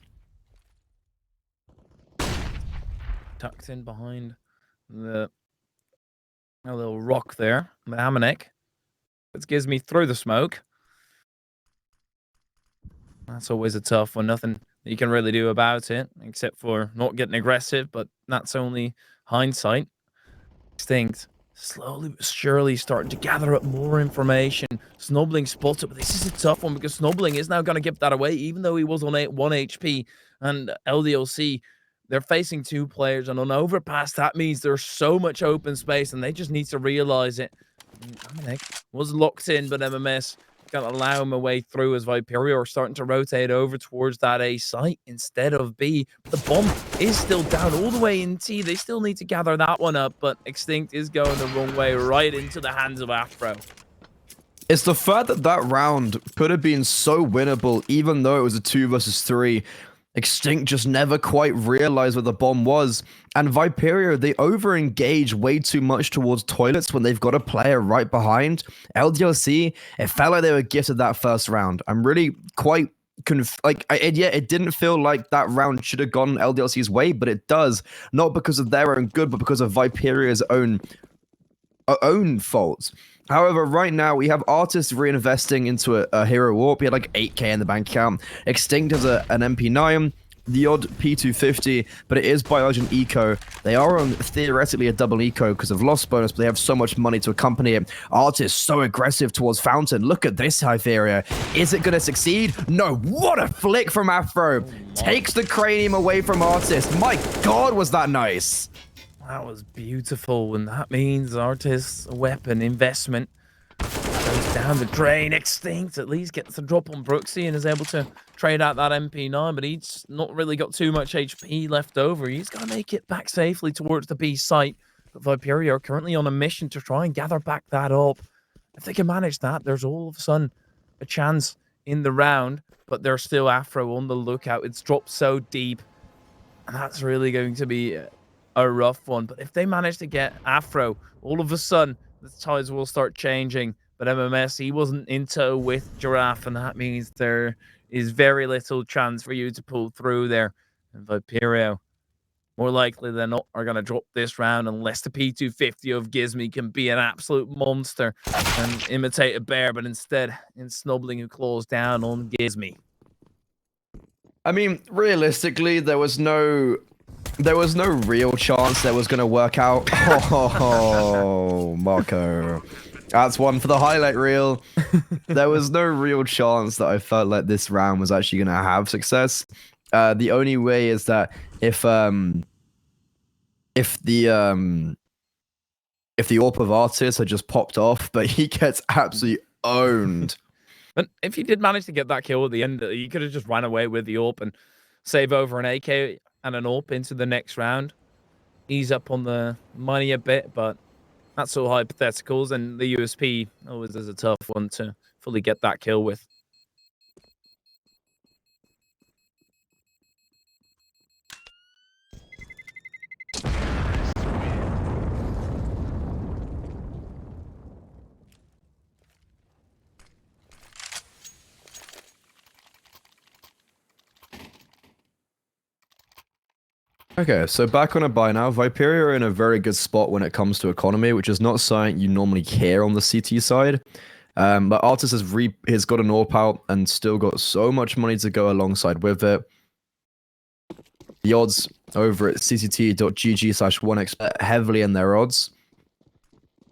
Tucked in behind a little rock there, the Amanek. It gives me through the smoke. That's always a tough one. Nothing that you can really do about it, except for not getting aggressive, but that's only hindsight. Extinct slowly but surely starting to gather up more information. Snobbling spots it, but this is a tough one because Snobbling is now going to give that away, even though he was on 1 HP. And LDLC, they're facing 2 players, and on overpass, that means there's so much open space, and they just need to realize it. Amanek was locked in, but MMS going to allow him a way through as Viperio are starting to rotate over towards that A site instead of B. The bomb is still down all the way in T. They still need to gather that one up, but Extinct is going the wrong way, right into the hands of Afro. It's the fact that that round could have been so winnable, even though it was a 2 versus 3. Extinct just never quite realized what the bomb was. And Viperio, they over-engage way too much towards toilets when they've got a player right behind. LDLC, it felt like they were gifted that first round. I'm really quite it didn't feel like that round should have gone LDLC's way, but it does. Not because of their own good, but because of Viperio's own faults. However, right now, we have Artists reinvesting into a Hero Warp. He had like 8k in the bank account. Extinct has an MP9, the odd P250, but it is Biogen Eco. They are on theoretically a double Eco because of loss bonus, but they have so much money to accompany it. Artists so aggressive towards Fountain. Look at this, Viperio. Is it going to succeed? No. What a flick from Afro. Takes the cranium away from Artist. My God, was that nice. That was beautiful, and that means Artist's weapon investment goes down the drain. Extinct at least gets a drop on Brooksy and is able to trade out that MP9, but he's not really got too much HP left over. He's got to make it back safely towards the B site, but Viperio are currently on a mission to try and gather back that up. If they can manage that, there's all of a sudden a chance in the round, but there's still Afro on the lookout. It's dropped so deep, and that's really going to be a rough one. But if they manage to get Afro, all of a sudden the tides will start changing. But MMS, he wasn't into with Giraffe, and that means there is very little chance for you to pull through there. And Viperio, more likely than not, are going to drop this round unless the P250 of Gizmy can be an absolute monster and imitate a bear, but instead in Snobbling who claws down on Gizmy. I mean, realistically, there was no real chance that was going to work out. Oh, Marco. That's one for the highlight reel. There was no real chance that I felt like this round was actually going to have success. The only way is that if the AWP of Artis had just popped off, but he gets absolutely owned. But if he did manage to get that kill at the end, he could have just ran away with the AWP and save over an AK and an AWP into the next round. Ease up on the money a bit, but that's all hypotheticals, and the USP always is a tough one to fully get that kill with. Okay, so back on a buy now. Viperio are in a very good spot when it comes to economy, which is not something you normally hear on the CT side. But Artis has got an AWP out and still got so much money to go alongside with it. The odds over at cct.gg/1xbet heavily in their odds,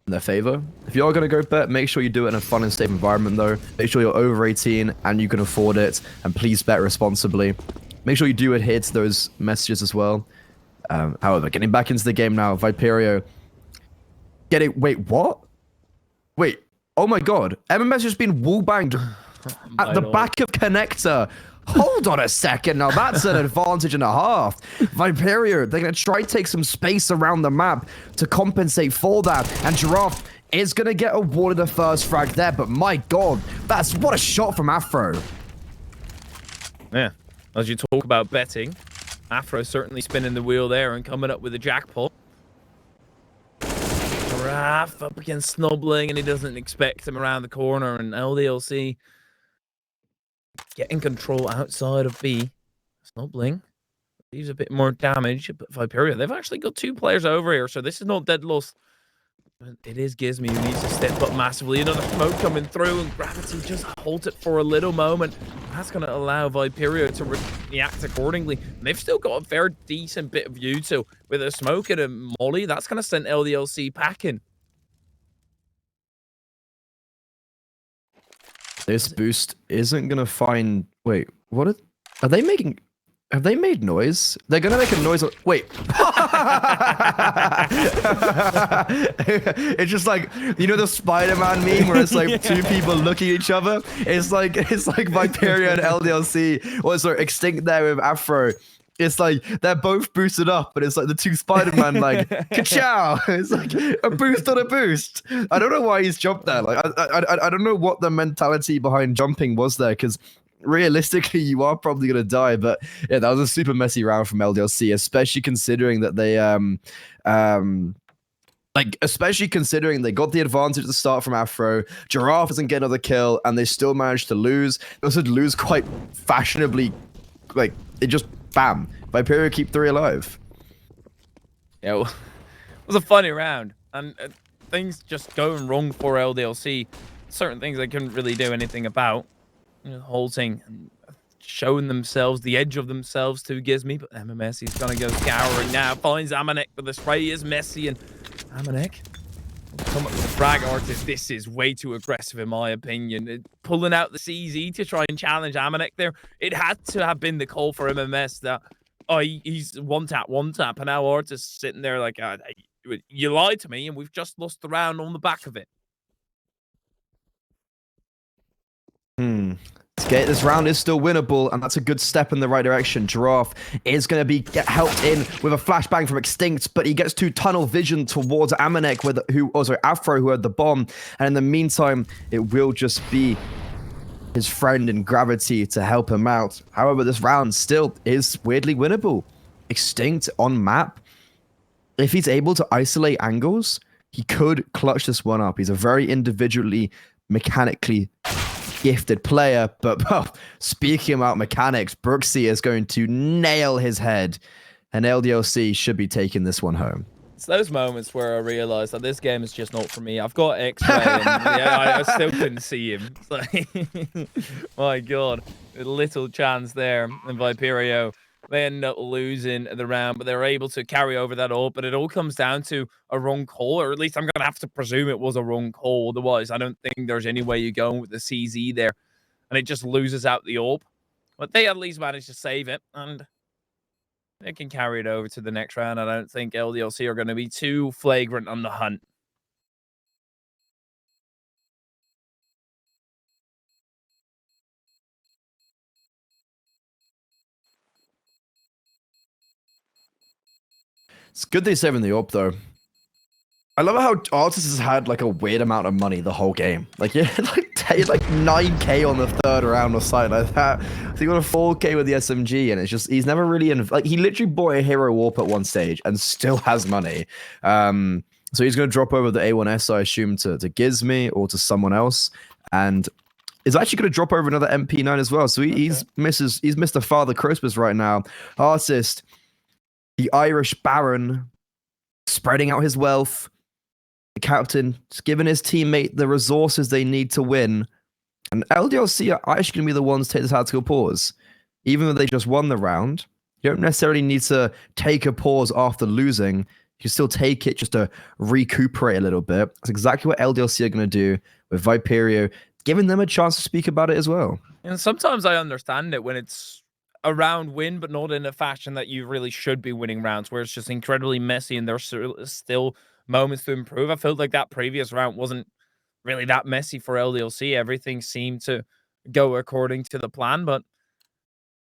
in their favor. If you are going to go bet, make sure you do it in a fun and safe environment though. Make sure you're over 18 and you can afford it, and please bet responsibly. Make sure you do adhere to those messages as well. However, getting back into the game now, Viperio wait, what? Wait, oh my god, MMS has just been wallbanged at the back of connector. Hold on a second, now that's an advantage and a half. Viperio, they're going to try to take some space around the map to compensate for that, and Giraffe is going to get awarded the first frag there, but my god, what a shot from Afro. Yeah, as you talk about betting, Afro certainly spinning the wheel there and coming up with a jackpot. Giraffe up against Snubbling, and he doesn't expect him around the corner, and LDLC getting control outside of B. Snubbling leaves a bit more damage, but Viperio, they've actually got 2 players over here, so this is not dead loss. It is Gizmy who needs to step up massively. Another smoke coming through, and Gravity just holds it for a little moment. That's going to allow Viperio to react accordingly. And they've still got a fair decent bit of view, so with a smoke and a molly, that's going to send LDLC packing. This boost isn't going to find... Wait, what are they making... Have they made noise? They're gonna make a noise. Wait. It's just like, you know the Spider-Man meme where it's like Yeah. 2 people looking at each other? It's like Viperio and LDLC. Or sorry, Extinct there with Afro. It's like they're both boosted up, but it's like the 2 Spider-Man like ka-chow. It's like a boost on a boost. I don't know why he's jumped there. Like I don't know what the mentality behind jumping was there, because realistically, you are probably going to die, but yeah, that was a super messy round from LDLC, especially considering that they, especially considering they got the advantage at the start from Afro. Giraffe doesn't get another kill, and they still managed to lose. They also lose quite fashionably, like, it just, bam. Viperio keep 3 alive. Yeah, it was a funny round, and things just going wrong for LDLC. Certain things they couldn't really do anything about. You know, halting and showing themselves, the edge of themselves to Gizmy, but MMS, he's gonna go scouring now, finds Amanek, but the spray is messy, and Amanek come up with a frag. Artist. This is way too aggressive in my opinion. Pulling out the CZ to try and challenge Amanek there. It had to have been the call for MMS that, oh, he's one tap, and now Artist sitting there like, you lied to me, and we've just lost the round on the back of it. This round is still winnable, and that's a good step in the right direction. Giraffe is going to get helped in with a flashbang from Extinct, but he gets to tunnel vision towards Amanek, Afro, who had the bomb. And in the meantime, it will just be his friend in Gravity to help him out. However, this round still is weirdly winnable. Extinct on map, if he's able to isolate angles, he could clutch this one up. He's a very individually, mechanically gifted player, but well, speaking about mechanics, Brooksy is going to nail his head, and LDLC should be taking this one home. It's those moments where I realize that this game is just not for me. I've got X-ray, and yeah, I still couldn't see him. It's like, my God, a little chance there, and Viperio, they end up losing the round, but they're able to carry over that all. But it all comes down to a wrong call, or at least I'm going to have to presume it was a wrong call. Otherwise, I don't think there's any way you're going with the CZ there. And it just loses out the AWP. But they at least managed to save it. And They can carry it over to the next round. I don't think LDLC are going to be too flagrant on the hunt. It's good they're saving the AWP though. I love how Artis has had like a weird amount of money the whole game. Like yeah, like 9K on the third round or something like that. So he got a 4K with the SMG, and it's just he's never really like he literally bought a hero warp at one stage and still has money. So he's gonna drop over the A1S, I assume, to Gizme or to someone else, and is actually gonna drop over another MP9 as well. So he's Mr. Father Christmas right now. Artist, the Irish Baron, spreading out his wealth. The captain, just giving his teammate the resources they need to win. And LDLC are actually going to be the ones to take the tactical pause. Even though they just won the round, you don't necessarily need to take a pause after losing. You can still take it just to recuperate a little bit. That's exactly what LDLC are going to do with Viperio, giving them a chance to speak about it as well. And sometimes I understand it when it's a round win, but not in a fashion that you really should be winning rounds, where it's just incredibly messy and there's still moments to improve. I felt like that previous round wasn't really that messy for LDLC. Everything seemed to go according to the plan, but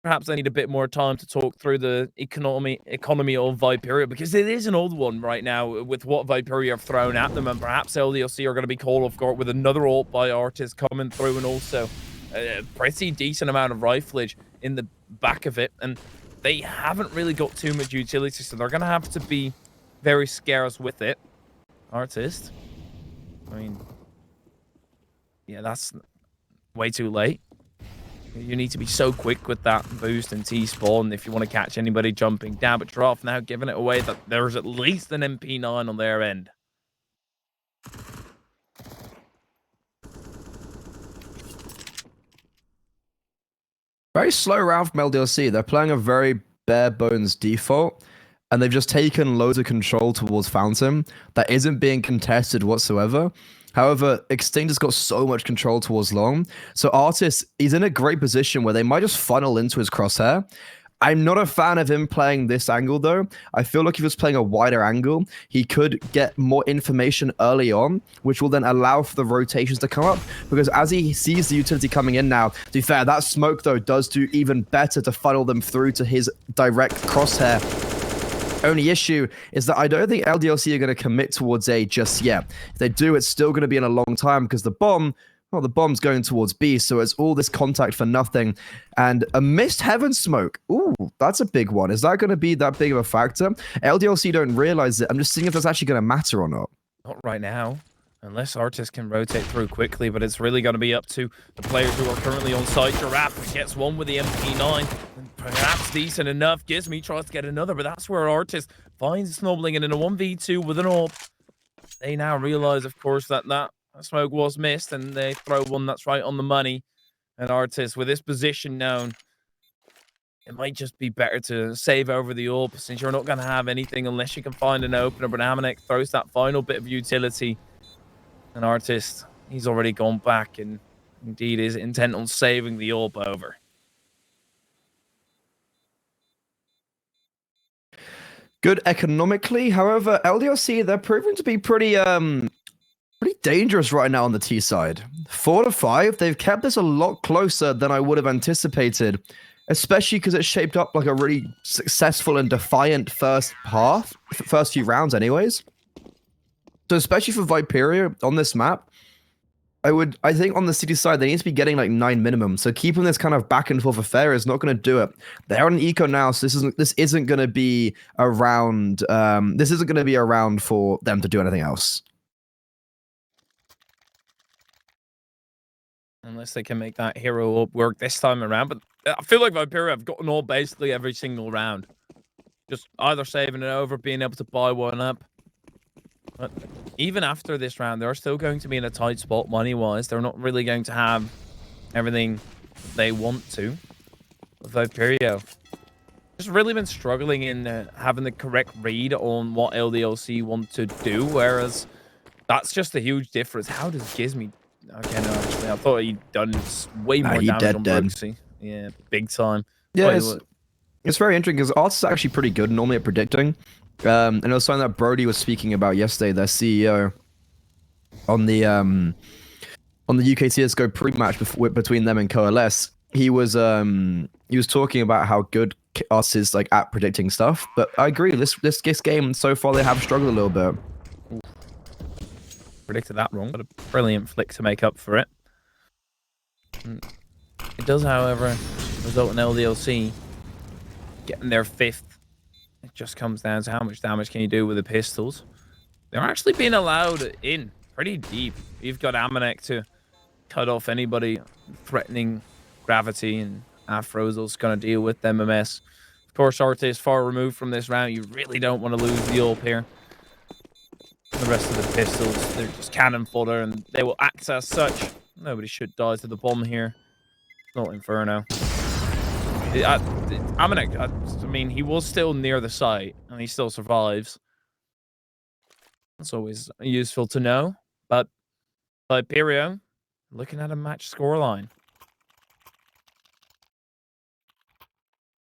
perhaps I need a bit more time to talk through the economy of Viperio, because it is an old one right now with what Viperio have thrown at them, and perhaps LDLC are going to be called off guard with another ult by Artist coming through, and also a pretty decent amount of rifleage in the back of it, and they haven't really got too much utility, so they're going to have to be very scarce with it. Artist, I mean, yeah, that's way too late. You need to be so quick with that boost and T-spawn if you want to catch anybody jumping down, but Droff now giving it away that there's at least an MP9 on their end. Very slow round from LDLC. They're playing a very bare bones default, and they've just taken loads of control towards Fountain that isn't being contested whatsoever. However, Extinct has got so much control towards Long. So Artist, he's in a great position where they might just funnel into his crosshair. I'm not a fan of him playing this angle, though. I feel like if he was playing a wider angle, he could get more information early on, which will then allow for the rotations to come up. Because as he sees the utility coming in now, to be fair, that smoke, though, does do even better to funnel them through to his direct crosshair. Only issue is that I don't think LDLC are going to commit towards A just yet. If they do, it's still going to be in a long time because the bomb's going towards B, so it's all this contact for nothing. And a missed heaven smoke. Ooh, that's a big one. Is that going to be that big of a factor? LDLC don't realize it. I'm just seeing if that's actually going to matter or not. Not right now, unless Artist can rotate through quickly, but it's really going to be up to the players who are currently on site. Giraffe gets one with the MP9, and perhaps decent enough. Gizme tries to get another, but that's where Artist finds Snubbling, and in a 1v2 with an AWP, they now realize, of course, that smoke was missed, and they throw one that's right on the money. And Artist, with this position known, it might just be better to save over the AWP, since you're not going to have anything unless you can find an opener. But Amanek throws that final bit of utility. An Artist, he's already gone back and indeed is intent on saving the AWP over. Good economically, however, LDLC, they're proving to be pretty dangerous right now on the T side. 4-5, they've kept this a lot closer than I would have anticipated, especially because it shaped up like a really successful and defiant first few rounds anyways. So especially for Viperio on this map, I think on the City side, they need to be getting like 9 minimum. So keeping this kind of back and forth affair is not going to do it. They're on an eco now, so this isn't going to be a round. This isn't going to be a round for them to do anything else. Unless they can make that hero up work this time around. But I feel like Viperio have gotten all basically every single round. Just either saving it over, being able to buy one up. But even after this round, they're still going to be in a tight spot money-wise. They're not really going to have everything they want to. Viperio just really been struggling in having the correct read on what LDLC want to do, whereas that's just a huge difference. How does Gizme... Okay, no, actually, I thought he'd done way more damage on Brooksy. Yeah, big time. Yeah, It's very interesting because Arts is actually pretty good normally at predicting. And it was something that Brody was speaking about yesterday, their CEO, on the UK CS:GO pre-match between them and Coalesce. He was talking about how good Arts is like at predicting stuff. But I agree, this game so far they have struggled a little bit. Predicted that wrong, but a brilliant flick to make up for it. It does, however, result in LDLC getting their 5th. It just comes down to how much damage can you do with the pistols. They're actually being allowed in pretty deep. You've got Amanek to cut off anybody threatening Gravity, and Afro's also going to deal with MMS. Of course, Arte is far removed from this round. You really don't want to lose the AWP here. The rest of the pistols, they're just cannon fodder, and they will act as such. Nobody should die to the bomb here. Not Inferno. Amanek, I mean, he was still near the site, and he still survives. That's always useful to know. But Viperio, looking at a match scoreline.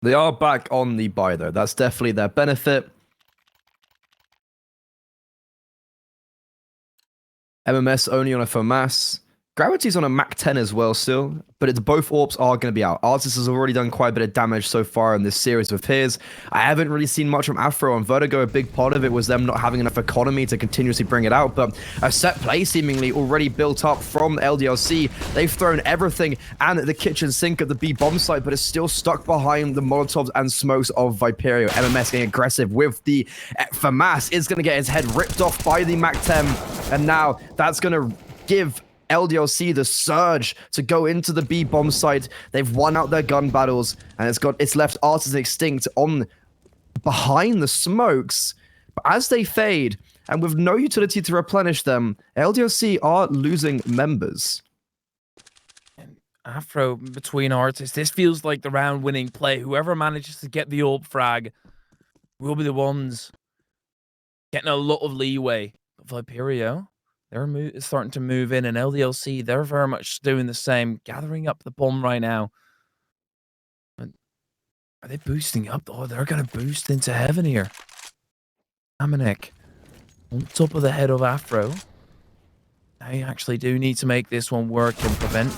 They are back on the buy, though. That's definitely their benefit. MMS only on a FAMAS. Gravity's on a Mac 10 as well still, but both AWPs are going to be out. Artis has already done quite a bit of damage so far in this series with his. I haven't really seen much from Afro and Vertigo. A big part of it was them not having enough economy to continuously bring it out, but a set play seemingly already built up from LDLC. They've thrown everything and the kitchen sink at the B bomb site, but it's still stuck behind the Molotovs and smokes of Viperio. MMS getting aggressive with the FAMAS is going to get his head ripped off by the Mac 10, and now that's going to give LDLC the surge to go into the B bomb site. They've won out their gun battles, and it's left Artis Extinct on behind the smokes. But as they fade, and with no utility to replenish them, LDLC are losing members. Afro between Artis, this feels like the round-winning play. Whoever manages to get the AWP frag will be the ones getting a lot of leeway. But Viperio, they're starting to move in, and LDLC, they're very much doing the same, gathering up the bomb right now. And are they boosting up? Oh, they're going to boost into heaven here. Amanek on top of the head of Afro. They actually do need to make this one work and prevent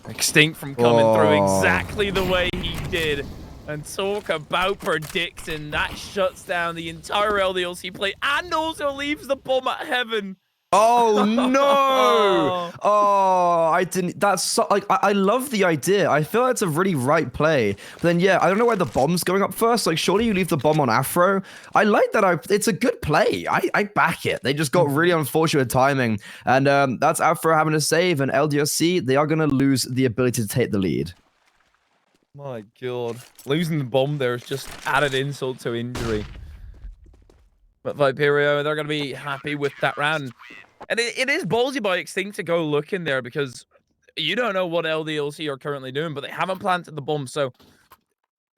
Extinct from coming through exactly the way he did. And talk about predicting. That shuts down the entire LDLC play and also leaves the bomb at heaven. Oh no! Oh, I didn't. That's so, like I love the idea. I feel like it's a really right play. But then yeah, I don't know why the bomb's going up first. Like surely you leave the bomb on Afro. I like that. It's a good play. I back it. They just got really unfortunate timing, and that's Afro having to save. And LDLC, they are gonna lose the ability to take the lead. My God, losing the bomb there is just added insult to injury. But Viperio, they're going to be happy with that round. And it is ballsy by Extinct to go look in there because you don't know what LDLC are currently doing, but they haven't planted the bomb. So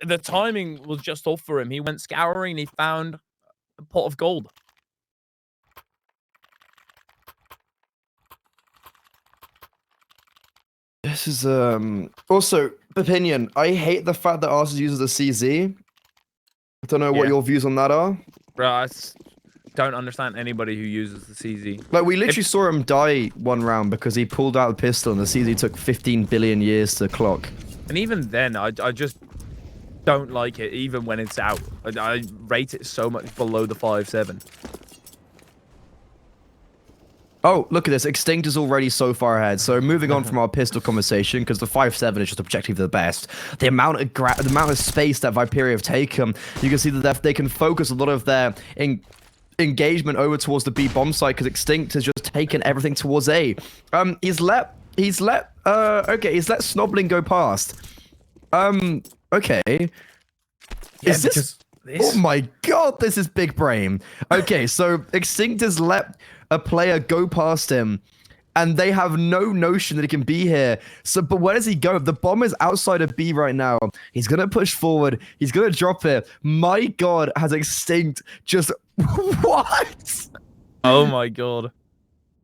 the timing was just off for him. He went scouring, he found a pot of gold. This is also opinion. I hate the fact that Arsenal uses the CZ. I don't know what your views on that are. Bro, I don't understand anybody who uses the CZ. Like, we literally saw him die one round because he pulled out the pistol and the CZ took 15 billion years to clock. And even then, I just don't like it, even when it's out. I rate it so much below the 5.7. Oh, look at this. Extinct is already so far ahead. So moving on from our pistol conversation, because the 5.7 is just objectively the best. The amount of space that Viperio have taken, you can see that they can focus a lot of their engagement over towards the B bomb site because Extinct has just taken everything towards A. He's let Snobbling go past. Okay. Yeah, Is this? Oh my God, this is big brain. Okay, so Extinct has let a player go past him, and they have no notion that he can be here. So, but where does he go? The bomb is outside of B right now. He's gonna push forward. He's gonna drop it. My God, has Extinct just what? Oh my God.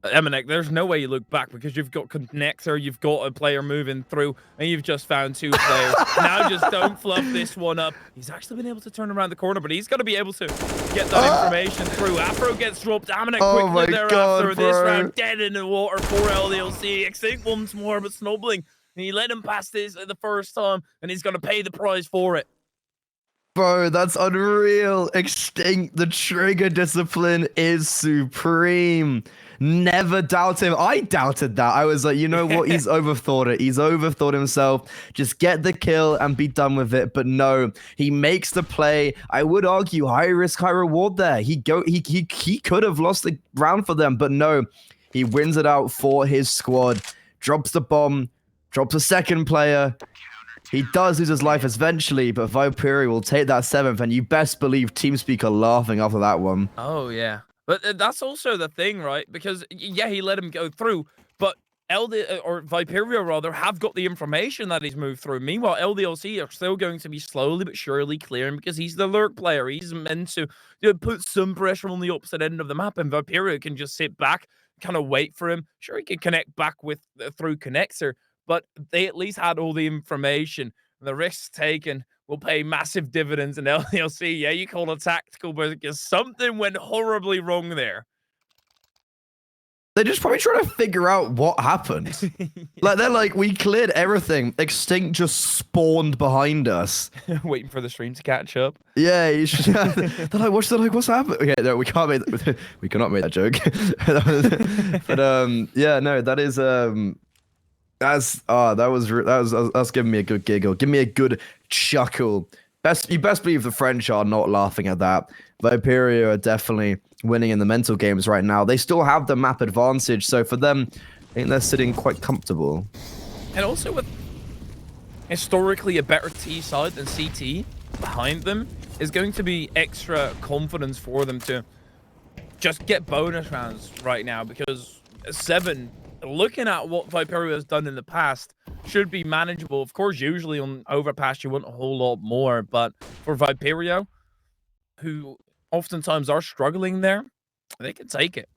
Emanek, there's no way you look back because you've got Connector, you've got a player moving through, and you've just found 2 players. Now just don't fluff this one up. He's actually been able to turn around the corner, but he's got to be able to get that information through. Afro gets dropped. Emanek quickly thereafter. This round dead in the water for LDLC. Extinct once more, but Snubbling. He let him pass this the first time, and he's going to pay the price for it. Bro, that's unreal. Extinct. The trigger discipline is supreme. Never doubt him. I doubted that. I was like, you know what? He's overthought it. He's overthought himself. Just get the kill and be done with it. But no, he makes the play. I would argue high risk, high reward there. He could have lost the round for them, but no, he wins it out for his squad. Drops the bomb. Drops a second player. He does lose his life eventually, but Viperio will take that 7th, and you best believe TeamSpeak are laughing after that one. Oh, yeah. But that's also the thing, right? Because, yeah, he let him go through, but Viperio, rather, have got the information that he's moved through. Meanwhile, LDLC are still going to be slowly but surely clearing because he's the lurk player. He's meant to put some pressure on the opposite end of the map, and Viperio can just sit back, kind of wait for him. Sure, he can connect back with through Connector, but they at least had all the information. The risks taken will pay massive dividends in LDLC. Yeah, you call it tactical, but because something went horribly wrong there. They're just probably trying to figure out what happened. Like, they're like, we cleared everything. Extinct just spawned behind us. Waiting for the stream to catch up. Yeah, they're like, what's happening? Okay, no, we cannot make that joke. But yeah, no, that is that's giving me a good giggle. Give me a good chuckle. You best believe the French are not laughing at that. Viperio are definitely winning in the mental games right now. They still have the map advantage, so for them, I think they're sitting quite comfortable. And also with historically a better T side than CT behind them is going to be extra confidence for them to just get bonus rounds right now, because 7, looking at what Viperio has done in the past, should be manageable. Of course, usually on Overpass you want a whole lot more, but for Viperio, who oftentimes are struggling there, they can take it.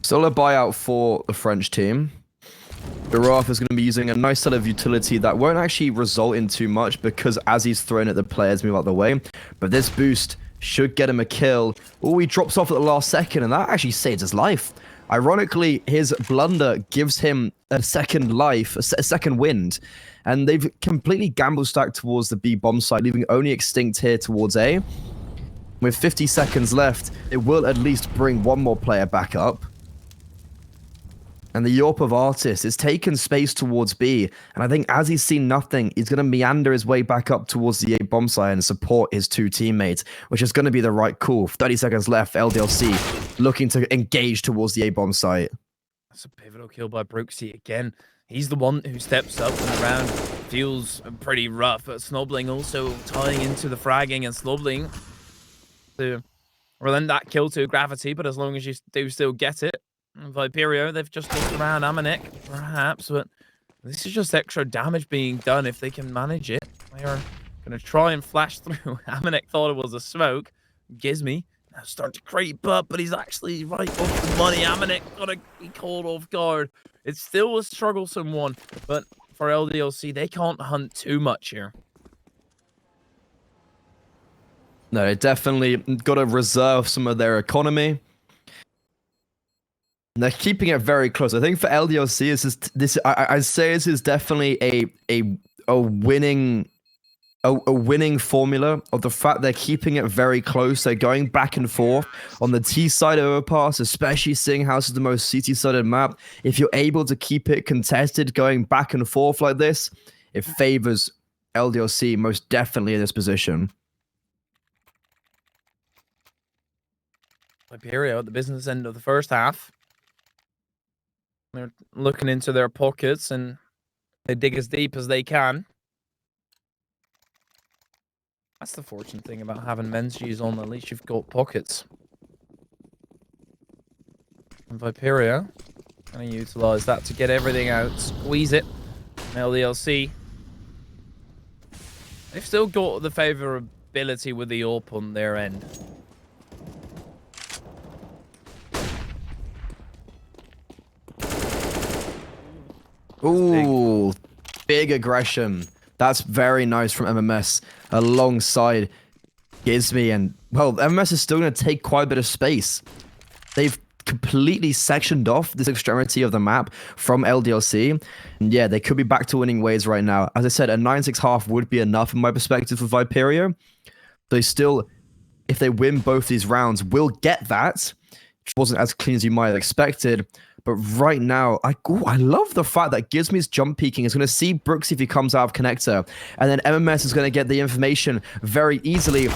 Still a buyout for the French team. Giraffe is going to be using a nice set of utility that won't actually result in too much, because as he's thrown at the players move out the way, but this boost should get him a kill. Oh, he drops off at the last second, and that actually saves his life. Ironically, his blunder gives him a second life, a second wind, and they've completely gamble stacked towards the B bomb site, leaving only Extinct here towards A. With 50 seconds left, it will at least bring one more player back up. And the Yorp of Artist is taking space towards B. And I think as he's seen nothing, he's going to meander his way back up towards the A bomb site and support his 2 teammates, which is going to be the right call. 30 seconds left. LDLC looking to engage towards the A bomb site. That's a pivotal kill by Brooksy again. He's the one who steps up and around. Feels pretty rough, but Snubbling also tying into the fragging, and Snubbling to relent that kill to Gravity, but as long as you do still get it. Viperio, they've just looked around Emanek, perhaps, but this is just extra damage being done if they can manage it. They are going to try and flash through. Emanek thought it was a smoke. Gizmy now starting to creep up, but he's actually right off the money. Emanek got to be caught off guard. It's still a strugglesome one, but for LDLC, they can't hunt too much here. No, they definitely got to reserve some of their economy. They're keeping it very close. I think for LDLC, I'd say this is definitely a winning formula of the fact they're keeping it very close. They're going back and forth on the T side of Overpass, especially seeing how this is the most CT sided map. If you're able to keep it contested, going back and forth like this, it favors LDLC most definitely in this position. Viperio at the business end of the first half. They're looking into their pockets and they dig as deep as they can. That's the fortunate thing about having men's shoes on. At least you've got pockets. And Viperio going to utilize that to get everything out, squeeze it. LDLC They've still got the favorability with the AWP on their end. Ooh, big aggression. That's very nice from MMS alongside Gizmy. And, well, MMS is still going to take quite a bit of space. They've completely sectioned off this extremity of the map from LDLC. And yeah, they could be back to winning ways right now. As I said, a 9-6 half would be enough in my perspective for Viperio. They still, if they win both these rounds, will get that. Which wasn't as clean as you might have expected. But right now, I love the fact that Gizmy's jump peeking is going to see Brooks if he comes out of connector. And then MMS is going to get the information very easily.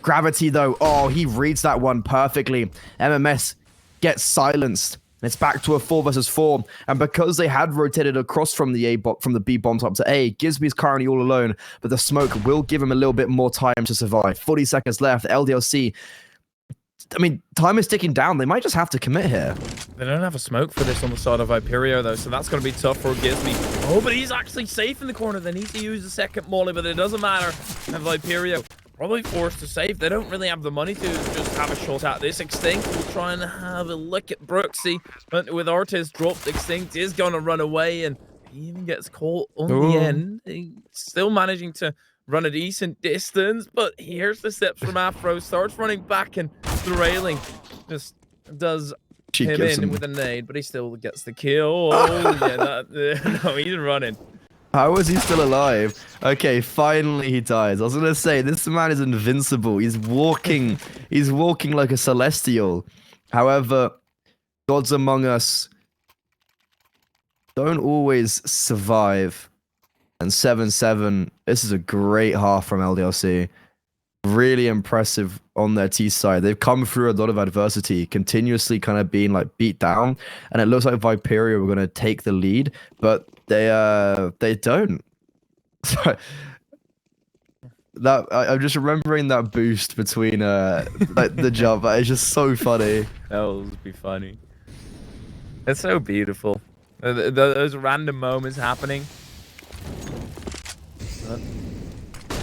Gravity, though, oh, he reads that one perfectly. MMS gets silenced. It's back to a 4 versus 4. And because they had rotated across from the B bombs up to A, Gizmy's currently all alone. But the smoke will give him a little bit more time to survive. 40 seconds left. LDLC, I mean, time is ticking down. They might just have to commit here. They don't have a smoke for this on the side of Viperio, though, so that's going to be tough for Gizmy. Oh, but he's actually safe in the corner. They need to use the second molly, but it doesn't matter. And Viperio probably forced to save. They don't really have the money to just have a shot at this. Extinct will try and have a look at Brooksy, but with Artis dropped, Extinct is going to run away, and he even gets caught on the end. He's still managing to run a decent distance, but here's the steps from Afro. Starts running back, and the railing just does him in with a nade, but he still gets the kill. Oh, yeah, no, he's running. How is he still alive? Okay, finally he dies. I was gonna say, this man is invincible. He's walking like a celestial. However, gods among us don't always survive. And 7-7, this is a great half from LDLC. Really impressive on their T side. They've come through a lot of adversity, continuously kind of being like beat down, and it looks like Viperio were going to take the lead, but they don't. So that I'm just remembering that boost between like the jump. It's just so funny. That would be funny. It's so beautiful. Those random moments happening.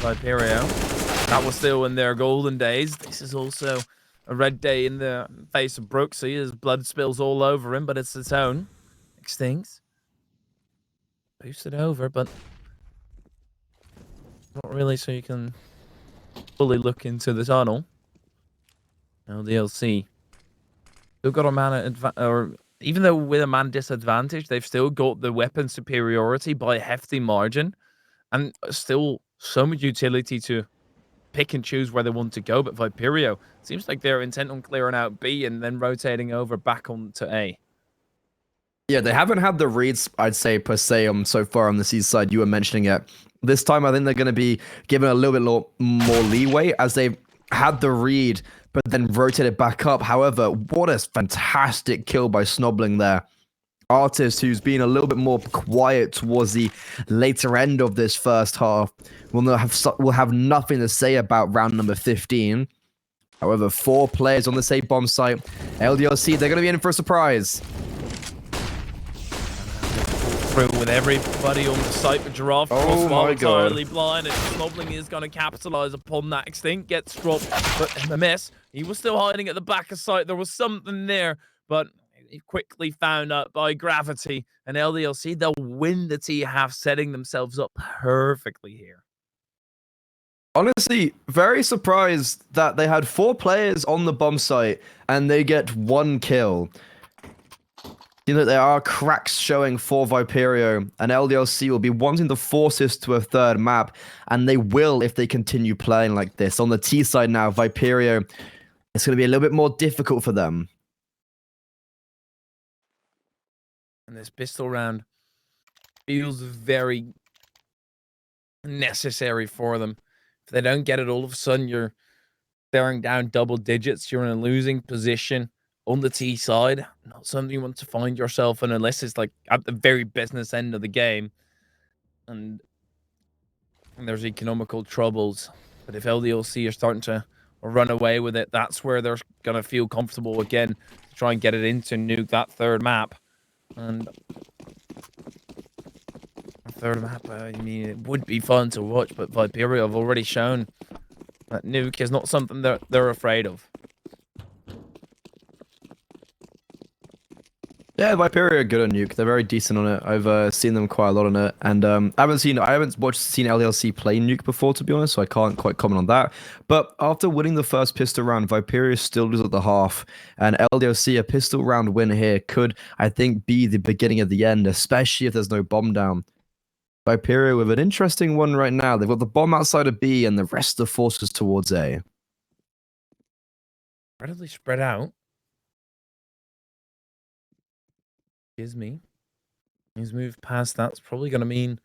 Viperio, that was still in their golden days. This is also a red day in the face of Brooksy. His blood spills all over him, but it's its own. Extinct. Boosted over, but not really, so you can fully look into the tunnel. LDLC. Still got a man or even though with a man disadvantage, they've still got the weapon superiority by a hefty margin, and still so much utility to pick and choose where they want to go. But Viperio seems like they're intent on clearing out B and then rotating over back onto A. Yeah, they haven't had the reads, I'd say, per se, so far on the C side. You were mentioning it. This time, I think they're going to be given a little bit more leeway as they've had the read, but then rotated back up. However, what a fantastic kill by Snobbling there. Artist, who's been a little bit more quiet towards the later end of this first half, will have nothing to say about round number 15. However, 4 players on the safe bomb site. LDLC, they're going to be in for a surprise. Through with everybody on the site, but Giraffe entirely blind, and Snobbling is going to capitalize upon that. Extinct gets dropped, but MMS, he was still hiding at the back of site. There was something there, but quickly found out by Gravity, and LDLC, they'll win the T-half, setting themselves up perfectly here. Honestly, very surprised that they had 4 players on the bomb site and they get 1 kill. You know, there are cracks showing for Viperio, and LDLC will be wanting to force this to a 3rd map, and they will if they continue playing like this. On the T side now, Viperio, it's going to be a little bit more difficult for them. And this pistol round feels very necessary for them. If they don't get it, all of a sudden you're staring down double digits. You're in a losing position on the T side. Not something you want to find yourself in unless it's like at the very business end of the game. And there's economical troubles. But if LDLC are starting to run away with it, that's where they're going to feel comfortable again to try and get it into nuke that 3rd map. And third map. I mean, it would be fun to watch, but Viperio have already shown that nuke is not something that they're afraid of. Yeah, Viperio are good on nuke. They're very decent on it. I've seen them quite a lot on it, and I haven't seen LDLC play nuke before, to be honest, so I can't quite comment on that. But after winning the first pistol round, Viperio still loses at the half, and LDLC, a pistol round win here could, I think, be the beginning of the end, especially if there's no bomb down. Viperio with an interesting one right now. They've got the bomb outside of B and the rest of the forces towards A. Incredibly spread out. Me. He's moved past that's probably going to mean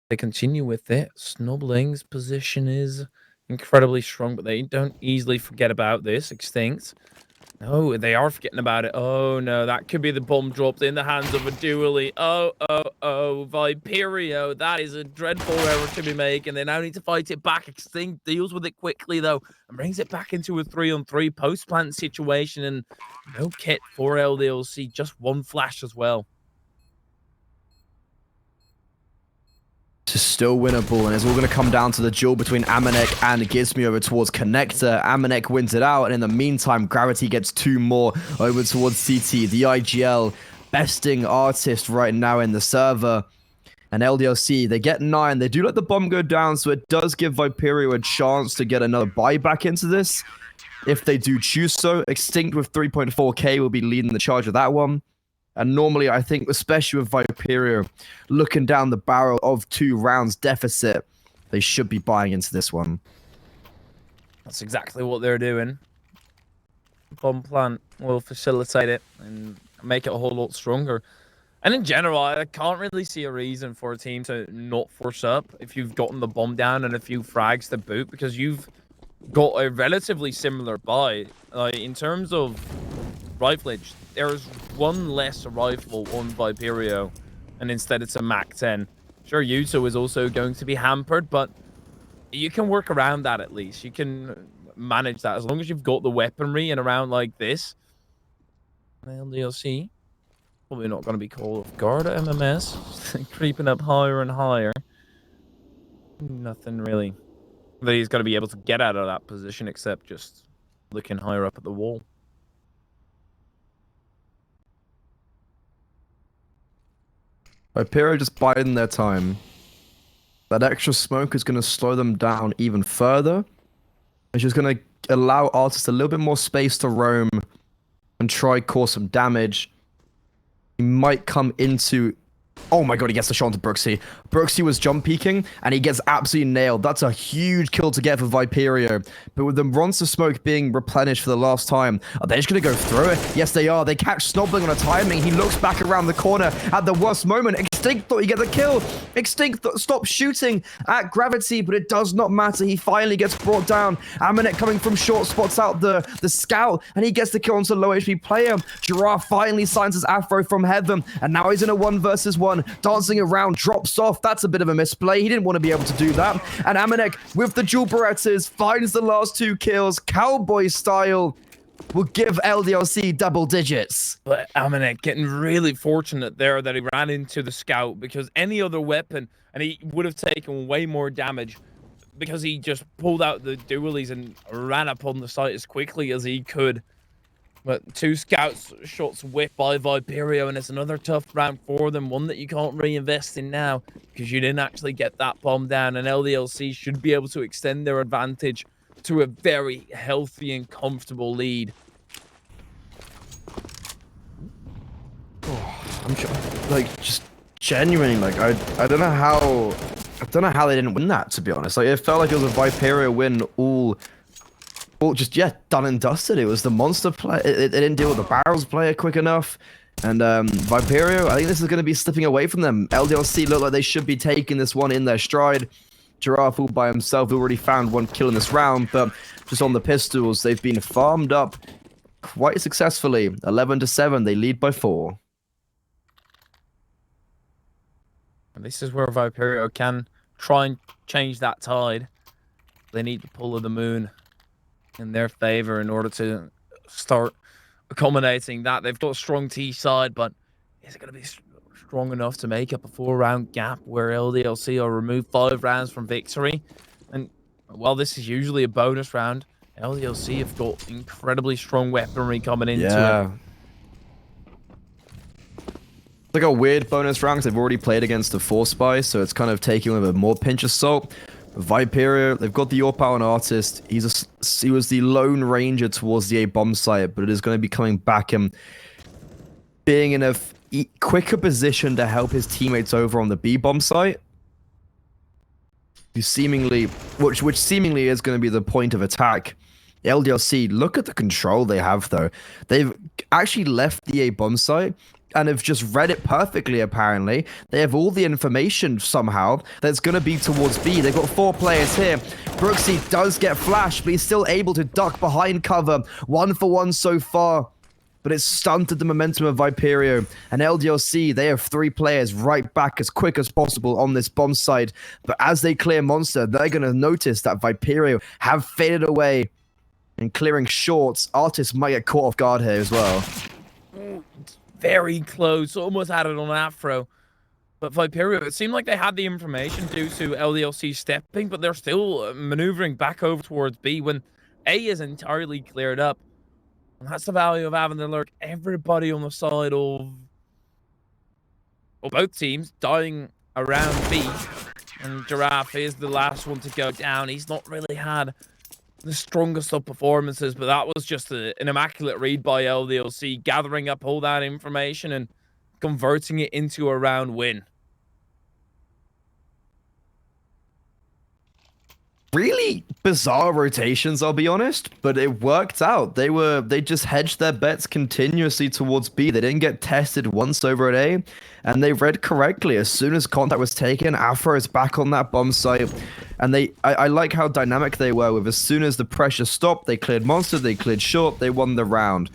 they continue with it. Snubbling's position is incredibly strong, but they don't easily forget about this. Extinct. No, they are forgetting about it. Oh, no, that could be the bomb dropped in the hands of a dually. Oh, Viperio. That is a dreadful error to be making. They now need to fight it back. Extinct deals with it quickly, though, and brings it back into a 3-on-3 post-plant situation. And no kit for LDLC, just one flash as well. Is still winnable, and it's all going to come down to the duel between Amanek and Gizmi over towards Connector. Amanek wins it out, and in the meantime, Gravity gets 2 more over towards CT. The IGL besting Artist right now in the server. And LDLC, they get 9. They do let the bomb go down, so it does give Viperio a chance to get another buyback into this. If they do choose so, Extinct with 3.4k will be leading the charge of that one. And normally, I think, especially with Viperio, looking down the barrel of 2 rounds deficit, they should be buying into this one. That's exactly what they're doing. Bomb plant will facilitate it and make it a whole lot stronger. And in general, I can't really see a reason for a team to not force up if you've gotten the bomb down and a few frags to boot, because you've got a relatively similar buy. In terms of rifleage, there's one less rifle on Viperio, and instead it's a Mac 10. Sure, Yuto is also going to be hampered, but you can work around that at least. You can manage that as long as you've got the weaponry in a round like this. LDLC probably not going to be called off guard at MMS. Creeping up higher and higher. Nothing really that he's going to be able to get out of that position except just looking higher up at the wall. Viperio just biding their time. That extra smoke is going to slow them down even further. It's just going to allow Artist a little bit more space to roam and try cause some damage. He might come into... Oh my god, he gets the shot onto Brooksy. Brooksy was jump peeking, and he gets absolutely nailed. That's a huge kill to get for Viperio. But with the monster smoke being replenished for the last time, are they just going to go through it? Yes, they are. They catch Snobbling on a timing. He looks back around the corner at the worst moment. Extinct thought he'd get the kill. Extinct stopped shooting at Gravity, but it does not matter. He finally gets brought down. Amanek coming from short spots out the scout, and he gets the kill onto low HP player. Giraffe finally signs his Afro from heaven, and now he's in a 1-versus-1. Dancing around, drops off. That's a bit of a misplay. He didn't want to be able to do that. And Amanek, with the dual Berettas, finds the last 2 kills. Cowboy style will give LDLC double digits. But Amanek getting really fortunate there that he ran into the scout, because any other weapon, and he would have taken way more damage, because he just pulled out the dualies and ran upon the site as quickly as he could. But 2 scouts shots whipped by Viperio, and it's another tough round for them, one that you can't reinvest in now because you didn't actually get that bomb down, and LDLC should be able to extend their advantage to a very healthy and comfortable lead. Oh, I'm sure, like, just genuinely, like, I don't know how they didn't win that, to be honest. Like, it felt like it was a Viperio win all just, yeah, done and dusted. It was the monster play. It didn't deal with the barrels player quick enough. And Viperio, I think this is going to be slipping away from them. LDLC look like they should be taking this one in their stride. Giraffe all by himself already found 1 kill in this round, but just on the pistols, they've been farmed up quite successfully. 11-7, they lead by 4. And this is where Viperio can try and change that tide. They need the pull of the moon in their favor in order to start accommodating that. They've got a strong T side, but is it going to be strong enough to make up a 4-round gap where LDLC are removed 5 rounds from victory. And while this is usually a bonus round, LDLC have got incredibly strong weaponry coming into it. It's like a weird bonus round because they've already played against the Force Spy, so it's kind of taking a little bit more pinch of salt. Viperio, they've got the AWP artist. He was the lone ranger towards the A bomb site, but it is going to be coming back and being in a quicker position to help his teammates over on the B bomb site. Which seemingly is going to be the point of attack. LDLC, look at the control they have though. They've actually left the A bomb site and have just read it perfectly, apparently. They have all the information somehow that's going to be towards B. They've got 4 players here. Brooksy does get flashed, but he's still able to duck behind cover. 1 for 1 so far, but it's stunted the momentum of Viperio. And LDLC, they have 3 players right back as quick as possible on this bomb site. But as they clear Monster, they're going to notice that Viperio have faded away. And clearing shorts, Artist might get caught off guard here as well. Very close, almost had it on Afro. But Viperio, it seemed like they had the information due to LDLC stepping, but they're still maneuvering back over towards B when A is entirely cleared up. And that's the value of having to lurk everybody on the side of both teams dying around B. And Giraffe is the last one to go down. He's not really had the strongest of performances, but that was just an immaculate read by LDLC, gathering up all that information and converting it into a round win. Really bizarre rotations, I'll be honest, but it worked out. They just hedged their bets continuously towards B. They didn't get tested once over at A, and they read correctly. As soon as contact was taken, Afro is back on that bomb site, and I like how dynamic they were with as soon as the pressure stopped, they cleared Monster, they cleared short, they won the round.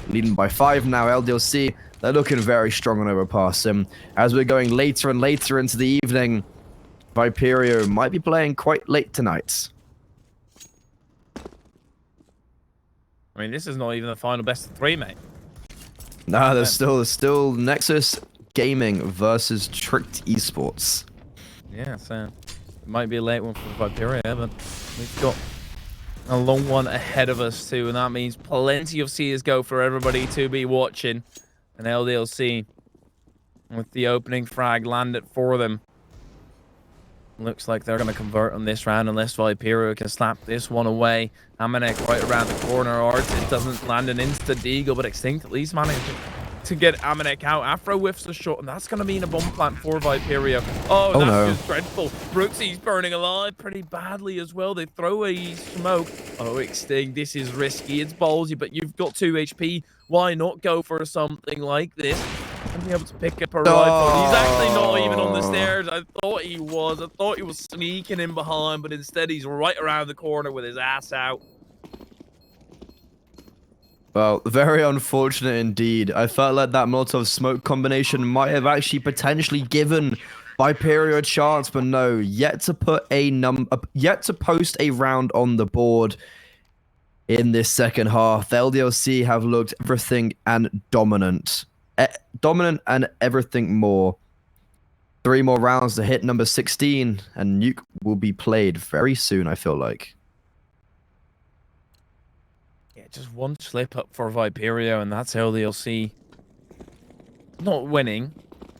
Leading by 5 now, LDLC, they're looking very strong on overpass. And as we're going later and later into the evening, Viperio might be playing quite late tonight. I mean, this is not even the final best of 3, mate. Nah, there's still Nexus Gaming versus Tricked Esports. Yeah, so it might be a late one for Viperio, but we've got a long one ahead of us too, and that means plenty of CSGO for everybody to be watching. And LDLC with the opening frag landed for them. Looks like they're going to convert on this round unless Viperio can slap this one away. Amanek right around the corner. Artist doesn't land an insta-deagle, but Extinct at least managed to get Amanek out. Afro whiffs the shot, and that's going to mean a bomb plant for Viperio. Oh, that's no. just dreadful. Brooksy's burning alive pretty badly as well. They throw a smoke. Oh, Extinct, this is risky. It's ballsy, but you've got 2 HP. Why not go for something like this? And be able to pick up a rifle. He's actually not even on the stairs. I thought he was. I thought he was sneaking in behind, but instead he's right around the corner with his ass out. Well, very unfortunate indeed. I felt like that Molotov smoke combination might have actually potentially given Viperio a chance, but no, yet to post a round on the board in this second half. The LDLC have looked everything and dominant. Dominant and everything more. 3 more rounds to hit number 16, and Nuke will be played very soon, I feel like. Yeah, just one slip up for Viperio, and that's LDLC not winning.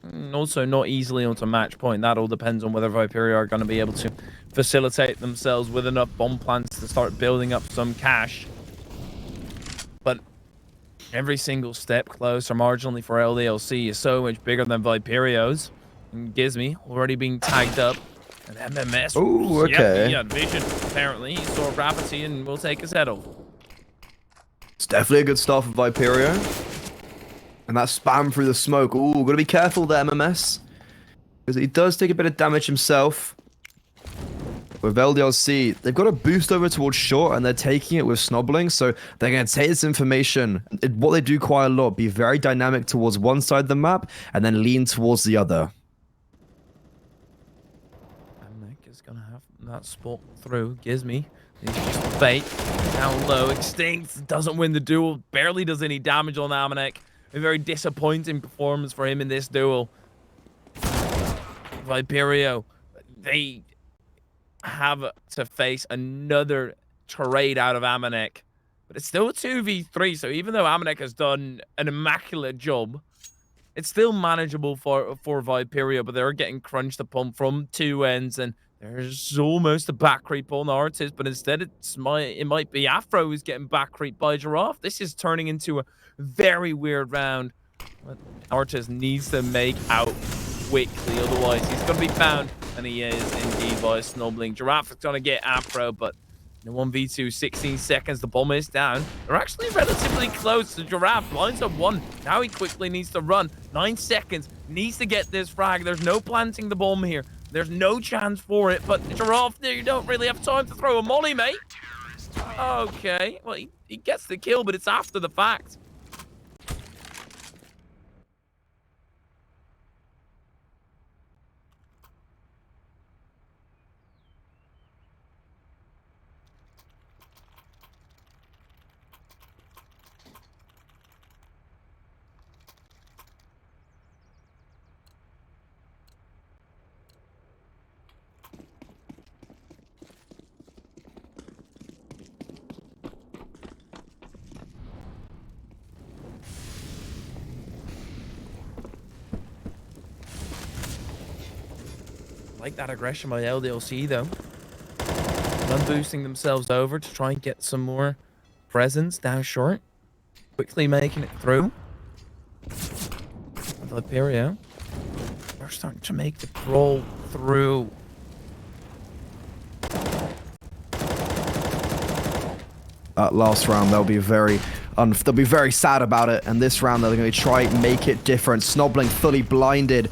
And also not easily onto match point. That all depends on whether Viperio are going to be able to facilitate themselves with enough bomb plants to start building up some cash. But every single step closer marginally for LDLC is so much bigger than Viperio's. And Gizmy already being tagged up. And MMS. Oh, okay. Yep, he had vision, apparently. He saw gravity and will take his head off. It's definitely a good start for Viperio. And that spam through the smoke. Ooh, gotta be careful there, MMS. Because he does take a bit of damage himself. With LDLC, they've got a boost over towards short, and they're taking it with snobbling, so they're going to take this information. What they do quite a lot, be very dynamic towards one side of the map, and then lean towards the other. And Nick is going to have that spot through. Gizmy, he's just bait. Down low, Extinct doesn't win the duel, barely does any damage on Amanek. A very disappointing performance for him in this duel. Viperio, they have to face another trade out of Amanek. But it's still a 2v3, so even though Amanek has done an immaculate job, it's still manageable for Viperio, but they're getting crunched upon from two ends, and there's almost a back creep on Artist, but instead it might be Afro who's getting back creep by Giraffe. This is turning into a very weird round. But Artist needs to make out quickly, otherwise he's going to be found, and he is indeed by Snobbling. Giraffe is going to get Afro, but in 1v2, 16 seconds, the bomb is down. They're actually relatively close. The Giraffe lines up one. Now he quickly needs to run. 9 seconds, needs to get this frag. There's no planting the bomb here. There's no chance for it, but Giraffe, you don't really have time to throw a molly, mate. Okay, well, he gets the kill, but it's after the fact. Like that aggression by LDLC, though. Them boosting themselves over to try and get some more presence down short. Quickly making it through. Viperio. They're starting to make the crawl through. Last round, they'll be very sad about it, and this round they're going to try and make it different. Snobbling, fully blinded,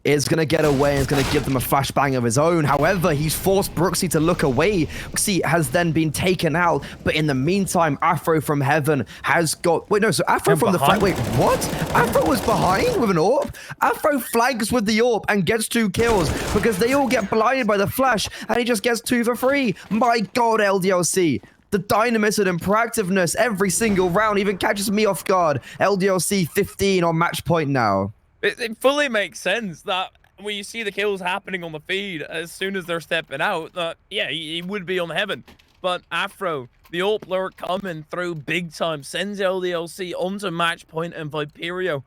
is going to get away and is going to give them a flashbang of his own. However, he's forced Brooksy to look away. Brooksy has then been taken out, but in the meantime, Afro from Heaven has got... Wait, no, so Afro from the flag... Wait, what? Afro was behind with an AWP? Afro flags with the AWP and gets 2 kills because they all get blinded by the flash, and he just gets 2 for free. My God, LDLC. The dynamism and proactiveness every single round even catches me off guard. LDLC 15 on match point now. It fully makes sense that when you see the kills happening on the feed as soon as they're stepping out, yeah, he would be on Heaven. But Afro, the AWP lure coming through big time, sends LDLC onto match point, and Viperio,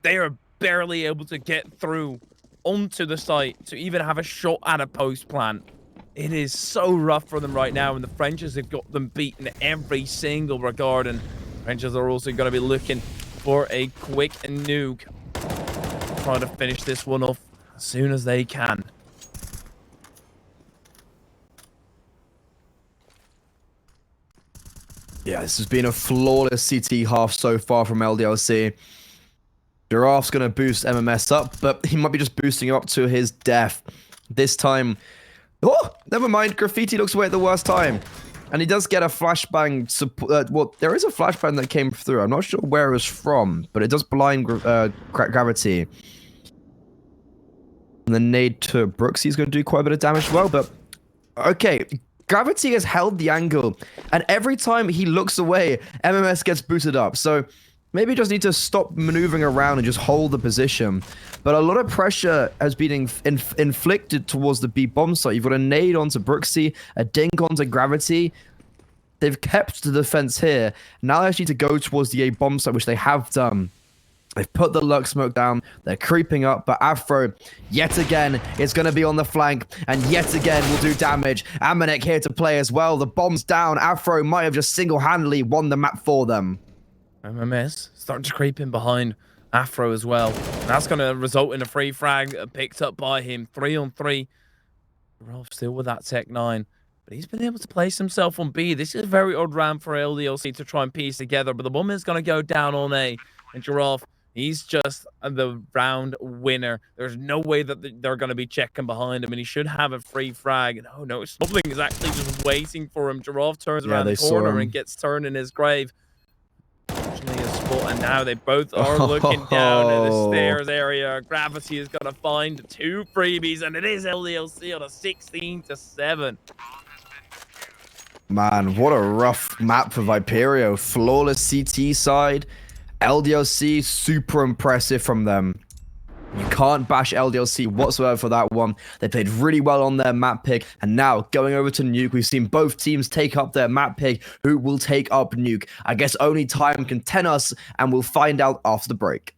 they are barely able to get through onto the site to even have a shot at a post plant. It is so rough for them right now, and the Frenches have got them beaten every single regard, and Frenches are also going to be looking for a quick nuke. Trying to finish this one off as soon as they can. Yeah, this has been a flawless CT half so far from LDLC. Giraffe's going to boost MMS up, but he might be just boosting him up to his death. This time... Oh, never mind. Graffiti looks away at the worst time. And he does get a flashbang. Well, there is a flashbang that came through. I'm not sure where it was from, but it does blind Gravity. And the nade to Brooksy's going to do quite a bit of damage as well, but... Okay, Gravity has held the angle, and every time he looks away, MMS gets booted up. So maybe you just need to stop maneuvering around and just hold the position. But a lot of pressure has been inflicted towards the B bomb site. You've got a nade onto Brooksy, a dink onto Gravity. They've kept the defense here. Now they actually need to go towards the A bomb site, which they have done. They've put the lurk smoke down. They're creeping up, but Afro, yet again, is going to be on the flank, and yet again will do damage. Amanek here to play as well. The bomb's down. Afro might have just single-handedly won the map for them. MMS starting to creep in behind Afro as well. And that's going to result in a free frag picked up by him. 3-on-3. Rolf still with that Tech 9. But he's been able to place himself on B. This is a very odd round for LDLC to try and piece together. But the bomb is going to go down on A. And Giraffe, he's just the round winner. There's no way that they're going to be checking behind him, and he should have a free frag. And oh no, Snubbling is actually just waiting for him. Giraffe turns around the corner and gets turned in his grave. Fortunately, a spot, and now they both are looking down at the stairs area. Gravity is going to find 2 freebies, and it is LDLC on a 16-7. Man, what a rough map for Viperio. Flawless CT side. LDLC, super impressive from them. You can't bash LDLC whatsoever for that one. They played really well on their map pick, and now going over to Nuke, we've seen both teams take up their map pick. Who will take up Nuke? I guess only time can tell us, and we'll find out after the break.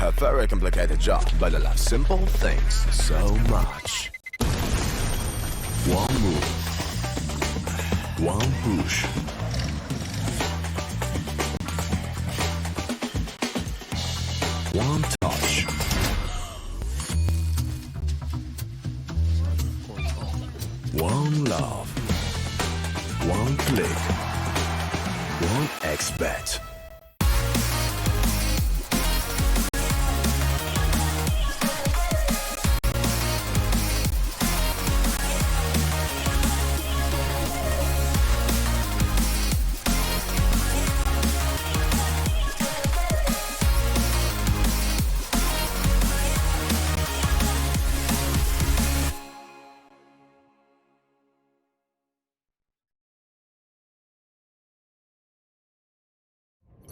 A very complicated job, but I love simple things so much. One move, one push. One touch. One love. One click. One X-bet.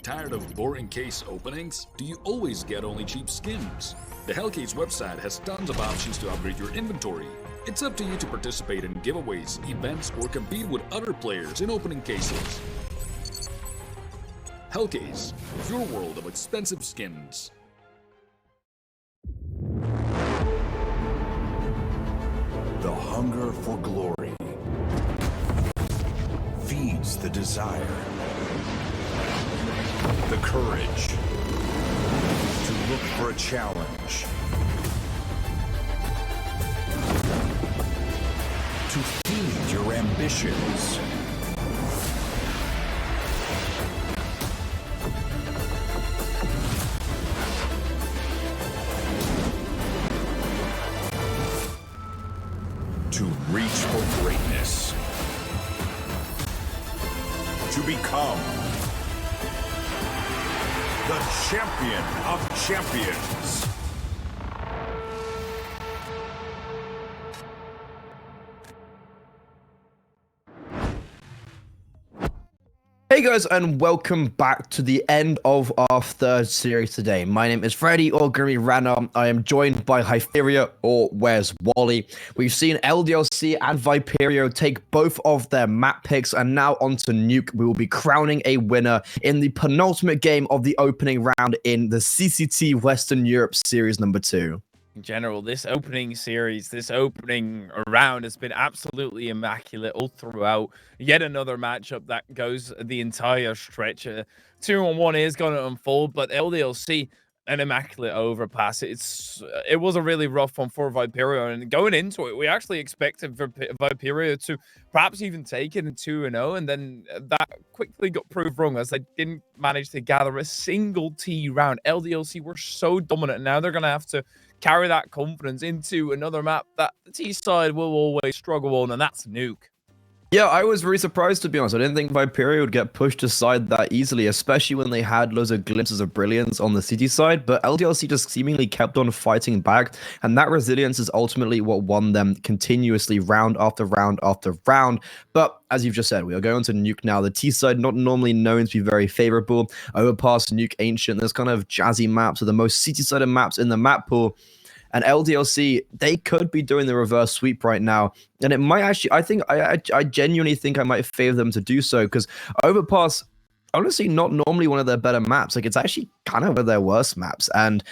Tired of boring case openings? Do you always get only cheap skins? The Hellcase website has tons of options to upgrade your inventory. It's up to you to participate in giveaways, events, or compete with other players in opening cases. Hellcase, your world of expensive skins. The hunger for glory feeds the desire, the courage to look for a challenge, to feed your ambitions. To reach for greatness. To become the champion of champions. Hey guys, and welcome back to the end of our third series today. My name is Freddy, or Grimmy Rana. I am joined by Viperio, or Where's Wally. We've seen LDLC and Viperio take both of their map picks, and now onto Nuke. We will be crowning a winner in the penultimate game of the opening round in the CCT Western Europe Series number 2. In general, this opening series, this opening round has been absolutely immaculate all throughout. Yet another matchup that goes the entire stretch. 2-on-1 is going to unfold, but LDLC, an immaculate overpass. It was a really rough one for Viperio, and going into it, we actually expected Viperio to perhaps even take it in 2-0, and then that quickly got proved wrong as they didn't manage to gather a single T round. LDLC were so dominant, and now they're going to have to carry that confidence into another map that the T side will always struggle on, and that's Nuke. Yeah, I was really surprised, to be honest. I didn't think Viperio would get pushed aside that easily, especially when they had loads of glimpses of brilliance on the city side, but LDLC just seemingly kept on fighting back, and that resilience is ultimately what won them continuously round after round after round. But as you've just said, we are going to Nuke now. The T side, not normally known to be very favorable. Overpass, Nuke, Ancient, there's kind of jazzy maps, or the most city-sided maps in the map pool. And LDLC, they could be doing the reverse sweep right now. And it might actually, I genuinely think I might favor them to do so, because Overpass, honestly, not normally one of their better maps. Like, it's actually kind of one of their worst maps. And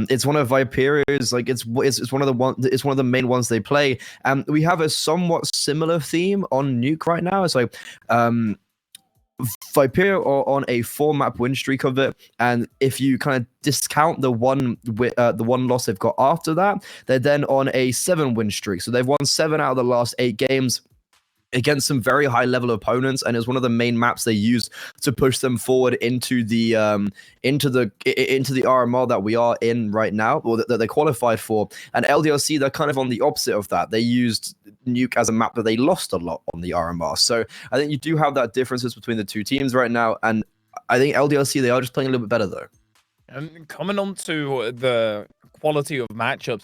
it's one of Viperio's, like, it's one of the main ones they play. And we have a somewhat similar theme on Nuke right now. It's like, Viperio are on a 4-map win streak of it, and if you kind of discount the one loss they've got after that, they're then on a 7-win streak. So they've won 7 out of the last 8 games against some very high level opponents, and it's one of the main maps they used to push them forward into the RMR that we are in right now, or that they qualified for. And LDLC, they're kind of on the opposite of that. They used Nuke as a map that they lost a lot on the RMR. So I think you do have that differences between the two teams right now, and I think LDLC, they are just playing a little bit better though. And coming on to the quality of matchups,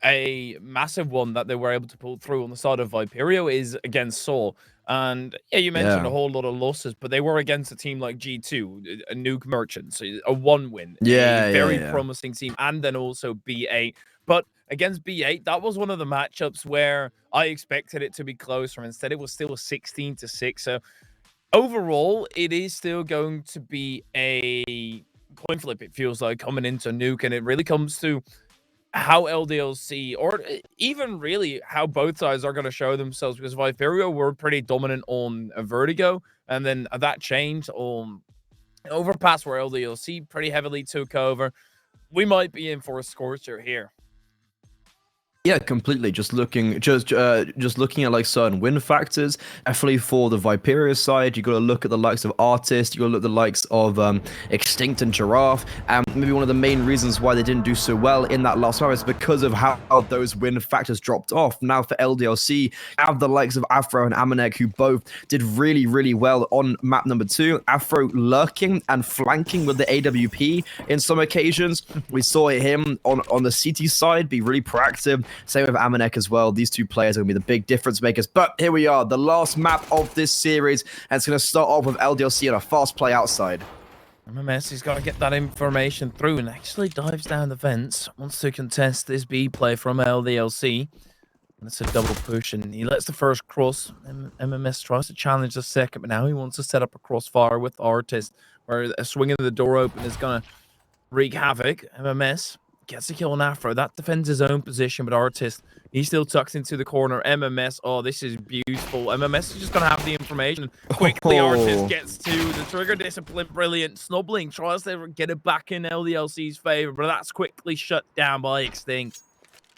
a massive one that they were able to pull through on the side of Viperio is against Saw. And yeah, you mentioned a whole lot of losses, but they were against a team like G2, a Nuke Merchants, a 1-win, a very promising team, and then also B8. But against B8, that was one of the matchups where I expected it to be closer. Instead, it was still a 16-6. So overall, it is still going to be a coin flip, it feels like, coming into Nuke, and it really comes to how LDLC, or even really how both sides are going to show themselves, because Viperio were pretty dominant on Vertigo, and then that changed on Overpass, where LDLC pretty heavily took over. We might be in for a scorcher here. Yeah, completely. Just looking at like certain win factors. Definitely for the Viperio side, you got to look at the likes of Artist. You got to look at the likes of Extinct and Giraffe. And maybe one of the main reasons why they didn't do so well in that last round is because of how those win factors dropped off. Now for LDLC, you have the likes of Afro and Amanek, who both did really, really well on map number 2. Afro lurking and flanking with the AWP in some occasions. We saw him on the CT side be really proactive. Same with Amanek as well. These two players are going to be the big difference makers. But here we are, the last map of this series. And it's going to start off with LDLC and a fast play outside. MMS, he's got to get that information through and actually dives down the fence. Wants to contest this B play from LDLC. And it's a double push, and he lets the first cross. MMS tries to challenge the second, but now he wants to set up a crossfire with Artist, where a swing of the door open is going to wreak havoc. MMS gets a kill on Afro. That defends his own position, but Artist, he still tucks into the corner. MMS, oh, this is beautiful. MMS is just going to have the information. Quickly, Artist gets to the trigger discipline. Brilliant. Snubbling tries to get it back in LDLC's favor, but that's quickly shut down by Extinct.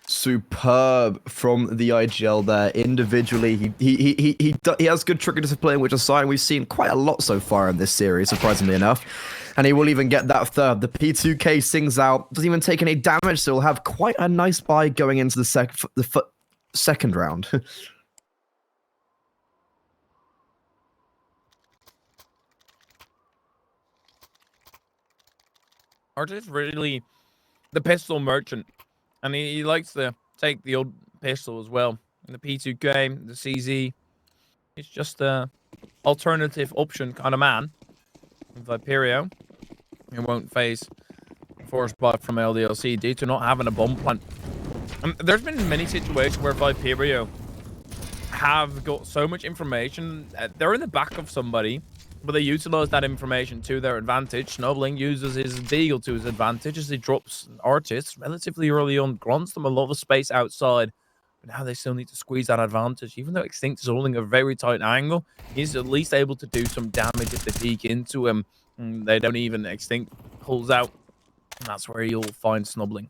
Superb from the IGL there. Individually, he has good trigger discipline, which is a sign we've seen quite a lot so far in this series, surprisingly enough. And he will even get that third. The P2K sings out, doesn't even take any damage, so he'll have quite a nice buy going into the second round. Artist really the pistol merchant, and he likes to take the old pistol as well. And the P2K, the CZ, He's just a alternative option kind of man. Viperio, he won't face force buy from LDLC due to not having a bomb plant. There's been many situations where Viperio have got so much information. They're in the back of somebody, but they utilize that information to their advantage. Snubbling uses his deagle to his advantage as he drops artists relatively early on, grants them a lot of space outside. But now they still need to squeeze that advantage. Even though Extinct is holding a very tight angle, he's at least able to do some damage if they peek into him. They don't even. Extinct pulls out, and that's where you'll find Snubbling.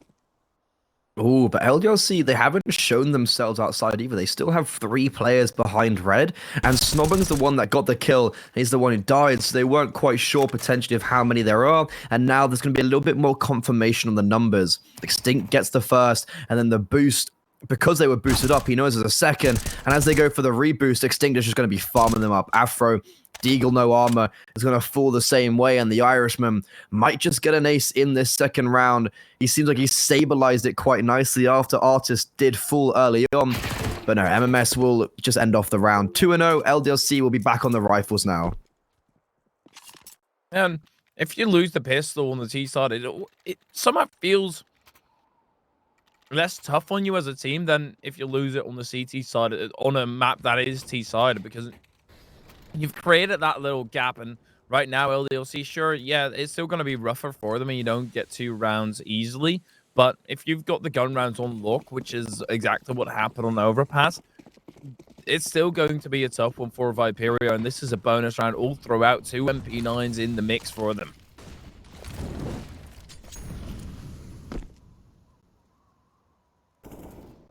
Oh, but LDLC, they haven't shown themselves outside either. They still have 3 players behind red, and Snobbling's the one that got the kill. He's the one who died, so they weren't quite sure potentially of how many there are, and now there's going to be a little bit more confirmation on the numbers. Extinct gets the first, and then the boost, because they were boosted up, he knows there's a second, and as they go for the reboost, Extinct is just going to be farming them up. Afro, Deagle, no armor, is going to fall the same way, and the Irishman might just get an ace in this second round. He seems like he stabilized it quite nicely after Artist did fall early on, but no, MMS will just end off the round 2-0. LDLC will be back on the rifles now. And if you lose the pistol on the T side, it somehow feels less tough on you as a team than if you lose it on the CT side on a map that is T-side, because you've created that little gap. And right now, LDLC, sure, yeah, it's still going to be rougher for them and you don't get 2 rounds easily. But if you've got the gun rounds on lock, which is exactly what happened on Overpass, it's still going to be a tough one for Viperio. And this is a bonus round all throughout. 2 MP9s in the mix for them.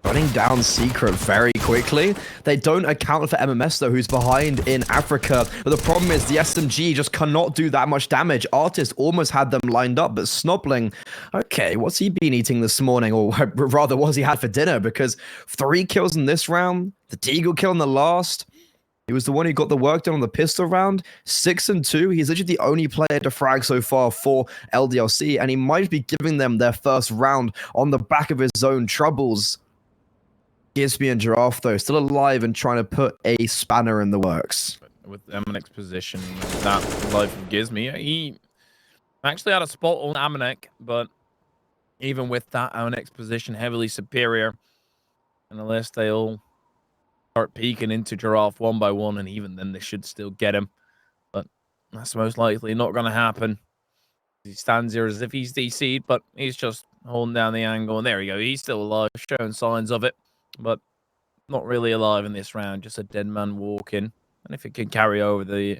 Running down Secret very quickly. They don't account for MMS though, who's behind in Africa. But the problem is the SMG just cannot do that much damage. Artist almost had them lined up, but Snobbling, okay, what's he been eating this morning? Or rather, what's he had for dinner? Because 3 kills in this round, the Deagle kill in the last. He was the one who got the work done on the pistol round. 6-2. He's literally the only player to frag so far for LDLC, and he might be giving them their first round on the back of his own troubles. Gizmy and Giraffe, though, still alive and trying to put a spanner in the works. With Amanek position, that life of Gizmy, he actually had a spot on Amanek, but even with that, Amanek's position heavily superior. And unless they all start peeking into Giraffe one by one, and even then they should still get him. But that's most likely not going to happen. He stands here as if he's DC'd, but he's just holding down the angle. And there you go, he's still alive, showing signs of it. But not really alive in this round, just a dead man walking. And if it can carry over the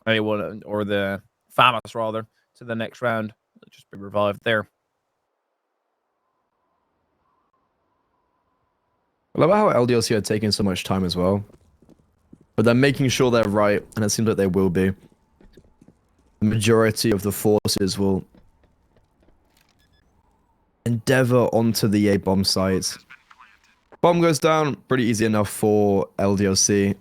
A1 or the FAMAS rather to the next round, it'll just be revived there. I love how LDLC are taking so much time as well. But they're making sure they're right, and it seems like they will be. The majority of the forces will endeavor onto the A bomb sites. Bomb goes down, pretty easy enough for LDLC.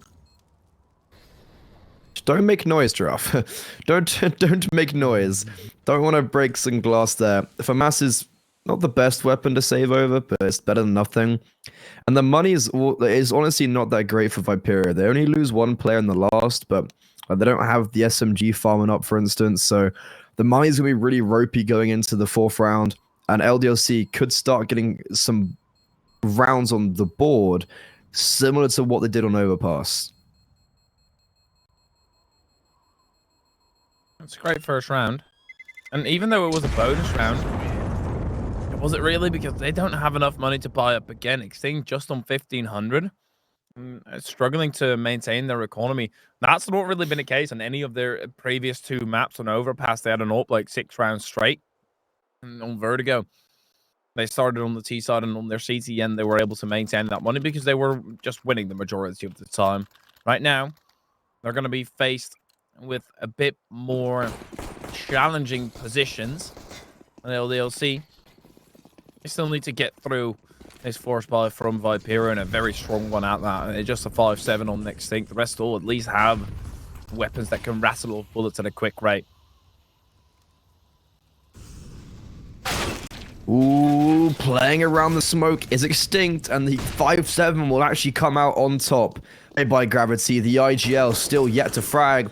Just don't make noise, Giraffe. don't make noise. Don't want to break some glass there. FAMAS is not the best weapon to save over, but it's better than nothing. And the money is honestly not that great for Viperio. They only lose 1 player in the last, but they don't have the SMG farming up, for instance. So the money's going to be really ropey going into the 4th round. And LDLC could start getting some rounds on the board similar to what they did on Overpass. It's a great first round. And even though it was a bonus round, was it really? Because they don't have enough money to buy up again. Extinct just on 1,500. Struggling to maintain their economy. That's not really been the case on any of their previous 2 maps on Overpass. They had an up like 6 rounds straight. And on Vertigo, they started on the T side, and on their CTN, they were able to maintain that money because they were just winning the majority of the time. Right now, they're going to be faced with a bit more challenging positions. And LDLC, they still need to get through this force buy from Viperio, and a very strong one at that. And it's just a 5-7 on Extinct. The rest all at least have weapons that can rattle off bullets at a quick rate. Ooh, playing around the smoke is Extinct, and the 5-7 will actually come out on top. by gravity. The IGL still yet to frag.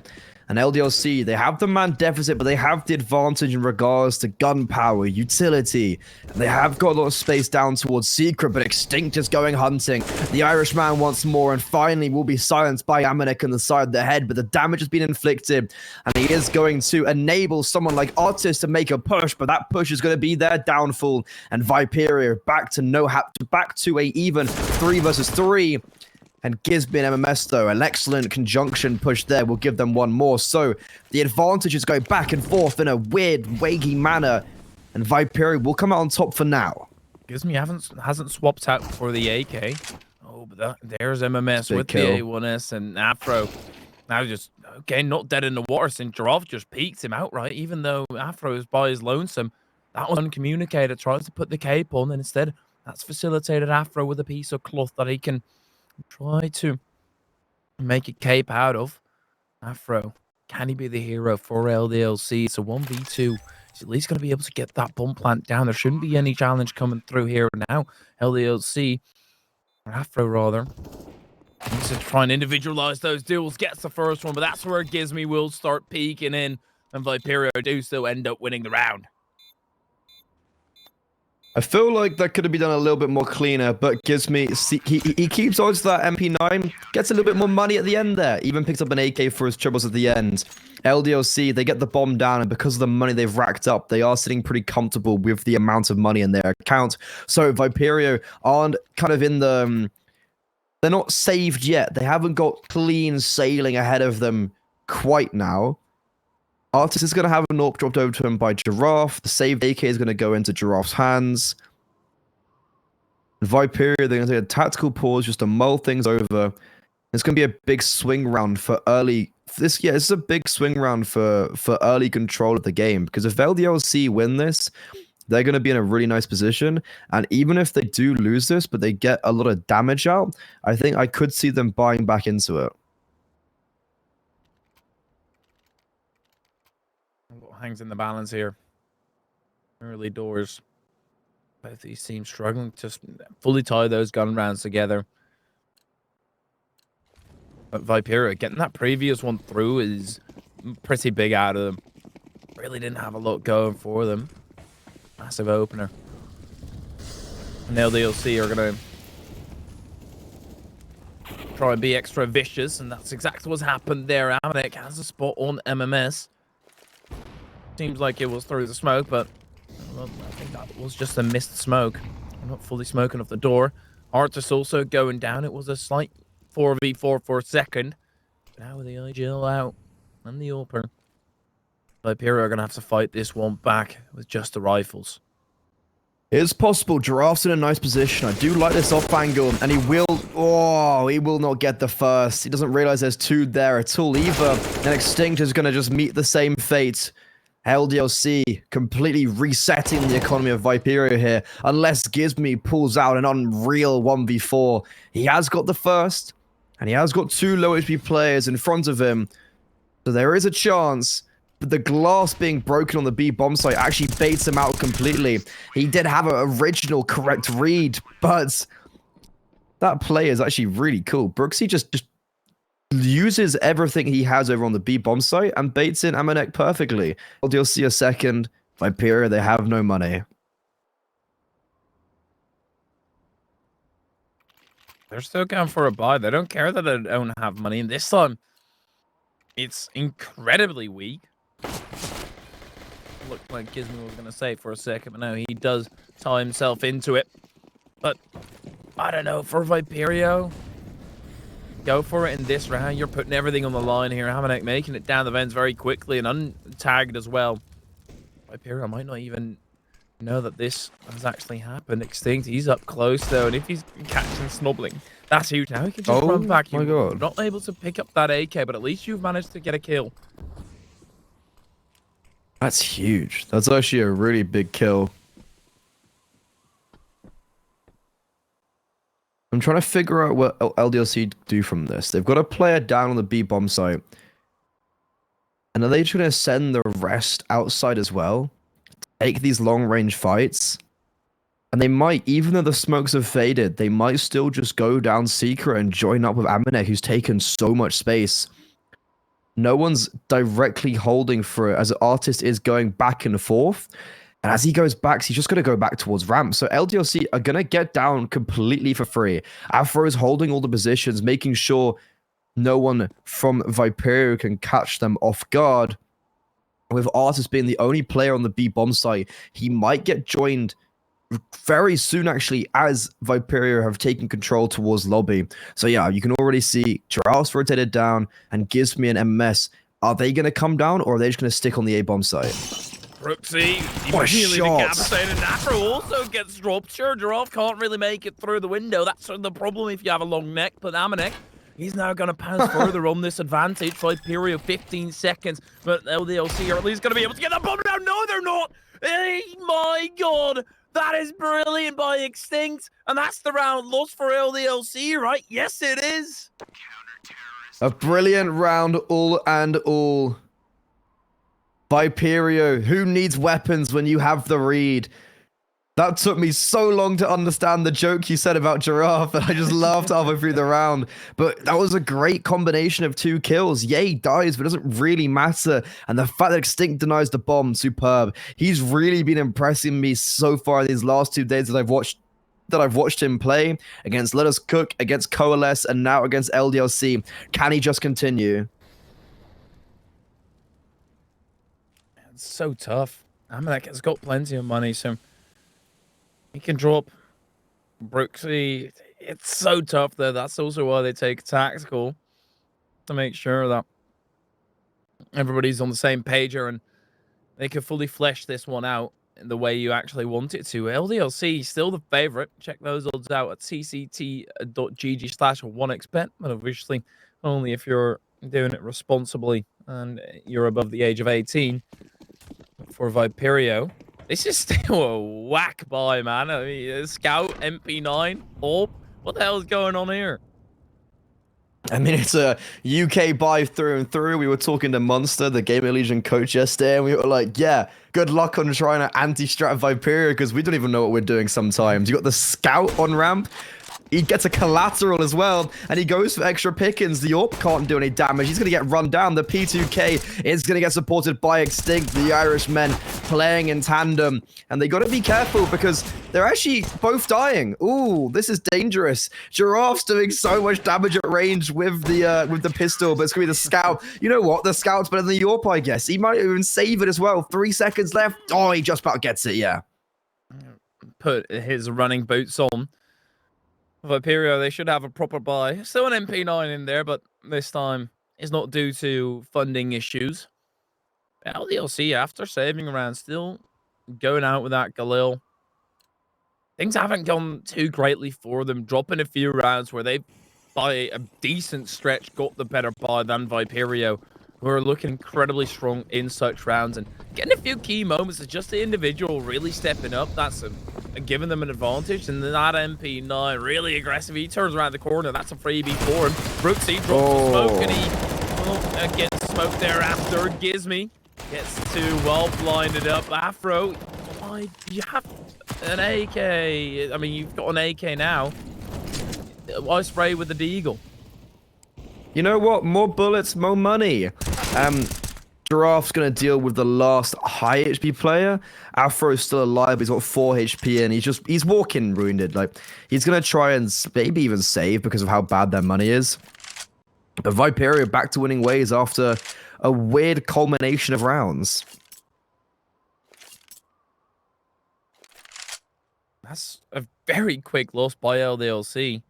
And LDLC, they have the man deficit, but they have the advantage in regards to gunpowder, utility. They have got a lot of space down towards Secret, but Extinct is going hunting. The Irishman wants more, and finally will be silenced by Amanek on the side of the head, but the damage has been inflicted, and he is going to enable someone like Artis to make a push, but that push is going to be their downfall. And Viperio back to a even 3 versus 3. And Gizby and MMS, though, an excellent conjunction push there will give them one more. So the advantages go back and forth in a weird, waggy manner. And Viperio will come out on top for now. Gizby hasn't swapped out for the AK. Oh, but there's MMS with kill. the A1S and Afro. Now just, okay, not dead in the water since Giraffe just peeked him outright, even though Afro is by his lonesome. That was uncommunicated, tries to put the cape on, and instead that's facilitated Afro with a piece of cloth that he can try to make a cape out of. Afro, can he be the hero for LDLC? It's a 1v2. He's at least going to be able to get that bomb plant down. There shouldn't be any challenge coming through here now. LDLC, or Afro rather, needs to try and individualize those duels. Gets the first one, but that's where Gizmy will start peeking in, and Viperio do still end up winning the round. I feel like that could have been done a little bit more cleaner, but Gizmy, he keeps on to that MP9, gets a little bit more money at the end there, even picks up an AK for his troubles at the end. LDLC, they get the bomb down, and because of the money they've racked up, they are sitting pretty comfortable with the amount of money in their account. So Viperio aren't kind of in the... they're not saved yet. They haven't got clean sailing ahead of them quite now. Artis is going to have an AWP dropped over to him by Giraffe. The saved AK is going to go into Giraffe's hands. Viperio, they're going to take a tactical pause just to mull things over. It's going to be a big swing round for early... this is a big swing round for early control of the game. Because if LDLC win this, they're going to be in a really nice position. And even if they do lose this, but they get a lot of damage out, I think I could see them buying back into it. What hangs in the balance here? Early doors. Both these teams struggling to fully tie those gun rounds together. But Viperio getting that previous one through is pretty big out of them. Really didn't have a lot going for them. Massive opener. And the LDLC are going to try and be extra vicious, and that's exactly what's happened there. Amanek has a spot on MMS. Seems like it was through the smoke, but well, I think that was just a missed smoke. I'm not fully smoking off the door. Artis also going down. It was a slight 4v4 for a second. But now with the IGL out and the AWPer, Viperio are going to have to fight this one back with just the rifles. It's possible. Giraffe's in a nice position. I do like this off angle, and he will not get the first. He doesn't realize there's two there at all either. And Extinct is going to just meet the same fate. LDLC completely resetting the economy of Viperio here, unless Gizmy pulls out an unreal 1v4. He has got the first, and he has got 2 low HP players in front of him. So there is a chance, but the glass being broken on the B bomb site actually baits him out completely. He did have an original correct read, but that play is actually really cool. Brooksy just uses everything he has over on the B bomb site and baits in Amanek perfectly. You'll see a second. Viperio, they have no money. They're still going for a buy. They don't care that they don't have money. And this time, it's incredibly weak. Looked like Gizmo was going to say for a second, but no, he does tie himself into it. But I don't know, for Viperio, go for it in this round. You're putting everything on the line here. Amanek making it down the vents very quickly and untagged as well. Viperio might not even know that this has actually happened. Extinct, he's up close though, and if he's catching snubbling, that's huge. Now he can just run back. My You're God. not able to pick up that AK, but at least you've managed to get a kill. That's huge. That's actually a really big kill. I'm trying to figure out what LDLC do from this. They've got a player down on the B bomb site. And are they just going to send the rest outside as well? Take these long range fights? And they might, even though the smokes have faded, they might still just go down Secret and join up with Amanek, who's taken so much space. No one's directly holding for it as Artist is going back and forth. And as he goes back, he's just going to go back towards ramp. So LDLC are going to get down completely for free. Afro is holding all the positions, making sure no one from Viperio can catch them off guard. With Artist being the only player on the B bomb site, he might get joined very soon, actually, as Viperio have taken control towards lobby. So yeah, you can already see Giraffe's rotated down and gives me an MS. Are they going to come down, or are they just going to stick on the A bomb site? Brooksy, What a shot. decapitated, and Afro also gets dropped. Sure, Giraffe can't really make it through the window. That's the problem if you have a long neck, but Amanek, he's now going to pounce further on this advantage. Viperio, 15 seconds, but LDLC are at least going to be able to get that bomb down. No, they're not. Hey, my God. That is brilliant by Extinct, and that's the round lost for LDLC, right? Yes, it is. A brilliant round, all and all. Viperio, who needs weapons when you have the read? That took me so long to understand the joke you said about Giraffe, and I just laughed halfway through the round. But that was a great combination of 2 kills. Yeah, he dies, but it doesn't really matter. And the fact that Extinct denies the bomb, superb. He's really been impressing me so far in these last 2 days that I've watched him play against Let Us Cook, against Coalesce, and now against LDLC. Can he just continue? It's so tough. Amanek has got plenty of money, so he can drop Brooksy. It's so tough, though. That's also why they take tactical, to make sure that everybody's on the same page here and they can fully flesh this one out in the way you actually want it to. LDLC still the favorite. Check those odds out at cct.gg/1xbet, but obviously only if you're doing it responsibly and you're above the age of 18. For Viperio, this is still a whack buy, man. I mean, Scout, MP9, Orb. What the hell is going on here? I mean, it's a UK buy through and through. We were talking to Monster, the Gaming Legion coach yesterday, and we were like, yeah, good luck on trying to anti-strat Viperio, because we don't even know what we're doing sometimes. You got the Scout on ramp. He gets a collateral as well, and he goes for extra pickings. The AWP can't do any damage. He's going to get run down. The P2K is going to get supported by Extinct, the Irishmen playing in tandem. And they got to be careful because they're actually both dying. Ooh, this is dangerous. Giraffe's doing so much damage at range with the pistol, but it's going to be the Scout. You know what? The Scout's better than the AWP, I guess. He might even save it as well. 3 seconds left. Oh, he just about gets it, yeah. Put his running boots on. Viperio, they should have a proper buy. Still an MP9 in there, but this time it's not due to funding issues. LDLC, after saving around, still going out with that Galil. Things haven't gone too greatly for them, dropping a few rounds where they, by a decent stretch, got the better buy than Viperio, who are looking incredibly strong in such rounds and getting a few key moments. It's just the individual really stepping up. That's giving them an advantage. And that MP9 really aggressive. He turns around the corner. That's a freebie for him. Brooksy drops the smoke and he gets smoked there after. Gizmy gets too well blinded up. Afro, why do you have an AK? I mean, you've got an AK now. Why spray with the Deagle? You know what? More bullets, more money. Giraffe's going to deal with the last high HP player. Afro's still alive. He's got 4 HP and he's walking wounded. Like, he's going to try and maybe even save because of how bad their money is. But Viperio back to winning ways after a weird culmination of rounds. That's a very quick loss by LDLC.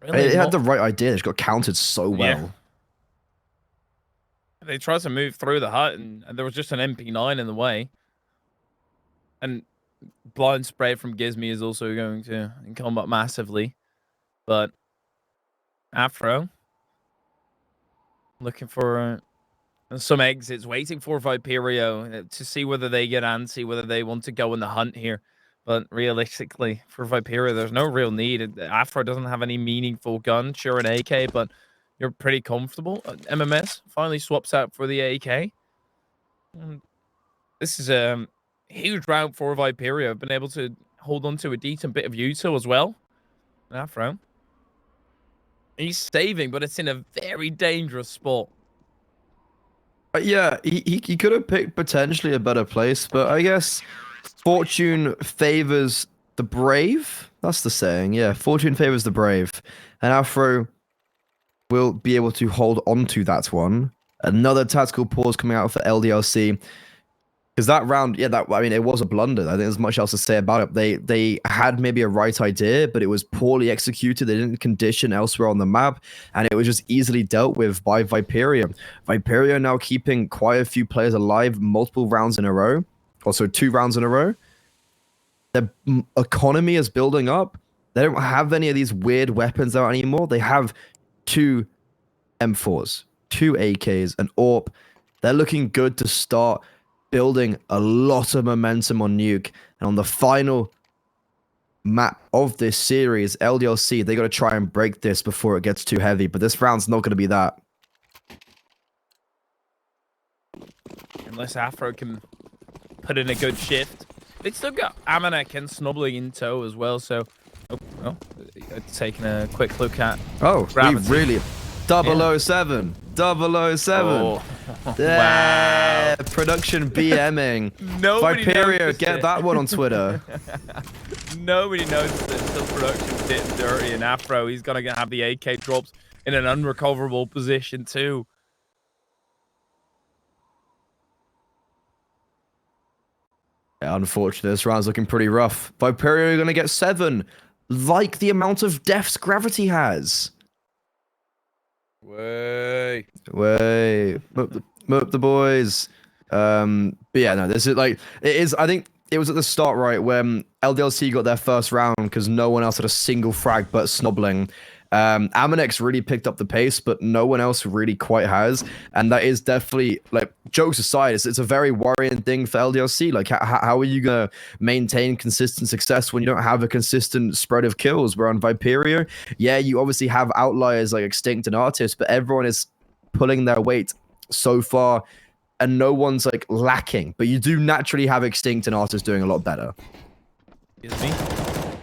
Really It had the right idea. It just got countered so well. Yeah. They tried to move through the hut, and there was just an MP9 in the way. And blind spray from Gizmy is also going to come up massively. But Afro looking for some exits, waiting for Viperio to see whether they get antsy, whether they want to go in the hunt here. But realistically, for Viperio, there's no real need. Afro doesn't have any meaningful gun. Sure, an AK, but you're pretty comfortable. MMS finally swaps out for the AK. This is huge round for Viperio. Been able to hold on to a decent bit of util as well. Afro. He's saving, but it's in a very dangerous spot. Yeah, he could have picked potentially a better place, but I guess fortune favors the brave. That's the saying. Yeah, fortune favors the brave. And Afro will be able to hold on to that one. Another tactical pause coming out for LDLC. Because that round, yeah, I mean, it was a blunder. I think there's much else to say about it. They had maybe a right idea, but it was poorly executed. They didn't condition elsewhere on the map, and it was just easily dealt with by Viperio. Viperio now keeping quite a few players alive multiple rounds in a row. Also, 2 rounds in a row. The economy is building up. They don't have any of these weird weapons out anymore. They have 2 M4s, 2 AKs, an AWP. They're looking good to start building a lot of momentum on Nuke. And on the final map of this series, LDLC, they got to try and break this before it gets too heavy. But this round's not going to be that. Unless Afro can put in a good shift. They still got Amanek and Snubbling in tow as well, so... Oh, taking a quick look at... Oh, Gravity. we really... 007. 007. Oh. Yeah, production BMing. Nobody Viperio, noticed get it. that one on Twitter. Nobody noticed it until production's getting dirty, and Afro, he's going to have the AK drops in an unrecoverable position too. Yeah, unfortunately, this round's looking pretty rough. Viperio going to get 7, like the amount of deaths Gravity has. Way. Moop the boys. But yeah, no, this is like, it is, I think it was at the start, right, when LDLC got their first round because no one else had a single frag but Snobbling. Amanex really picked up the pace, but no one else really quite has. And that is definitely, like, jokes aside, it's a very worrying thing for LDLC. Like, how are you going to maintain consistent success when you don't have a consistent spread of kills? Where on Viperio, yeah, you obviously have outliers like Extinct and Artist, but everyone is pulling their weight so far, and no one's, like, lacking. But you do naturally have Extinct and Artist doing a lot better. Excuse me.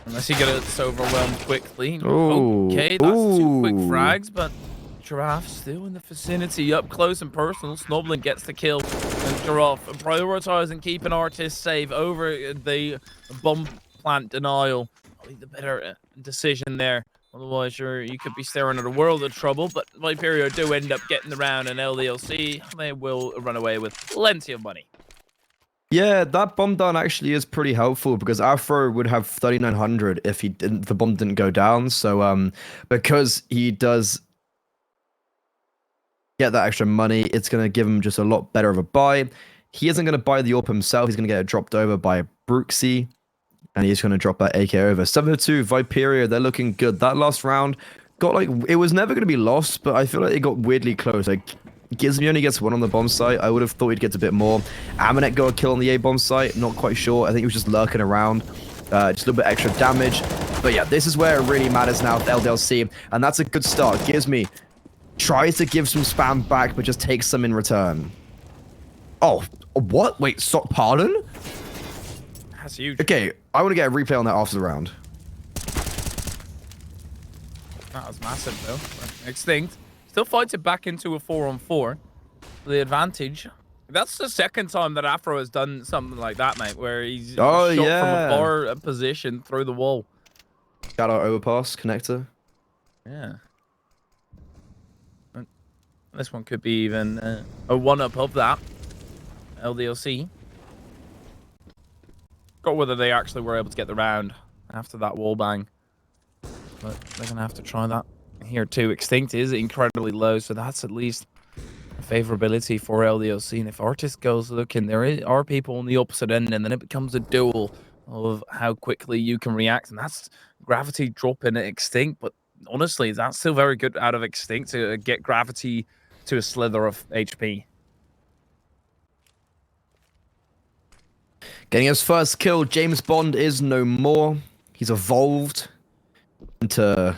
Unless you get it overwhelmed quickly. Ooh. Okay, that's 2 quick frags, but Giraffe still in the vicinity, up close and personal. Snobbling gets the kill, and Giraffe prioritizing keeping Artist safe over the bomb plant denial. Probably the better decision there. Otherwise, you could be staring at a world of trouble, but Viperio do end up getting the round, and LDLC, they will run away with plenty of money. Yeah, that bomb down actually is pretty helpful because Afro would have 3,900 if the bomb didn't go down. So because he does get that extra money, it's going to give him just a lot better of a buy. He isn't going to buy the AWP himself. He's going to get it dropped over by Brooksy, and he's going to drop that AK over. 7-2 Viperio, they're looking good. That last round got, like, it was never going to be lost, but I feel like it got weirdly close. Like, Gizmy only gets 1 on the bomb site. I would have thought he'd get a bit more. Amanek got a kill on the A bomb site. Not quite sure. I think he was just lurking around. Just a little bit extra damage. But yeah, this is where it really matters now for LDLC. And that's a good start. Gizmy tries to give some spam back, but just takes some in return. Oh, what? Wait, stop, pardon? That's huge. Okay, I want to get a replay on that after the round. That was massive, though. Extinct. Still fights it back into a 4-on-4 for the advantage. That's the second time that Afro has done something like that, mate, where he's shot from a far position through the wall. Got our overpass connector. Yeah. This one could be even a one-up of that. LDLC. Got whether they actually were able to get the round after that wall bang. But they're going to have to try that here too. Extinct is incredibly low, so that's at least a favorability for LDLC. And if Artist goes looking, there are people on the opposite end, and then it becomes a duel of how quickly you can react. And that's Gravity dropping at Extinct, but honestly, that's still very good out of Extinct to get Gravity to a slither of HP. Getting his first kill, James Bond is no more. He's evolved into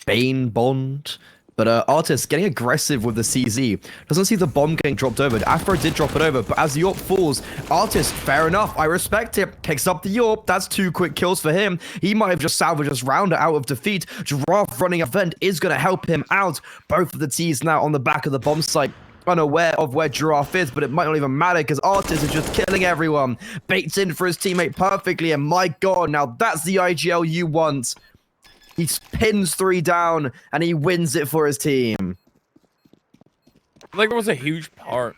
Bane Bond. But Artist getting aggressive with the CZ. Doesn't see the bomb getting dropped over. Afro did drop it over, but as the AWP falls, Artist, fair enough, I respect it. Picks up the AWP. That's 2 quick kills for him. He might have just salvaged this round out of defeat. Giraffe running a vent is going to help him out. Both of the T's now on the back of the bomb site, unaware of where Giraffe is, but it might not even matter because Artist is just killing everyone. Baits in for his teammate perfectly, and my god, now that's the IGL you want. He pins 3 down, and he wins it for his team. Like, there was a huge part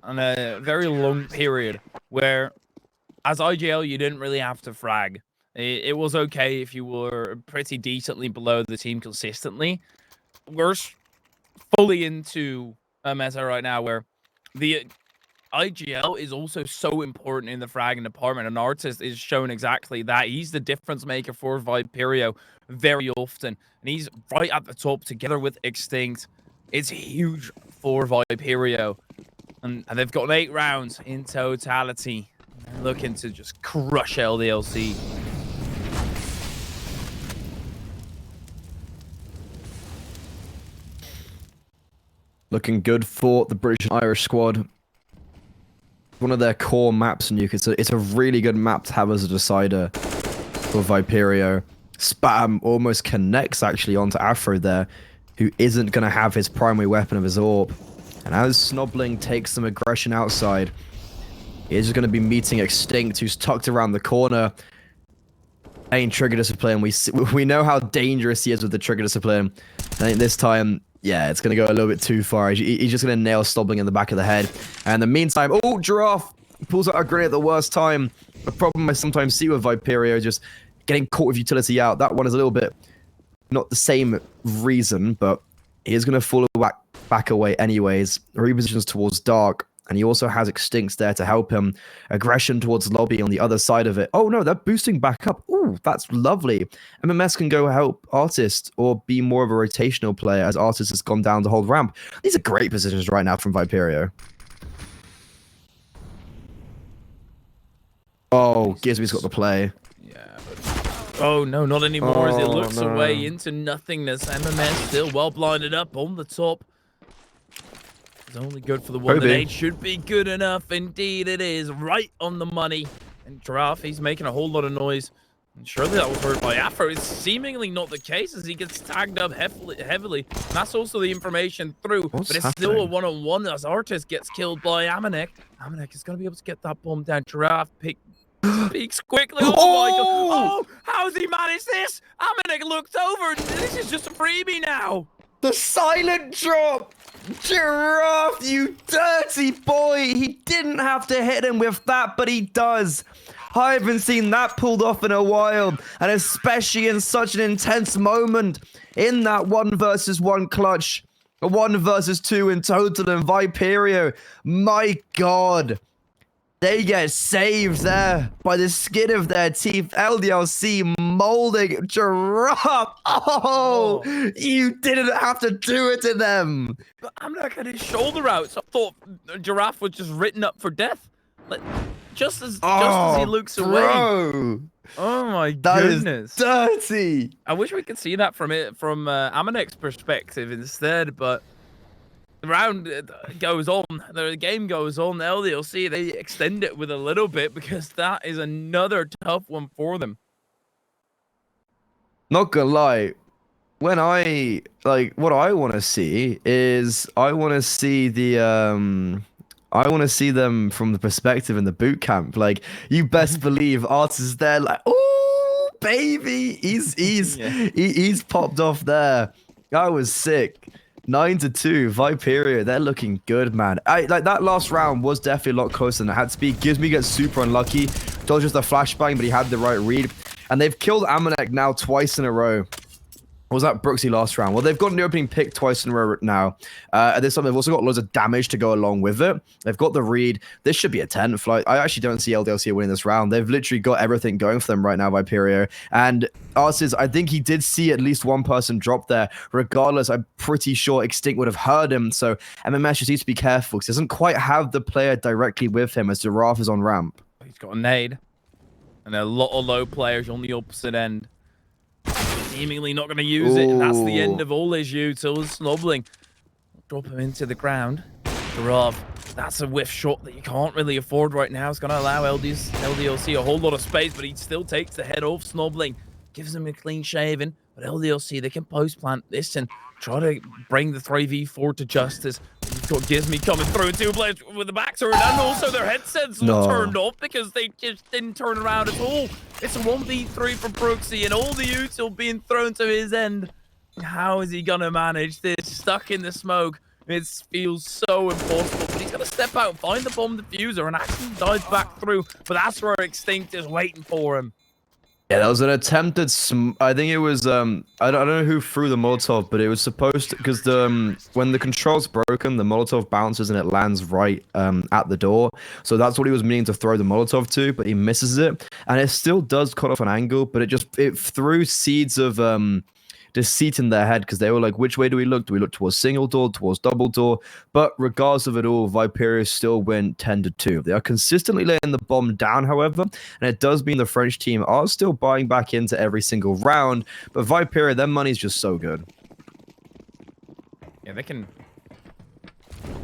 on a very long period where, as IGL, you didn't really have to frag. It was okay if you were pretty decently below the team consistently. We're fully into a meta right now where the IGL is also so important in the fragging department, and Artist is shown exactly that. He's the difference maker for Viperio very often, and he's right at the top together with Extinct. It's huge for Viperio, and they've got 8 rounds in totality. They're looking to just crush LDLC. Looking good for the British and Irish squad. One of their core maps, and it's a really good map to have as a decider for Viperio. Spam almost connects actually onto Afro there, who isn't going to have his primary weapon of his AWP. And as Snobling takes some aggression outside, he's just going to be meeting Extinct, who's tucked around the corner. Ain't trigger discipline. We know how dangerous he is with the trigger discipline. I think this time, yeah, it's going to go a little bit too far. He's just going to nail Snobling in the back of the head. And in the meantime, oh, Giraffe pulls out a grenade at the worst time. The problem I sometimes see with Viperio is just getting caught with utility out. That one is a little bit not the same reason, but he is going to fall back away anyways. Repositions towards Dark, and he also has Extincts there to help him. Aggression towards Lobby on the other side of it. Oh no, they're boosting back up. Ooh, that's lovely. MMS can go help Artist or be more of a rotational player as Artist has gone down to hold ramp. These are great positions right now from Viperio. Oh, Gizby's got the play. Yeah, but... Oh, no, not anymore, as it looks away into nothingness. MMS still well blinded up on the top. It's only good for the one. The nade should be good enough. Indeed, it is. Right on the money. And Giraffe, he's making a whole lot of noise. And surely that was heard by Afro. It's seemingly not the case as he gets tagged up heavily. And that's also the information through. But it's still a one-on-one as Artist gets killed by Amanek. Amanek is going to be able to get that bomb down. Giraffe peeks quickly. Oh my god. Oh, how's he managed this? Amanek looked over. This is just a freebie now. The silent drop! Giraffe, you dirty boy! He didn't have to hit him with that, but he does. I haven't seen that pulled off in a while, and especially in such an intense moment in that 1 versus 1 clutch. A 1 versus 2 in total, and Viperio, my god. They get saved there by the skin of their teeth. LDLC molding Giraffe. Oh, you didn't have to do it to them. But I'm not getting his shoulder out, so I thought Giraffe was just written up for death. Like, just as he looks away. Oh my goodness. That is dirty. I wish we could see that from Amanek's perspective instead, but the round goes on, the game goes on. LDLC, they extend it with a little bit because that is another tough one for them. Not gonna lie, when what I want to see is I want to see them from the perspective in the boot camp. Like, you best believe Artist is there like, oh baby, he's popped off there. I was sick. 9-2, Viperio, they're looking good, man. Like, that last round was definitely a lot closer than it had to be. Gizmy gets super unlucky. Dodges the flashbang, but he had the right read. And they've killed Amanek now twice in a row. Or was that Brooksy last round? Well, they've gotten the opening pick twice in a row now. At this time, they've also got loads of damage to go along with it. They've got the read. This should be a 10 flight. I actually don't see LDLC winning this round. They've literally got everything going for them right now, Viperio. And Arsis, I think he did see at least one person drop there. Regardless, I'm pretty sure Extinct would have heard him. So MMS just needs to be careful because he doesn't quite have the player directly with him as Giraffe is on ramp. He's got a nade. And a lot of low players on the opposite end. seemingly not going to use it, and that's the end Ooh. of all his utils. Snobbling. Drop him into the ground. Giraffe. That's a whiff shot that you can't really afford right now. It's going to allow LDLC a whole lot of space, but he still takes the head off Snobbling. Gives him a clean shaving, but LDLC, they can post-plant this and try to bring the 3v4 to justice. You've got Gizmy coming through, two players with the back turn, and also their headsets were turned off because they just didn't turn around at all. It's a 1v3 for Brooksy, and all the util being thrown to his end. How is he going to manage this? Stuck in the smoke. It feels so impossible, but he's going to step out and find the bomb diffuser and actually dive back through. But that's where Extinct is waiting for him. Yeah, that was an attempted. I think it was. I don't know who threw the Molotov, but it was supposed to, because when the control's broken, the Molotov bounces and it lands right at the door. So that's what he was meaning to throw the Molotov to, but he misses it, and it still does cut off an angle, but it threw seeds of deceit in their head, because they were like, which way do we look? Do we look towards single door, towards double door? But regardless of it all, Viperio still win 10-2. They are consistently laying the bomb down, however, and it does mean the French team are still buying back into every single round, but Viperio, their money's just so good. Yeah, they can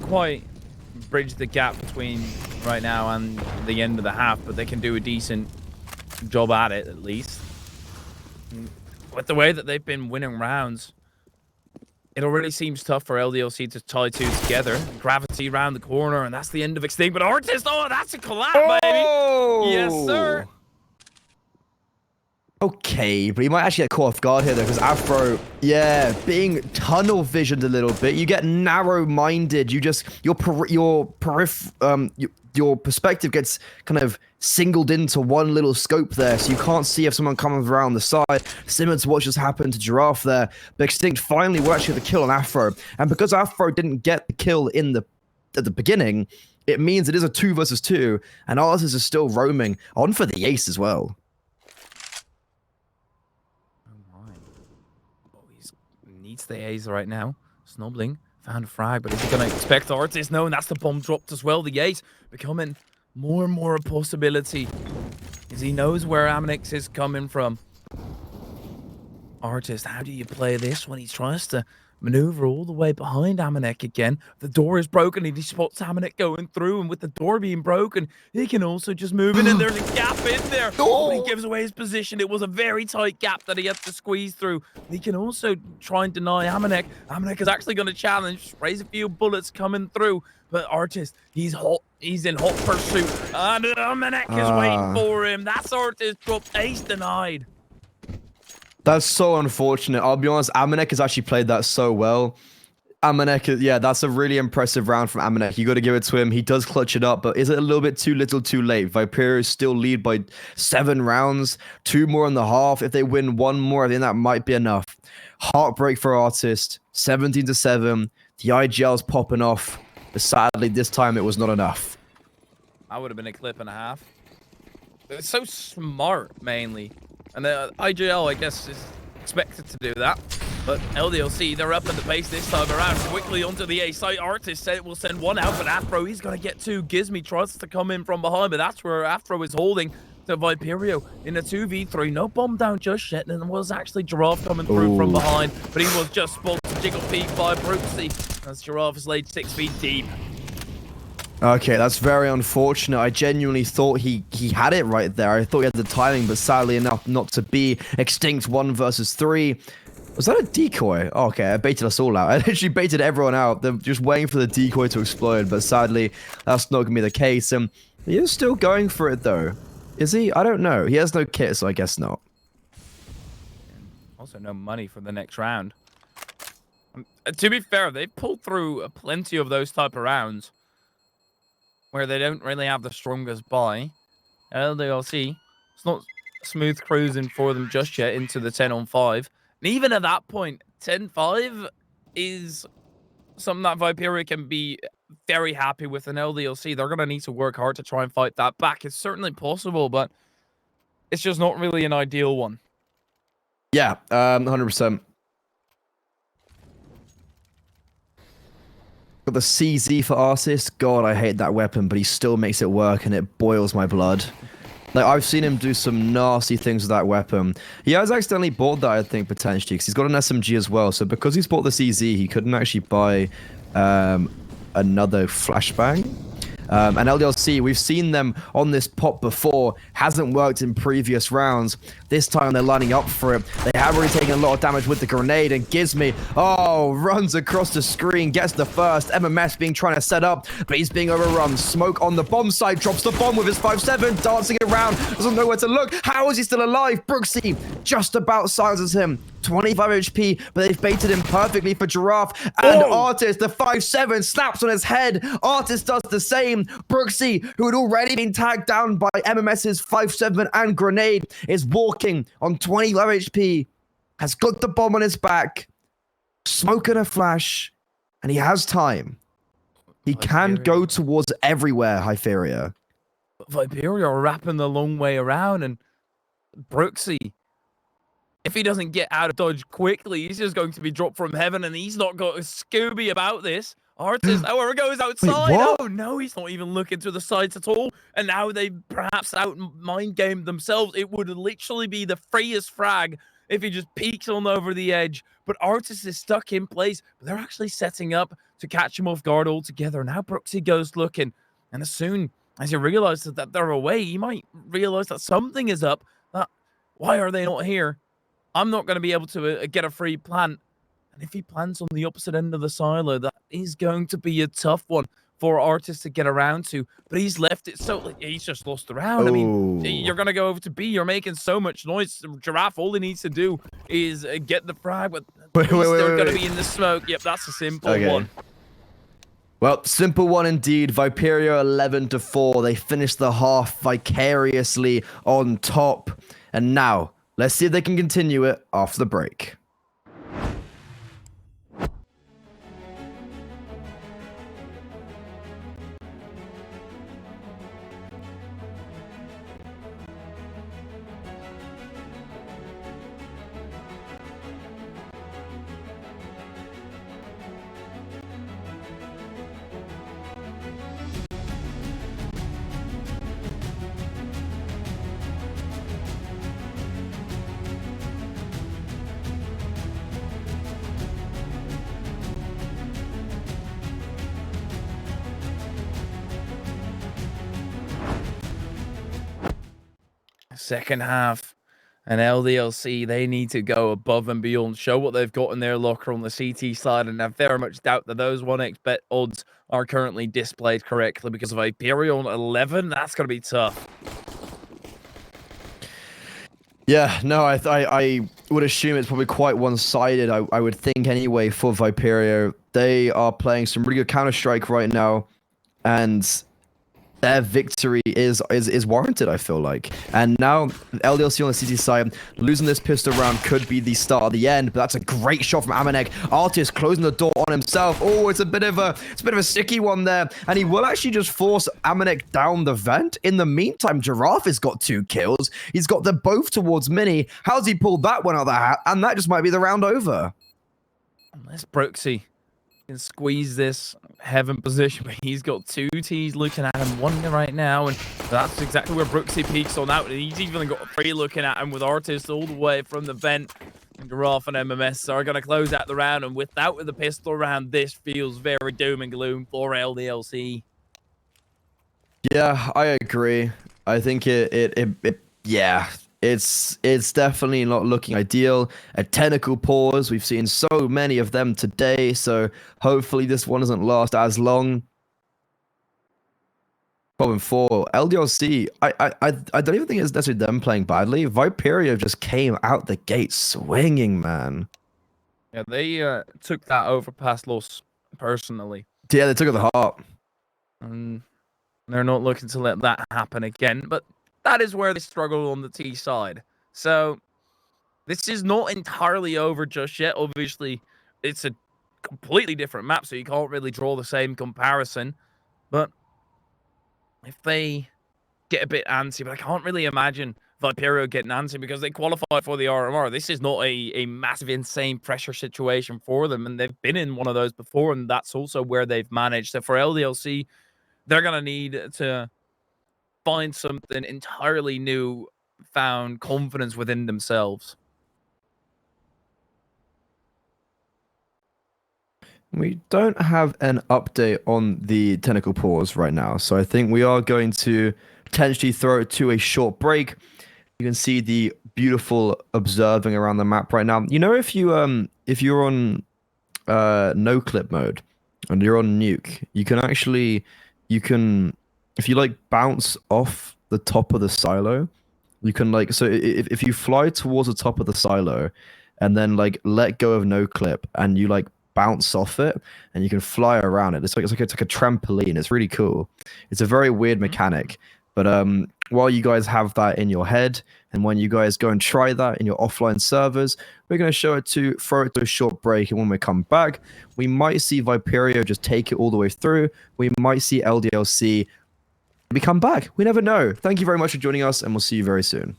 quite bridge the gap between right now and the end of the half, but they can do a decent job at it, at least. With the way that they've been winning rounds, it already seems tough for LDLC to tie two together. Gravity around the corner, and that's the end of Extinct. But Artist, oh, that's a collab, baby! Yes, sir! Okay, but he might actually get caught off guard here, though, because Afro, yeah, being tunnel visioned a little bit, you get narrow-minded. You just your perspective gets kind of singled into one little scope there, so you can't see if someone comes around the side. Similar to what just happened to Giraffe there, but Extinct finally were actually the kill on Afro, and because Afro didn't get the kill at the beginning, it means it is a 2 versus 2, and Artis is still roaming on for the ace as well. Needs the A's right now. Snobbling found a frag, but is he going to expect Artis? No, and that's the bomb dropped as well. The A's becoming more and more a possibility, as he knows where Aminex is coming from. Artis, how do you play this when he tries to maneuver all the way behind Aminek again? The door is broken and he spots Aminek going through, and with the door being broken, he can also just move in, and there's a gap in there. Oh, he gives away his position. It was a very tight gap that he had to squeeze through. He can also try and deny Aminek. Aminek is actually going to challenge, sprays a few bullets coming through, but Artis, he's hot. He's in hot pursuit, and Aminek is waiting for him. That's Artis dropped, ace denied. That's so unfortunate. I'll be honest, Amanek has actually played that so well. Amanek, yeah, that's a really impressive round from Amanek. You got to give it to him. He does clutch it up, but is it a little bit too little too late? Viperio still lead by 7 rounds, 2 more in the half. If they win 1 more, I think that might be enough. Heartbreak for Artist, 17-7. The IGL's popping off, but sadly, this time it was not enough. I would have been a clip and a half. It's so smart, mainly. And the IGL, I guess, is expected to do that. But LDLC, they're up in the pace this time around. Quickly onto the A site. Artist said it will send 1 out, but Afro, he's going to get 2. Gizmy tries to come in from behind, but that's where Afro is holding to Viperio in a 2v3. No bomb down just yet, and it was actually Giraffe coming through from behind, but he was just spotted to jiggle peek by Brooksy as Giraffe is laid 6 feet deep. Okay, that's very unfortunate. I genuinely thought he had it right there. I thought he had the timing, but sadly enough, not to be. Extinct 1 versus 3. Was that a decoy? Oh, okay, I baited us all out. I literally baited everyone out. They're just waiting for the decoy to explode, but sadly, that's not going to be the case. He is still going for it, though. Is he? I don't know. He has no kit, so I guess not. Also, no money for the next round. To be fair, they've pulled through plenty of those type of rounds where they don't really have the strongest buy. LDLC, it's not smooth cruising for them just yet into the 10-on-5. And even at that point, 10-5 is something that Viperio can be very happy with. An LDLC, they're going to need to work hard to try and fight that back. It's certainly possible, but it's just not really an ideal one. Yeah, 100%. Got the CZ for Artist. God, I hate that weapon, but he still makes it work, and it boils my blood. Like, I've seen him do some nasty things with that weapon. He has accidentally bought that, I think, potentially, because he's got an SMG as well. So because he's bought the CZ, he couldn't actually buy another flashbang. And LDLC, we've seen them on this pop before, hasn't worked in previous rounds. This time they're lining up for it. They have already taken a lot of damage with the grenade, and Gizmy, runs across the screen, gets the first. MMS being trying to set up, but he's being overrun. Smoke on the bomb side, drops the bomb with his 5-7, dancing around, doesn't know where to look. How is he still alive? Brooksy just about silences him. 25 HP, but they've baited him perfectly for Giraffe. And Artist, the 5-7, slaps on his head. Artist does the same. Brooksy, who had already been tagged down by MMS's 5-7 and grenade, is walking on 25 HP, has got the bomb on his back, smoke and a flash, and he has time. He can go towards everywhere, Hyperio. Viperio are wrapping the long way around, and Brooksy, if he doesn't get out of dodge quickly, he's just going to be dropped from heaven, and he's not got a Scooby about this. Artist, however, goes outside. Wait, oh no, he's not even looking to the sides at all. And now they perhaps out mind gamed themselves. It would literally be the freest frag if he just peeks on over the edge. But Artist is stuck in place. But they're actually setting up to catch him off guard altogether. Now Brooksy goes looking, and as soon as he realizes that they're away, he might realize that something is up. Why are they not here? I'm not going to be able to get a free plant. And if he plants on the opposite end of the silo, that is going to be a tough one for Artist to get around to. But he's left it so... He's just lost the round. I mean, you're going to go over to B. You're making so much noise. Giraffe, all he needs to do is get the frag. But they're going to be in the smoke. Yep, that's a simple one. Well, simple one indeed. Viperio 11-4. They finished the half vicariously on top. And now, let's see if they can continue it after the break. Second half, and LDLC, they need to go above and beyond, show what they've got in their locker on the CT side, and I very much doubt that those 1x bet odds are currently displayed correctly because of Viperio on 11. That's going to be tough. Yeah, no, I would assume it's probably quite one-sided, I would think anyway, for Viperio. They are playing some really good Counter-Strike right now, and their victory is warranted, I feel like. And now LDLC on the CT side, losing this pistol round could be the start of the end, but that's a great shot from Amanek. Artist closing the door on himself. Oh, it's a bit of a sticky one there, and he will actually just force Amanek down the vent. In the meantime, Giraffe has got 2 kills. He's got them both towards Mini. How's he pulled that one out of the hat? And that just might be the round over. Unless Brooksy can squeeze this heaven position, but he's got 2 T's looking at him, 1 right now, and that's exactly where Brooksy peaks on out. He's even got 3 looking at him with Artist all the way from the vent. And Giraffe and MMS are going to close out the round, and without the pistol round, this feels very doom and gloom for LDLC. Yeah, I agree. I think yeah. It's definitely not looking ideal. A technical pause. We've seen so many of them today, so hopefully this one doesn't last as long. 12-4. LDLC, I don't even think it's necessarily them playing badly. Viperio just came out the gate swinging, man. Yeah, they took that overpass loss personally. Yeah, they took it to the heart. And they're not looking to let that happen again, but that is where they struggle on the T side. So this is not entirely over just yet. Obviously, it's a completely different map, so you can't really draw the same comparison. But if they get a bit antsy, but I can't really imagine Viperio getting antsy because they qualified for the RMR. This is not a massive, insane pressure situation for them, and they've been in one of those before, and that's also where they've managed. So for LDLC, they're going to need to find something entirely new, found confidence within themselves. We don't have an update on the technical pause right now, so I think we are going to potentially throw it to a short break. You can see the beautiful observing around the map right now. You know, if you're on no clip mode and you're on nuke, you can if you like bounce off the top of the silo, you can like, so if you fly towards the top of the silo and then like let go of no clip and you like bounce off it and you can fly around it. It's like a trampoline. It's really cool. It's a very weird mechanic. But while you guys have that in your head, and when you guys go and try that in your offline servers, we're going to throw it to a short break. And when we come back, we might see Viperio just take it all the way through. We might see LDLC. We come back. We never know. Thank you very much for joining us, and we'll see you very soon.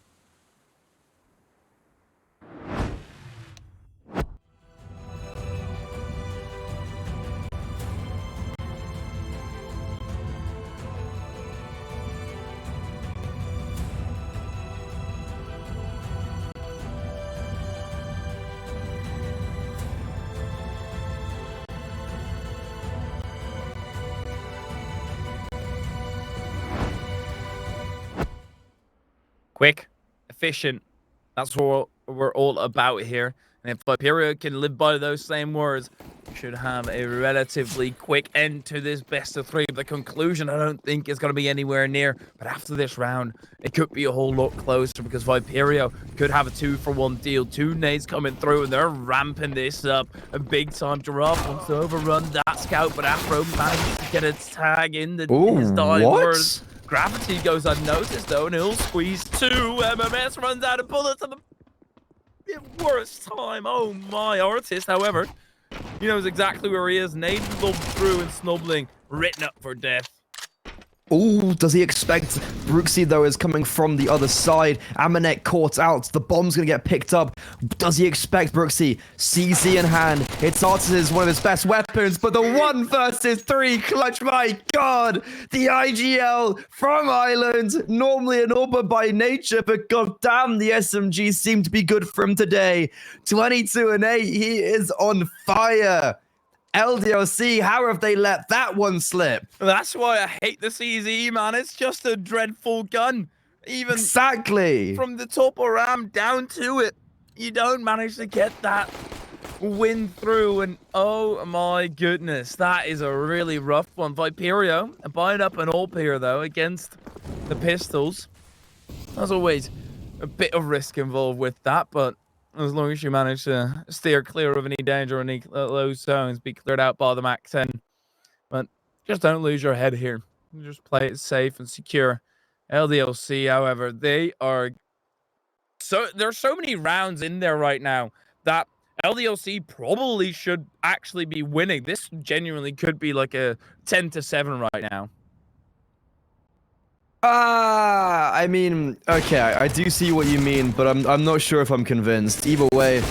Quick, efficient. That's what we're all about here. And if Viperio can live by those same words, we should have a relatively quick end to this best of three. The conclusion, I don't think, is going to be anywhere near. But after this round, it could be a whole lot closer because Viperio could have a 2-for-1 deal. 2 nades coming through, and they're ramping this up. A big-time Giraffe wants to overrun that scout, but Afro managed to get a tag in his dying words. Gravity goes unnoticed, though, and he'll squeeze 2. MMS runs out of bullets at the worst time. Oh, my. Artist, however, he knows exactly where he is. Nade lobbed through and snubbling, written up for death. Oh, does he expect Brooksy, though, is coming from the other side? Amanek caught out. The bomb's going to get picked up. Does he expect Brooksy? CZ in hand. It's Artis, one of his best weapons, but the 1 versus 3 clutch, my God! The IGL from Ireland, normally an Orba by nature, but goddamn, the SMG seemed to be good for him today. 22-8, he is on fire. LDLC, how have they let that one slip? That's why I hate the CZ, man. It's just a dreadful gun. Even exactly from the top of RAM down to it, you don't manage to get that win through. And oh my goodness, that is a really rough one. Viperio buying up an AWP here, though, against the pistols. There's always a bit of risk involved with that, but as long as you manage to steer clear of any danger or any low zones, be cleared out by the Mac 10. But just don't lose your head here. Just play it safe and secure. LDLC, however, there's so many rounds in there right now that LDLC probably should actually be winning. This genuinely could be like a 10-7 right now. I mean, okay, I do see what you mean, but I'm not sure if I'm convinced. Either way,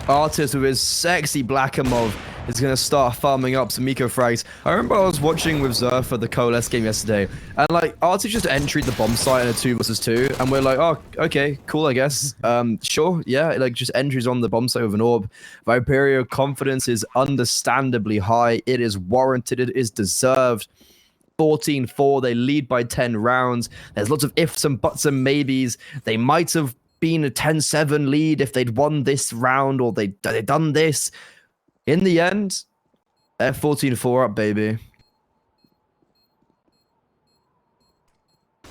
Artist with his sexy Blackamov is going to start farming up some eco frags. I remember I was watching with Zerf at the Coalesce game yesterday, and like, Artist just entered the bomb site in a 2 versus 2, and we're like, oh, okay, cool, I guess. Sure, yeah, like, just entries on the bomb site with an orb. Viperio confidence is understandably high. It is warranted. It is deserved. 14-4, they lead by 10 rounds. There's lots of ifs and buts and maybes. They might have been a 10-7 lead if they'd won this round or they'd done this. In the end, they're 14-4 up, baby.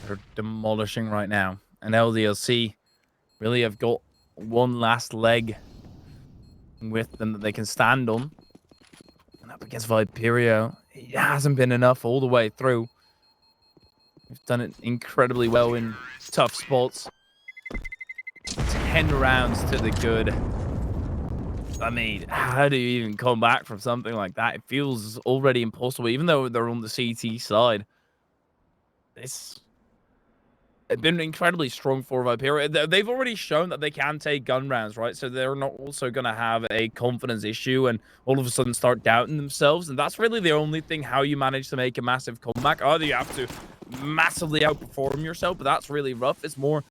They're demolishing right now. And LDLC really have got one last leg with them that they can stand on. And up against Viperio, it hasn't been enough all the way through. We've done it incredibly well in tough spots. 10 rounds to the good. I mean, how do you even come back from something like that? It feels already impossible, even though they're on the CT side. It's been incredibly strong for Viperio. They've already shown that they can take gun rounds, right? So they're not also going to have a confidence issue and all of a sudden start doubting themselves. And that's really the only thing how you manage to make a massive comeback. Either you have to massively outperform yourself, but that's really rough. It's more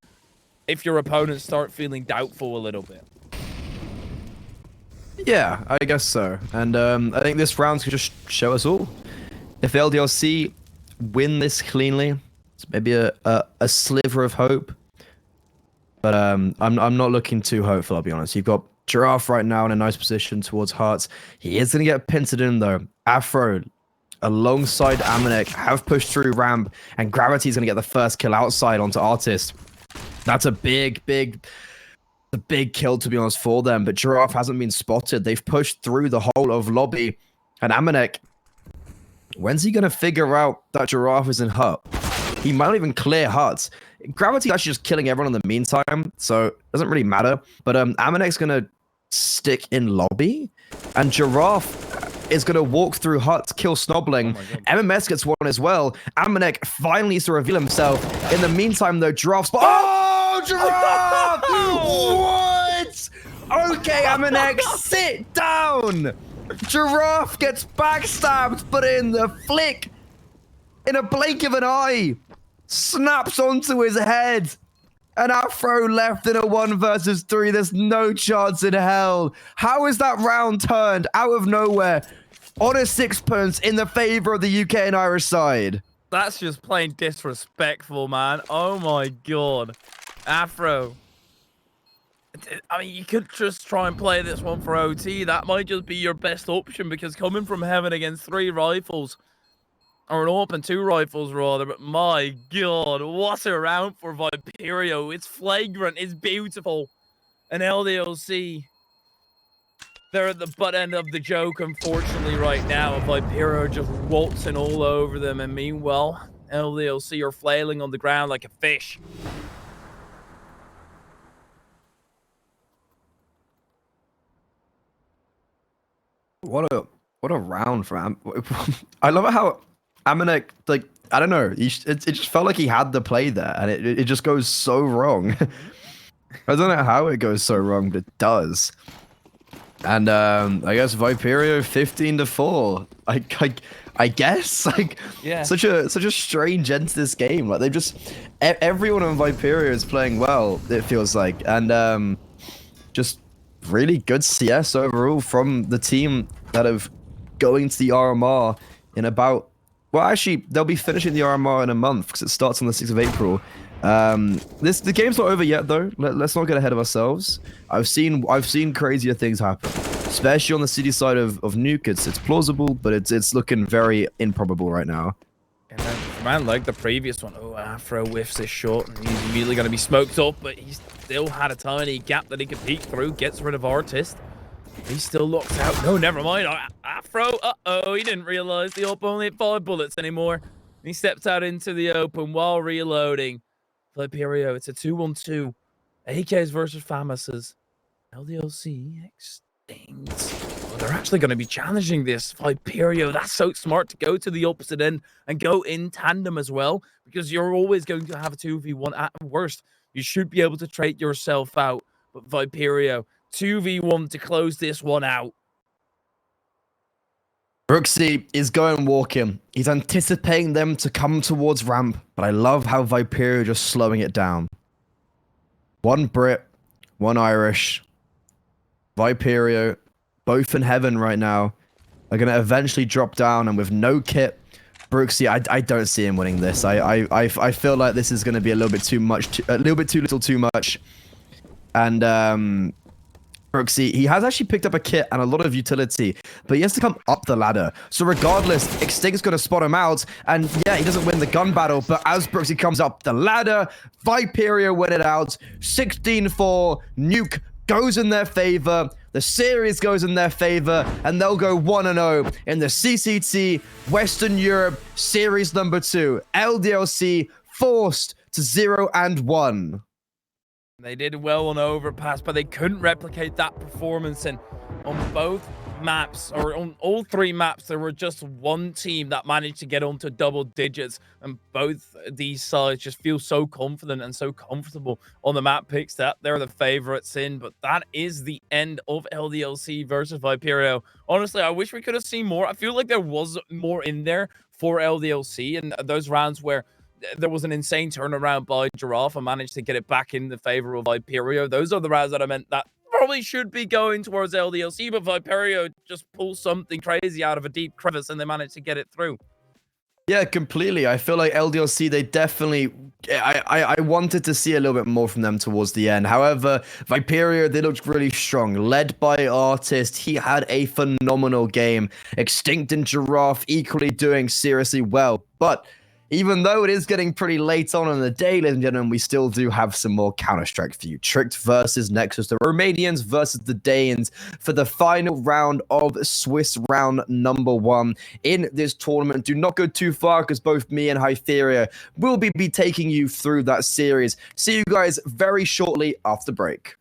if your opponents start feeling doubtful a little bit. Yeah, I guess so. And I think this round could just show us all. If LDLC win this cleanly, it's maybe a sliver of hope. But I'm not looking too hopeful, I'll be honest. You've got Giraffe right now in a nice position towards Hearts. He is going to get pincered in, though. Afro, alongside Amanek, have pushed through ramp, and Gravity's going to get the first kill outside onto Artist. That's a big kill, to be honest, for them. But Giraffe hasn't been spotted. They've pushed through the whole of lobby. And Amanek, when's he going to figure out that Giraffe is in Hut? He might not even clear Huts. Gravity's actually just killing everyone in the meantime, so it doesn't really matter. But Amanek's going to stick in lobby, and Giraffe is going to walk through Huts, kill Snobling. MMS gets one as well. Amanek finally needs to reveal himself. In the meantime, though, Giraffe's... Oh, Giraffe! What? Okay, Amanek, sit down! Giraffe gets backstabbed, but in the flick, in a blink of an eye, snaps onto his head. And Afro left in a 1 versus 3. There's no chance in hell. How is that round turned out of nowhere on a sixpence in the favor of the UK and Irish side? That's just plain disrespectful, man. Oh my god. Afro. I mean, you could just try and play this one for OT. That might just be your best option, because coming from heaven against 3 rifles, or an open 2 rifles rather, but my god, what a round for Viperio. It's flagrant, it's beautiful. And LDLC, they're at the butt end of the joke, unfortunately, right now. Viperio just waltzing all over them, and meanwhile, LDLC are flailing on the ground like a fish. What a round for I love how Amanek, like, I don't know, it just felt like he had the play there, and it just goes so wrong. I don't know how it goes so wrong, but it does. And I guess Viperio 15-4. I guess, like, yeah, such a strange end to this game. Like, they just everyone on Viperio is playing well, it feels like, and just really good CS overall from the team that have going to the RMR in about, well, actually, they'll be finishing the RMR in a month because it starts on the 6th of April. The game's not over yet, though. Let's not get ahead of ourselves. I've seen crazier things happen, especially on the city side of Nuke. It's plausible, but it's looking very improbable right now. And then, man, like the previous one, oh, Afro whiffs this shot, and he's immediately going to be smoked up, but he still had a tiny gap that he could peek through, gets rid of Artist. He still locks out. No, never mind. Afro, uh-oh, he didn't realize the op only had 5 bullets anymore. He stepped out into the open while reloading. Viperio, it's a 2-on-2. AKs versus FAMASs. LDLC extinct. Well, they're actually going to be challenging this. Viperio, that's so smart to go to the opposite end and go in tandem as well, because you're always going to have a 2v1 at worst. You should be able to trade yourself out. But Viperio, 2v1 to close this one out. Brooksy is going walking. He's anticipating them to come towards ramp, but I love how Viperio just slowing it down. 1 Brit, 1 Irish. Viperio, both in heaven right now, are going to eventually drop down, and with no kit, Brooksy, I don't see him winning this. I feel like this is going to be a little bit too much, a little bit too little too much. And Brooksy, he has actually picked up a kit and a lot of utility, but he has to come up the ladder. So regardless, Extinct's going to spot him out, and yeah, he doesn't win the gun battle, but as Brooksy comes up the ladder, Viperio win it out. 16-4, Nuke goes in their favor, the series goes in their favor, and they'll go 1-0 in the CCT Western Europe Series number 2. LDLC forced to 0-1. They did well on Overpass, but they couldn't replicate that performance. And on both maps, or on all 3 maps, there were just 1 team that managed to get onto double digits. And both these sides just feel so confident and so comfortable on the map picks that they're the favorites in. But that is the end of LDLC versus Viperio. Honestly, I wish we could have seen more. I feel like there was more in there for LDLC, and those rounds where there was an insane turnaround by Giraffe and managed to get it back in the favor of Viperio. Those are the rounds that I meant that probably should be going towards LDLC, but Viperio just pulls something crazy out of a deep crevice and they managed to get it through. Yeah, completely. I feel like LDLC, they definitely... I wanted to see a little bit more from them towards the end. However, Viperio, they looked really strong. Led by Artist, he had a phenomenal game. Extinct and Giraffe equally doing seriously well. But even though it is getting pretty late on in the day, ladies and gentlemen, we still do have some more Counter-Strike for you. Tricked versus Nexus, the Romanians versus the Danes for the final round of Swiss round number 1 in this tournament. Do not go too far because both me and Hytheria will be taking you through that series. See you guys very shortly after break.